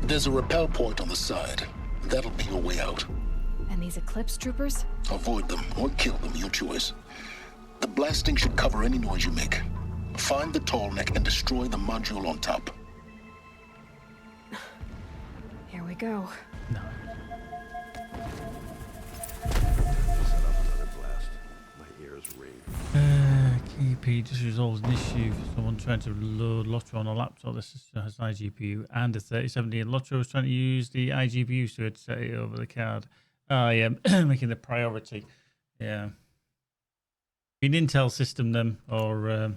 There's a rappel point on the side. That'll be your way out. And these Eclipse troopers? Avoid them or kill them, your choice. The blasting should cover any noise you make. Find the tall neck and destroy the module on top. Here we go. KP just resolves an issue for someone trying to load Lotro on a laptop. The system has an iGPU and a 3070, and Lotro was trying to use the iGPU, so it's set it over the card. Oh, yeah, making the priority. Yeah. An Intel system, then, or...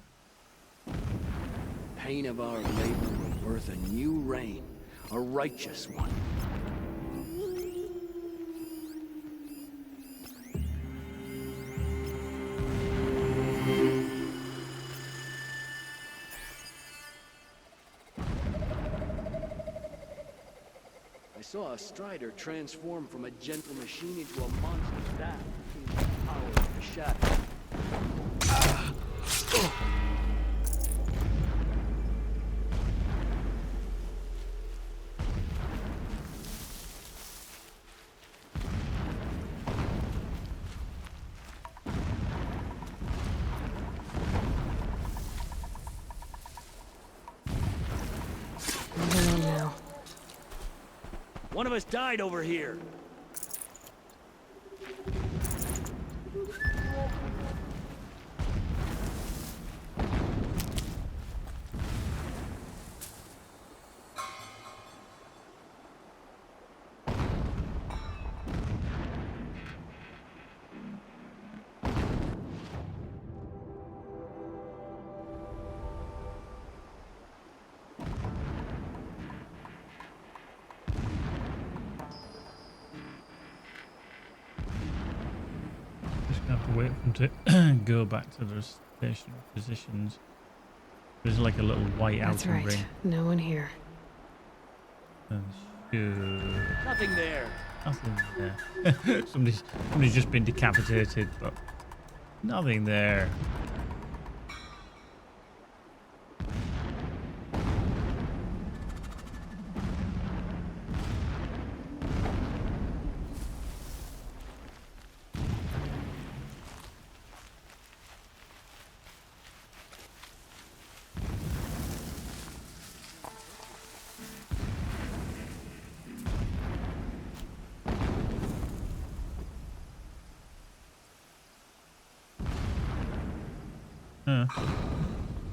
Pain of our labor will birth a new reign, a righteous one. I saw a Strider transform from a gentle machine into a monster staff between the power of the shadow. One of us died over here. Wait for them to go back to their station positions. There's like a little white That's outer right. ring. No one here. Nothing there. Nothing there. somebody's just been decapitated, but nothing there.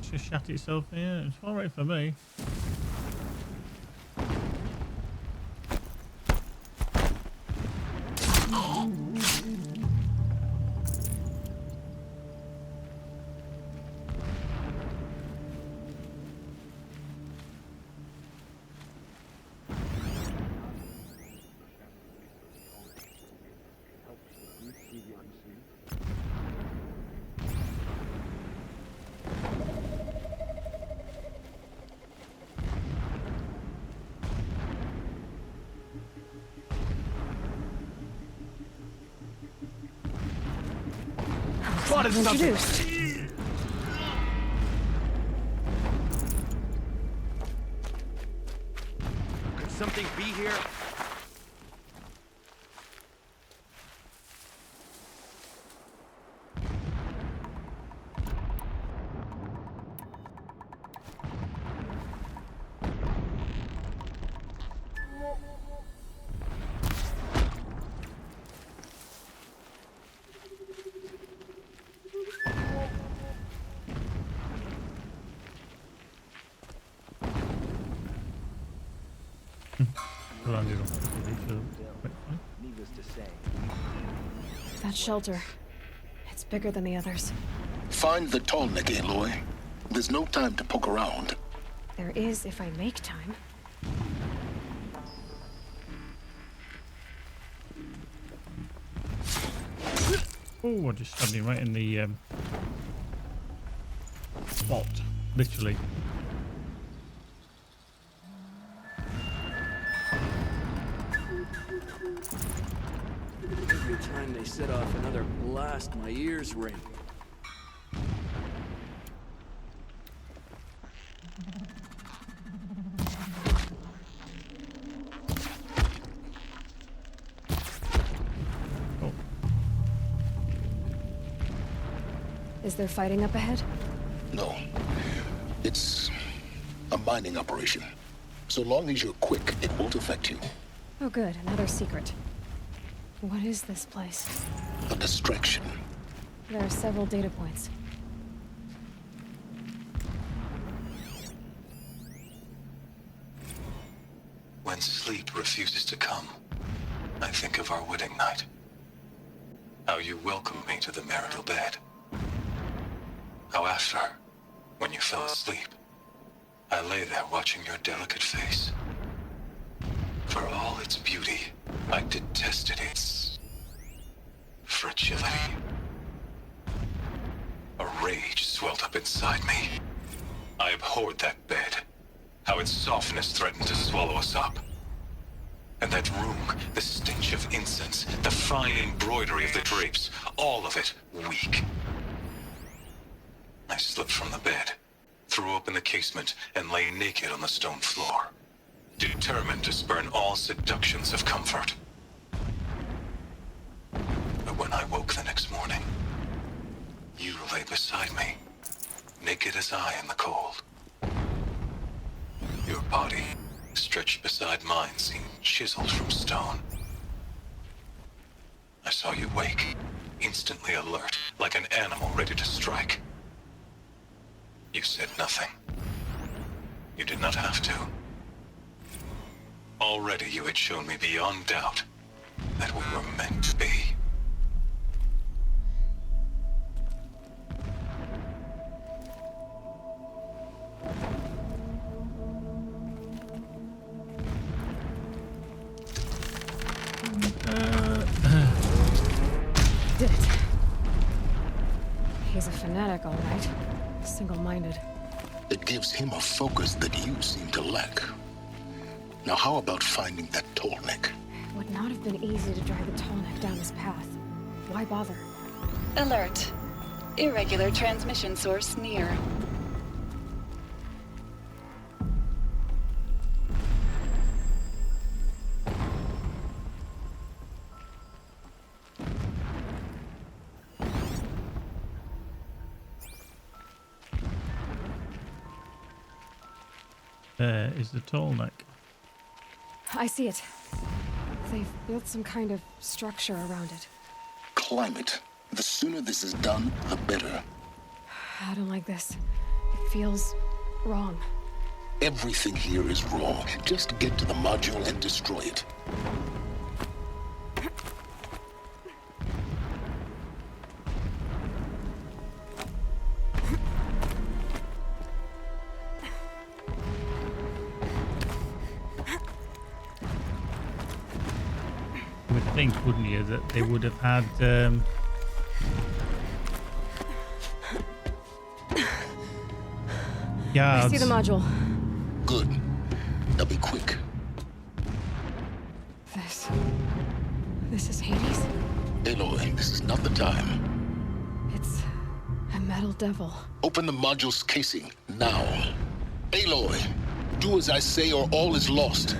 Just shut itself in. It's alright for me. Spotted something. Introduced. Could something be here? Needless to say. That shelter. It's bigger than the others. Find the tall neck, Aloy. There's no time to poke around. There is if I make time. Oh, I just stabbed him right in the spot, literally. Every time they set off another blast, my ears ring. Is there fighting up ahead? No. It's a mining operation. So long as you're quick, it won't affect you. Oh good, another secret. What is this place? A distraction. There are several data points. When sleep refuses to come, I think of our wedding night. How you welcomed me to the marital bed. How after, when you fell asleep, I lay there watching your delicate face. For all its beauty, I detested its fragility. A rage swelled up inside me. I abhorred that bed. How its softness threatened to swallow us up. And that room, the stench of incense, the fine embroidery of the drapes, all of it weak. I slipped from the bed, threw open the casement, and lay naked on the stone floor, determined to spurn all seductions of comfort. But when I woke the next morning, you lay beside me, naked as I in the cold. Your body, stretched beside mine, seemed chiseled from stone. I saw you wake, instantly alert, like an animal ready to strike. You said nothing. You did not have to. Already you had shown me beyond doubt that we were meant to be. Did it. He's a fanatic, all right. Single-minded. It gives him a focus that you seem to lack. Now how about finding that Tallneck? It would not have been easy to drag the Tallneck down this path. Why bother? Alert. Irregular transmission source near. There is the Tallneck. I see it. They've built some kind of structure around it. Climb it. The sooner this is done, the better. I don't like this. It feels wrong. Everything here is wrong. Just get to the module and destroy it. You would think, wouldn't you, that they would have had guards. I see the module. Good. Now be quick. This is Hades? Aloy, this is not the time. It's a metal devil. Open the module's casing, now. Aloy, do as I say or all is lost.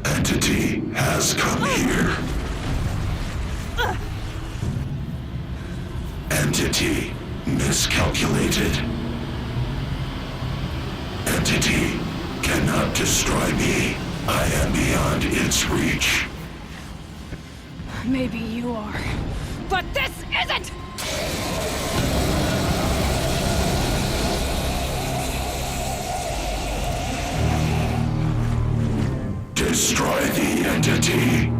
Entity has come here. Entity miscalculated. Entity cannot destroy me. I am beyond its reach. Maybe you are. But this isn't! Destroy the entity.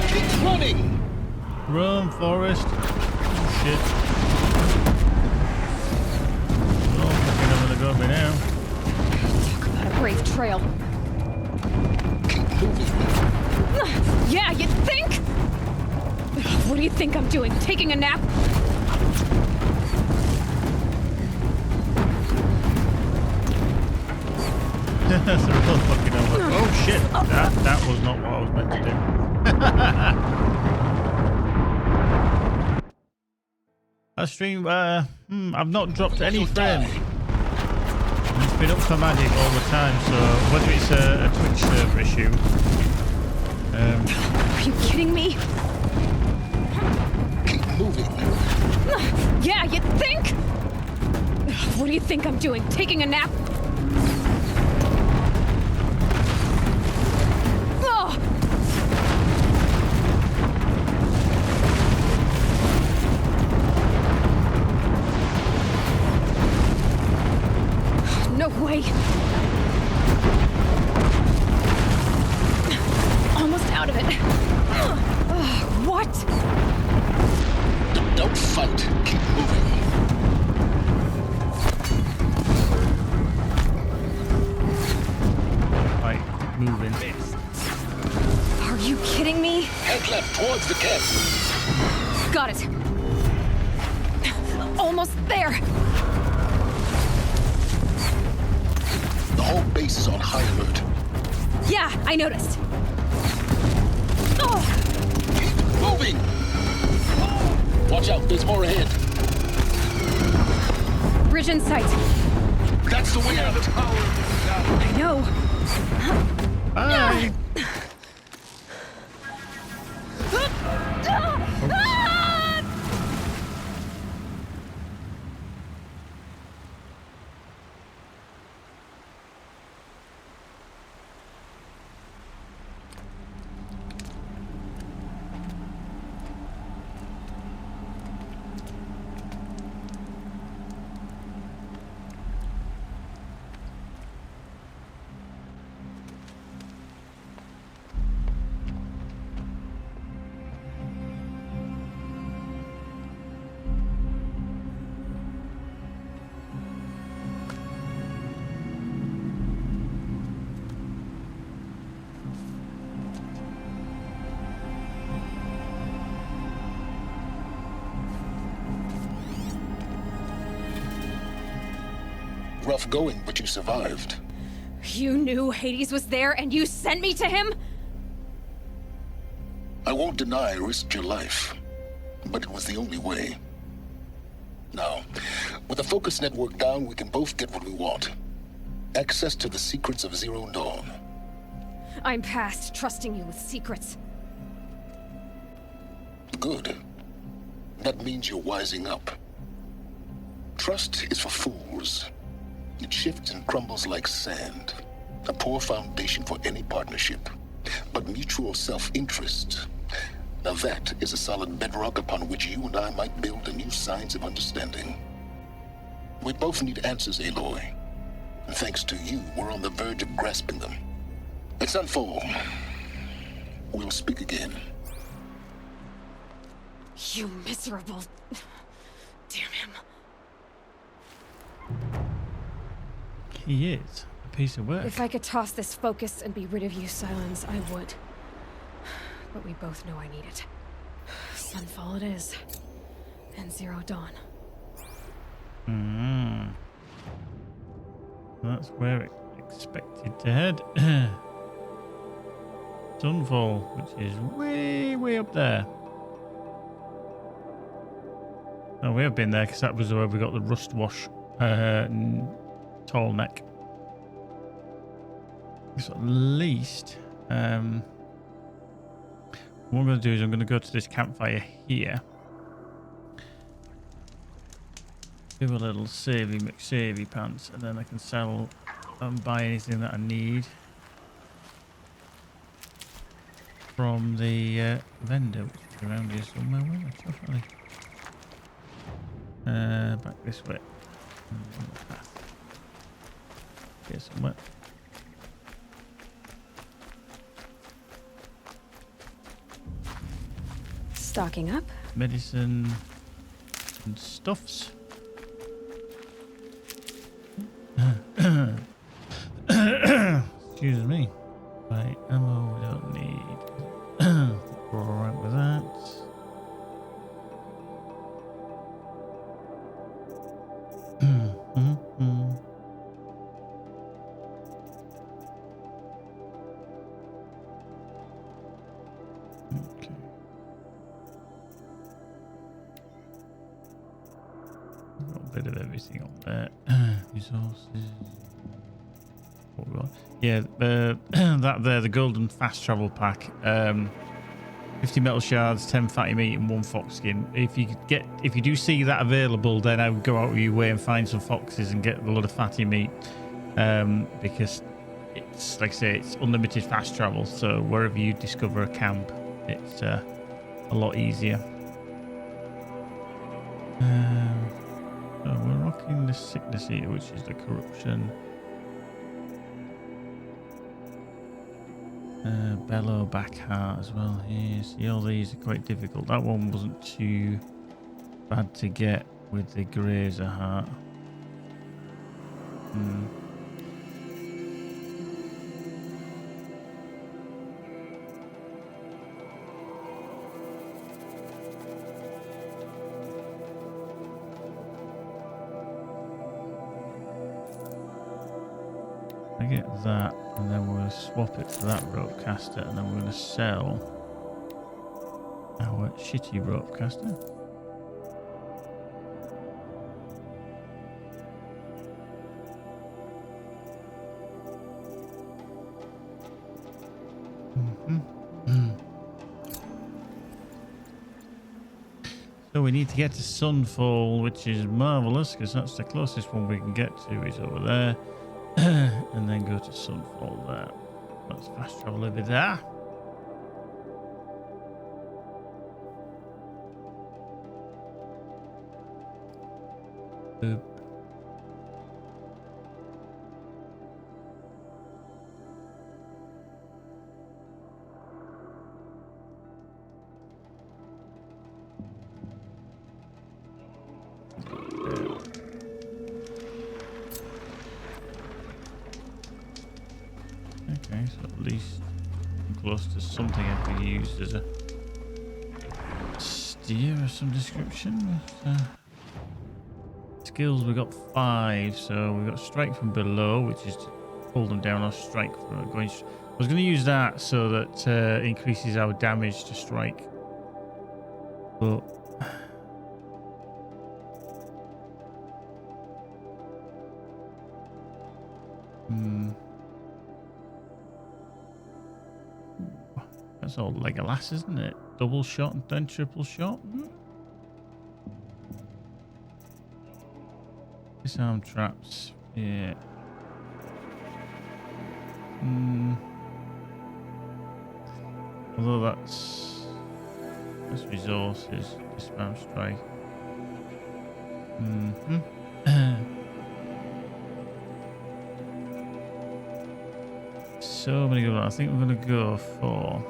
Keep running! Run, Forrest. Shit. Run. me now. Talk about a brave trail. Keep moving. Yeah, you think? What do you think I'm doing? Taking a nap? That's a real fucking over. Oh shit! That was not what I was meant to do. I stream. I've not dropped any frames. It's been up for magic all the time. So whether it's a Twitch server issue. Are you kidding me? Keep moving. Yeah, you think? What do you think I'm doing? Taking a nap? No way. Almost out of it. What? Don't fight. Keep moving. Right, moving. Are you kidding me? Head left towards the camp. Got it. Almost there. The whole base is on high alert. Yeah, I noticed. Keep moving. Watch out, there's more ahead. Bridge in sight. That's the way out. I know. Bye. Rough going, but you survived. You knew Hades was there and you sent me to him? I won't deny I risked your life, but it was the only way. Now, with the focus network down, we can both get what we want. Access to the secrets of Zero Dawn. I'm past trusting you with secrets. Good. That means you're wising up. Trust is for fools. It shifts and crumbles like sand. A poor foundation for any partnership. But mutual self-interest, now that is a solid bedrock upon which you and I might build a new science of understanding. We both need answers, Aloy. And thanks to you, we're on the verge of grasping them. It's Sunfall. We'll speak again. You miserable... Damn him. He is a piece of work. If I could toss this focus and be rid of you, Silence, I would. But we both know I need it. Sunfall it is. And Zero Dawn. That's where it expected to head. Sunfall, which is way up there. Oh, we have been there because that was where we got the rust wash tall neck. So at least what I'm going to do is I'm going to go to this campfire here. Do a little savey McSavey pants, and then I can sell and buy anything that I need from the vendor, which is around here somewhere. Where definitely. Back this way. Here somewhere. Stocking up. Medicine and stuffs. Okay. Got a bit of everything on there. Resources. What we got? Yeah, that there, the golden fast travel pack. 50 metal shards, 10 fatty meat, and 1 fox skin. If you do see that available, then I would go out of your way and find some foxes and get a lot of fatty meat. Because it's like I say, it's unlimited fast travel. So wherever you discover a camp, it's a lot easier. So we're rocking the sickness eater, which is the corruption. Bellow back heart as well here. See, all these are quite difficult. That one wasn't too bad to get with the grazer heart. I get that, and then we're going to swap it for that rope caster, and then we're going to sell our shitty rope caster. So we need to get to Sunfall, which is marvellous, because that's the closest one we can get to is over there. And then go to Sunfall there. Let's fast travel over there. Boop. Okay, so at least I'm close to something I can use as a steer of some description. Skills, we got 5, so we got strike from below, which is to pull them down, or strike from going. I was going to use that so that increases our damage to strike, but that's all Legolas, isn't it? Double shot and then triple shot. Disarm traps. Yeah. Although that's resources. Disarm strike. So many good ones. I think we're going to go for.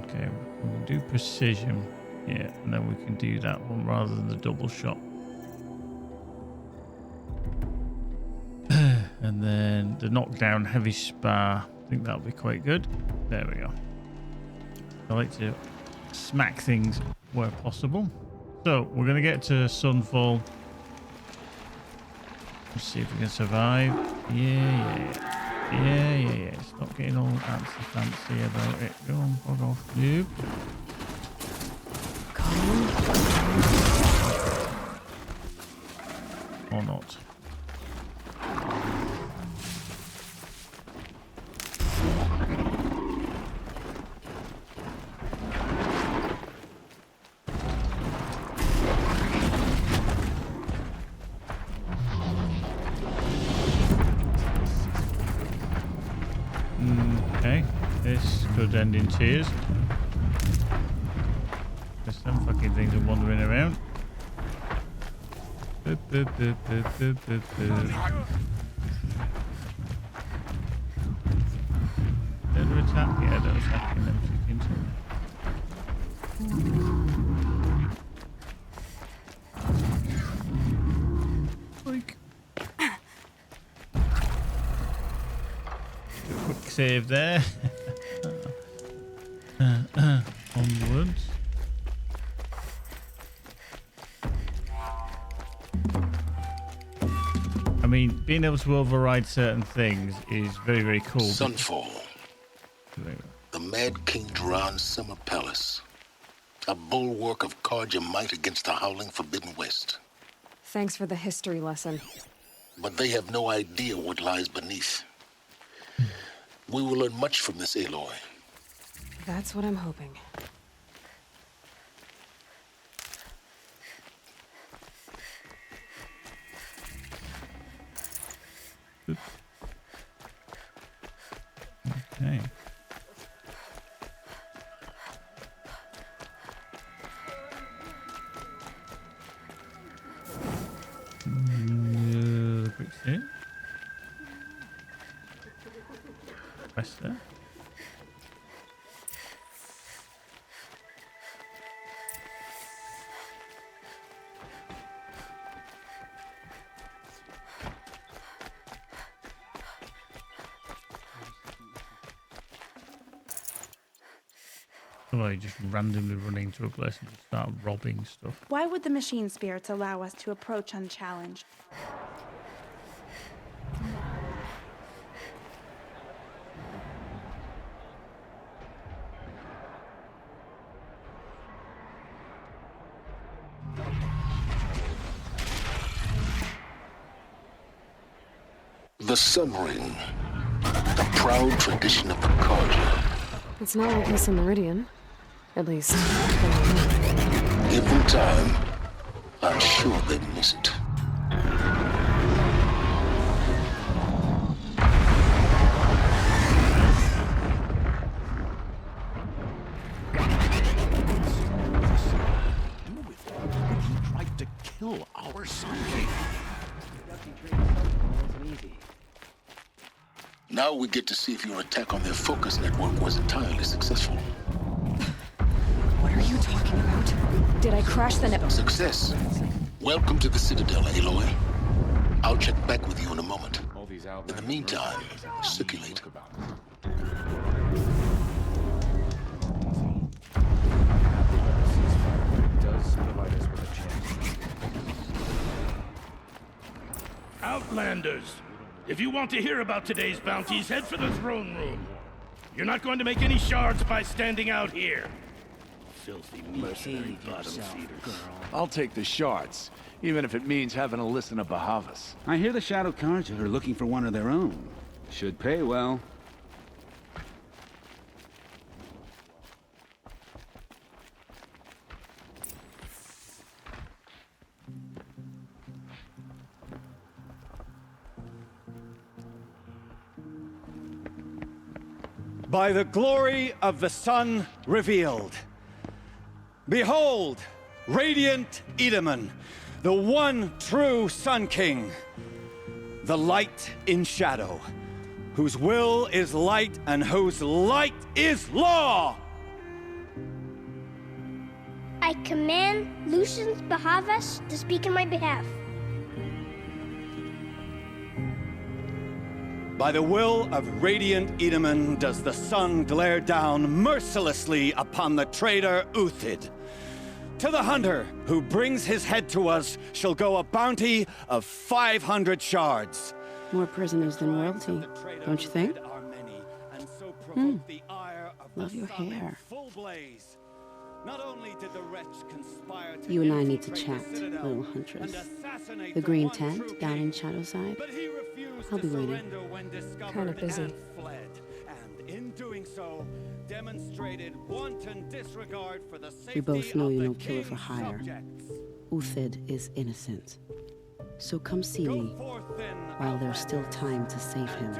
Okay, we'll do precision. Yeah, and then we can do that one rather than the double shot. And then the knockdown heavy spar. I think that'll be quite good. There we go. I like to smack things where possible. So we're going to get to Sunfall. Let's see if we can survive. Yeah. It's not getting all fancy about it. Go on, bug off. Nope. Or not. Okay, this could end in tears. There's some fucking things are wandering around. Boop, boop, boop, boop, boop, boop, boop. They're attacking. Yeah, they're attacking them chickens. Like. Quick save there. Onwards. I mean, being able to override certain things is very, very cool. Sunfall. The Mad King Duran's summer palace. A bulwark of Carja might against the howling Forbidden West. Thanks for the history lesson. But they have no idea what lies beneath. We will learn much from this, Aloy. That's what I'm hoping. Oops. Okay. Quick save. Press there. Somebody just randomly run into a place and just start robbing stuff. Why would the machine spirits allow us to approach unchallenged? The Sun Ring. The proud tradition of the Carja. It's not like Missa Meridian. At least, Give them time. I'm sure they'd miss it. He tried to kill our Sun King. Now we get to see if your attack on their focus network was entirely successful. what are you talking about? Did I crash the network? Success. Welcome to the Citadel, Aloy. I'll check back with you in a moment. In the meantime, circulate. Outlanders, if you want to hear about today's bounties, head for the throne room. You're not going to make any shards by standing out here. Filthy mercenary bottom feeders. I'll take the shards, even if it means having to listen to Bahavas. I hear the Shadow Carja are looking for one of their own. Should pay well. By the glory of the sun revealed. Behold, radiant Edaman, the one true Sun King. The light in shadow, whose will is light and whose light is law! I command Lucius Bahavas to speak in my behalf. By the will of radiant Edaman does the sun glare down mercilessly upon the traitor Uthid. To the hunter who brings his head to us shall go a bounty of 500 shards. More prisoners than royalty, don't you think? Love your hair. You and I need to chat, little huntress. The green tent down in Shadowside. I'll be waiting. Kind of busy. And in doing so, demonstrated wanton disregard for the safety We both know of you're the no killer for king's hire. subjects. Uthid is innocent. So come see me while there's still time to save him.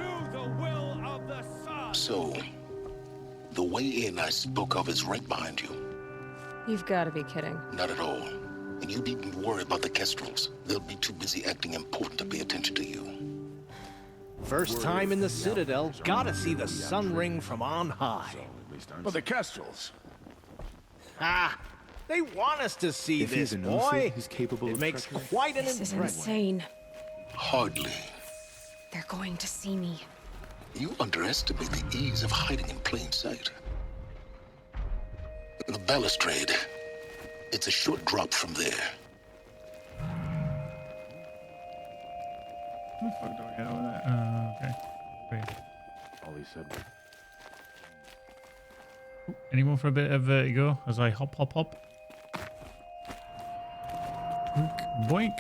So, the way in I spoke of is right behind you. You've got to be kidding. Not at all. And you needn't worry about the Kestrels. They'll be too busy acting important to pay attention to you. First time in the Citadel, gotta see the Sun Ring from on high. Well, the Kestrels. Ah, they want us to see If this, he's an boy. Uthid, he's capable It of makes treachery. quite an This is impression. insane. Hardly. They're going to see me. You underestimate the ease of hiding in plain sight. The balustrade. It's a short drop from there. How the fuck do I get over there? Okay. Great. All he said was, Anyone for a bit of vertigo as I hop, hop, hop? Boink, boink.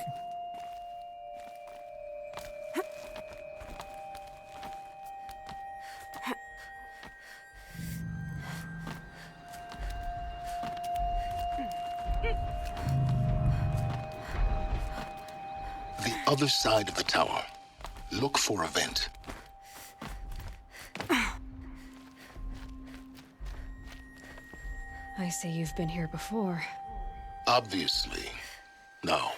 The other side of the tower. Look for a vent. I see you've been here before. Obviously. Now,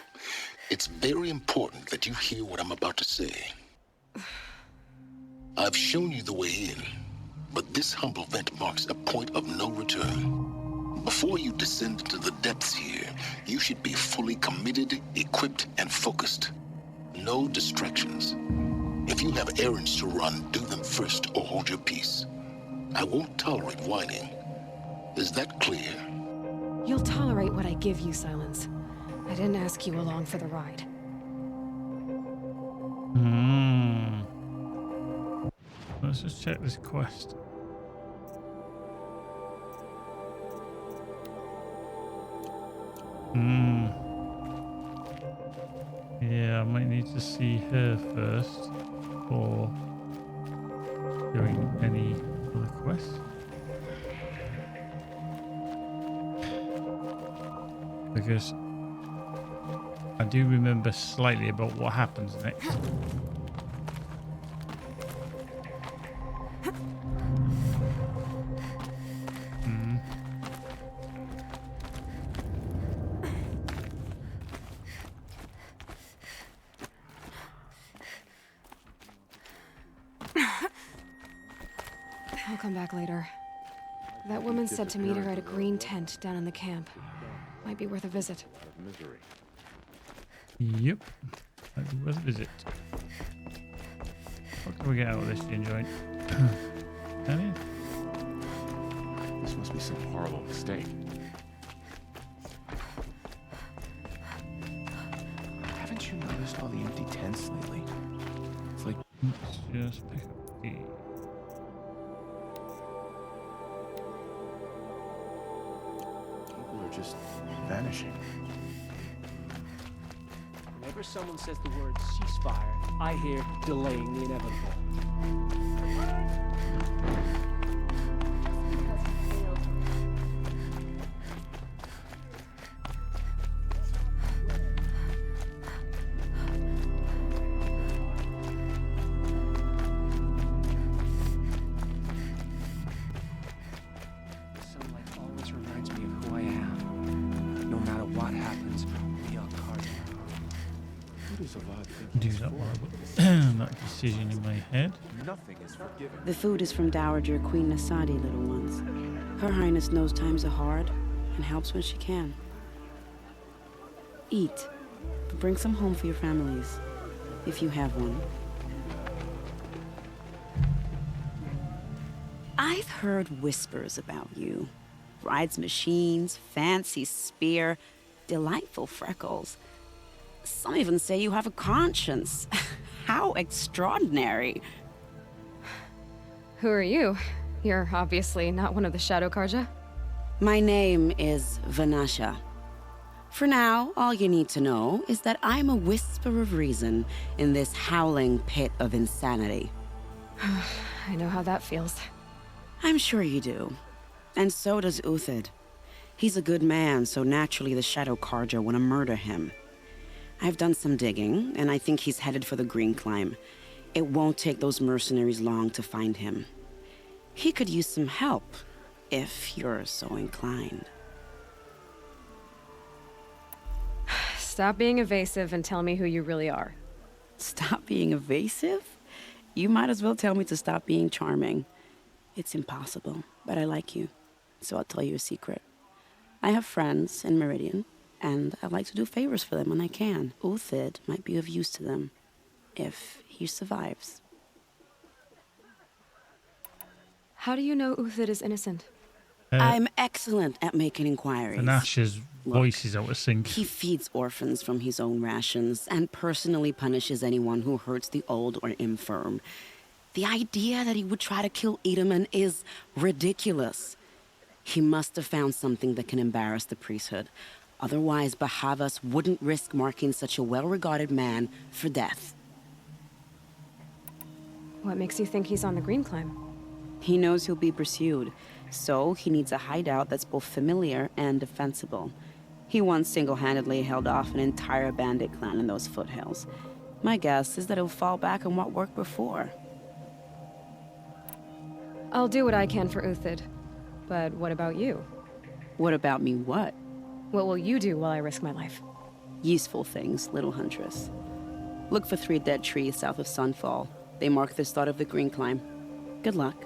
it's very important that you hear what I'm about to say. I've shown you the way in, but this humble vent marks a point of no return. Before you descend into the depths here, you should be fully committed, equipped, and focused. No distractions. If you have errands to run, do them first or hold your peace. I won't tolerate whining. Is that clear? You'll tolerate what I give you, Silence. I didn't ask you along for the ride. Let's just check this quest. Yeah, I might need to see her first before doing any other quests. Because I do remember slightly about what happens next. I'll come back later. That woman said to meet her at a green tent down in the camp. Might be worth a visit. Yep. Might be worth a visit. What can we get out of this gin joint? Can you? this must be some horrible mistake. Haven't you noticed all the empty tents lately? It's like... Let's just pick up the... people are just vanishing. Whenever someone says the word ceasefire, I hear delaying the inevitable. Sunlight always reminds me of who I am. No matter what happens, we are Cardinal. Do that while I put that decision in my head. Nothing is forgiven. The food is from Dowager Queen Nasadi, little ones. Her Highness knows times are hard and helps when she can. Eat, but bring some home for your families, if you have one. I've heard whispers about you. Rides machines, fancy spear, delightful freckles. Some even say you have a conscience. How extraordinary. Who are you? You're obviously not one of the Shadow Karja. My name is Vanasha. For now, all you need to know is that I'm a whisper of reason in this howling pit of insanity. I know how that feels. I'm sure you do. And so does Uthid. He's a good man, so naturally the Shadow Karja want to murder him. I've done some digging, and I think he's headed for the Green Climb. It won't take those mercenaries long to find him. He could use some help, if you're so inclined. Stop being evasive and tell me who you really are. Stop being evasive? You might as well tell me to stop being charming. It's impossible, but I like you, so I'll tell you a secret. I have friends in Meridian, and I like to do favors for them when I can. Uthid might be of use to them, if he survives. How do you know Uthid is innocent? I'm excellent at making inquiries. Vanasha's voices out of sync. He feeds orphans from his own rations and personally punishes anyone who hurts the old or infirm. The idea that he would try to kill Edelman is ridiculous. He must have found something that can embarrass the priesthood. Otherwise, Bahavas wouldn't risk marking such a well-regarded man for death. What makes you think he's on the Green Climb? He knows he'll be pursued, so he needs a hideout that's both familiar and defensible. He once single-handedly held off an entire bandit clan in those foothills. My guess is that he'll fall back on what worked before. I'll do what I can for Uthid. But what about you? What about me what? What will you do while I risk my life? Useful things, little huntress. Look for 3 dead trees south of Sunfall. They mark the start of the Green Climb. Good luck.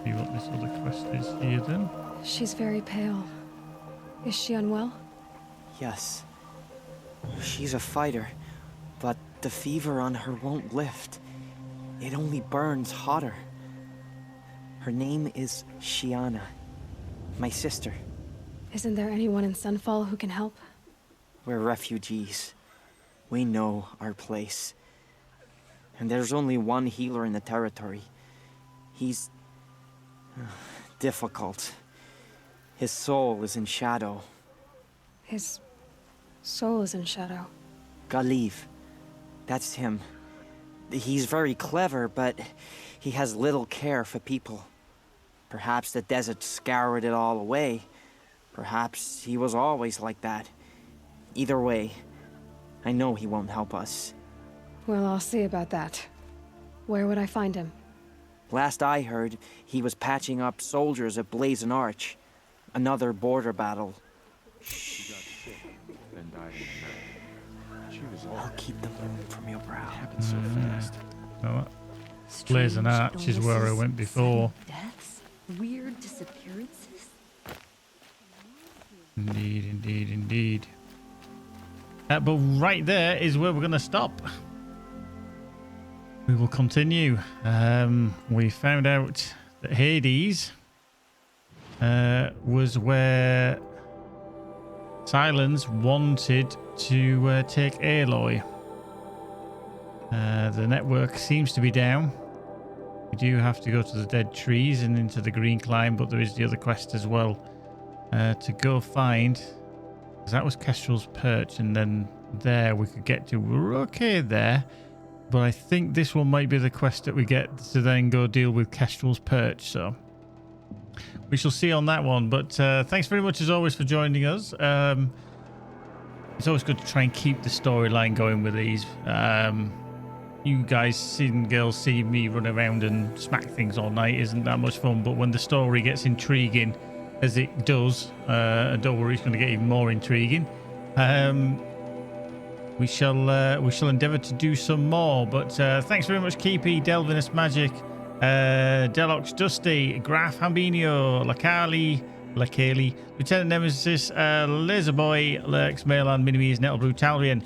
See what this other quest is here then. She's very pale. Is she unwell? Yes. She's a fighter, but the fever on her won't lift. It only burns hotter. Her name is Shiana, my sister. Isn't there anyone in Sunfall who can help? We're refugees. We know our place. And there's only one healer in the territory. He's difficult. His soul is in shadow. His soul is in shadow. Galiv. That's him. He's very clever, but he has little care for people. Perhaps the desert scoured it all away. Perhaps he was always like that. Either way, I know he won't help us. Well, I'll see about that. Where would I find him? Last I heard, he was patching up soldiers at Blazon Arch. Another border battle. I'll keep the moon from your brow. It happened so fast. Oh, Blazon Arch is where I went before. Deaths, weird disappearances. Indeed, indeed, indeed. But right there is where we're going to stop. We will continue. We found out that Hades was where Silence wanted to take Aloy. The network seems to be down. We do have to go to the dead trees and into the Green Climb, but there is the other quest as well to go find. That was Kestrel's Perch, and then there we could get to. We're okay there, but I think this one might be the quest that we get to then go deal with Kestrel's Perch. So we shall see on that one. But thanks very much as always for joining us. It's always good to try and keep the storyline going with these. You guys and girls see me run around and smack things all night isn't that much fun, but when the story gets intriguing, as it does, don't worry, it's going to get even more intriguing. We shall endeavour to do some more. But thanks very much, Keepy, Delvinus Magic, Delox, Dusty, Graf, Hambino, Lakali, Lieutenant Nemesis, Laserboy, Lurks, Mayland, Minimies, Nettlebrew, Talrian.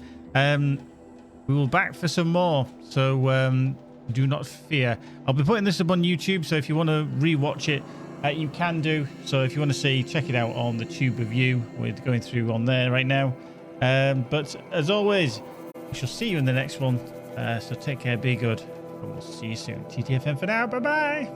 We will back for some more, so do not fear. I'll be putting this up on YouTube, so if you want to rewatch it, you can do. So if you want to see, check it out on the Tube Review. We're going through on there right now. But as always, we shall see you in the next one. So take care, be good, and we'll see you soon. TTFN for now. Bye-bye.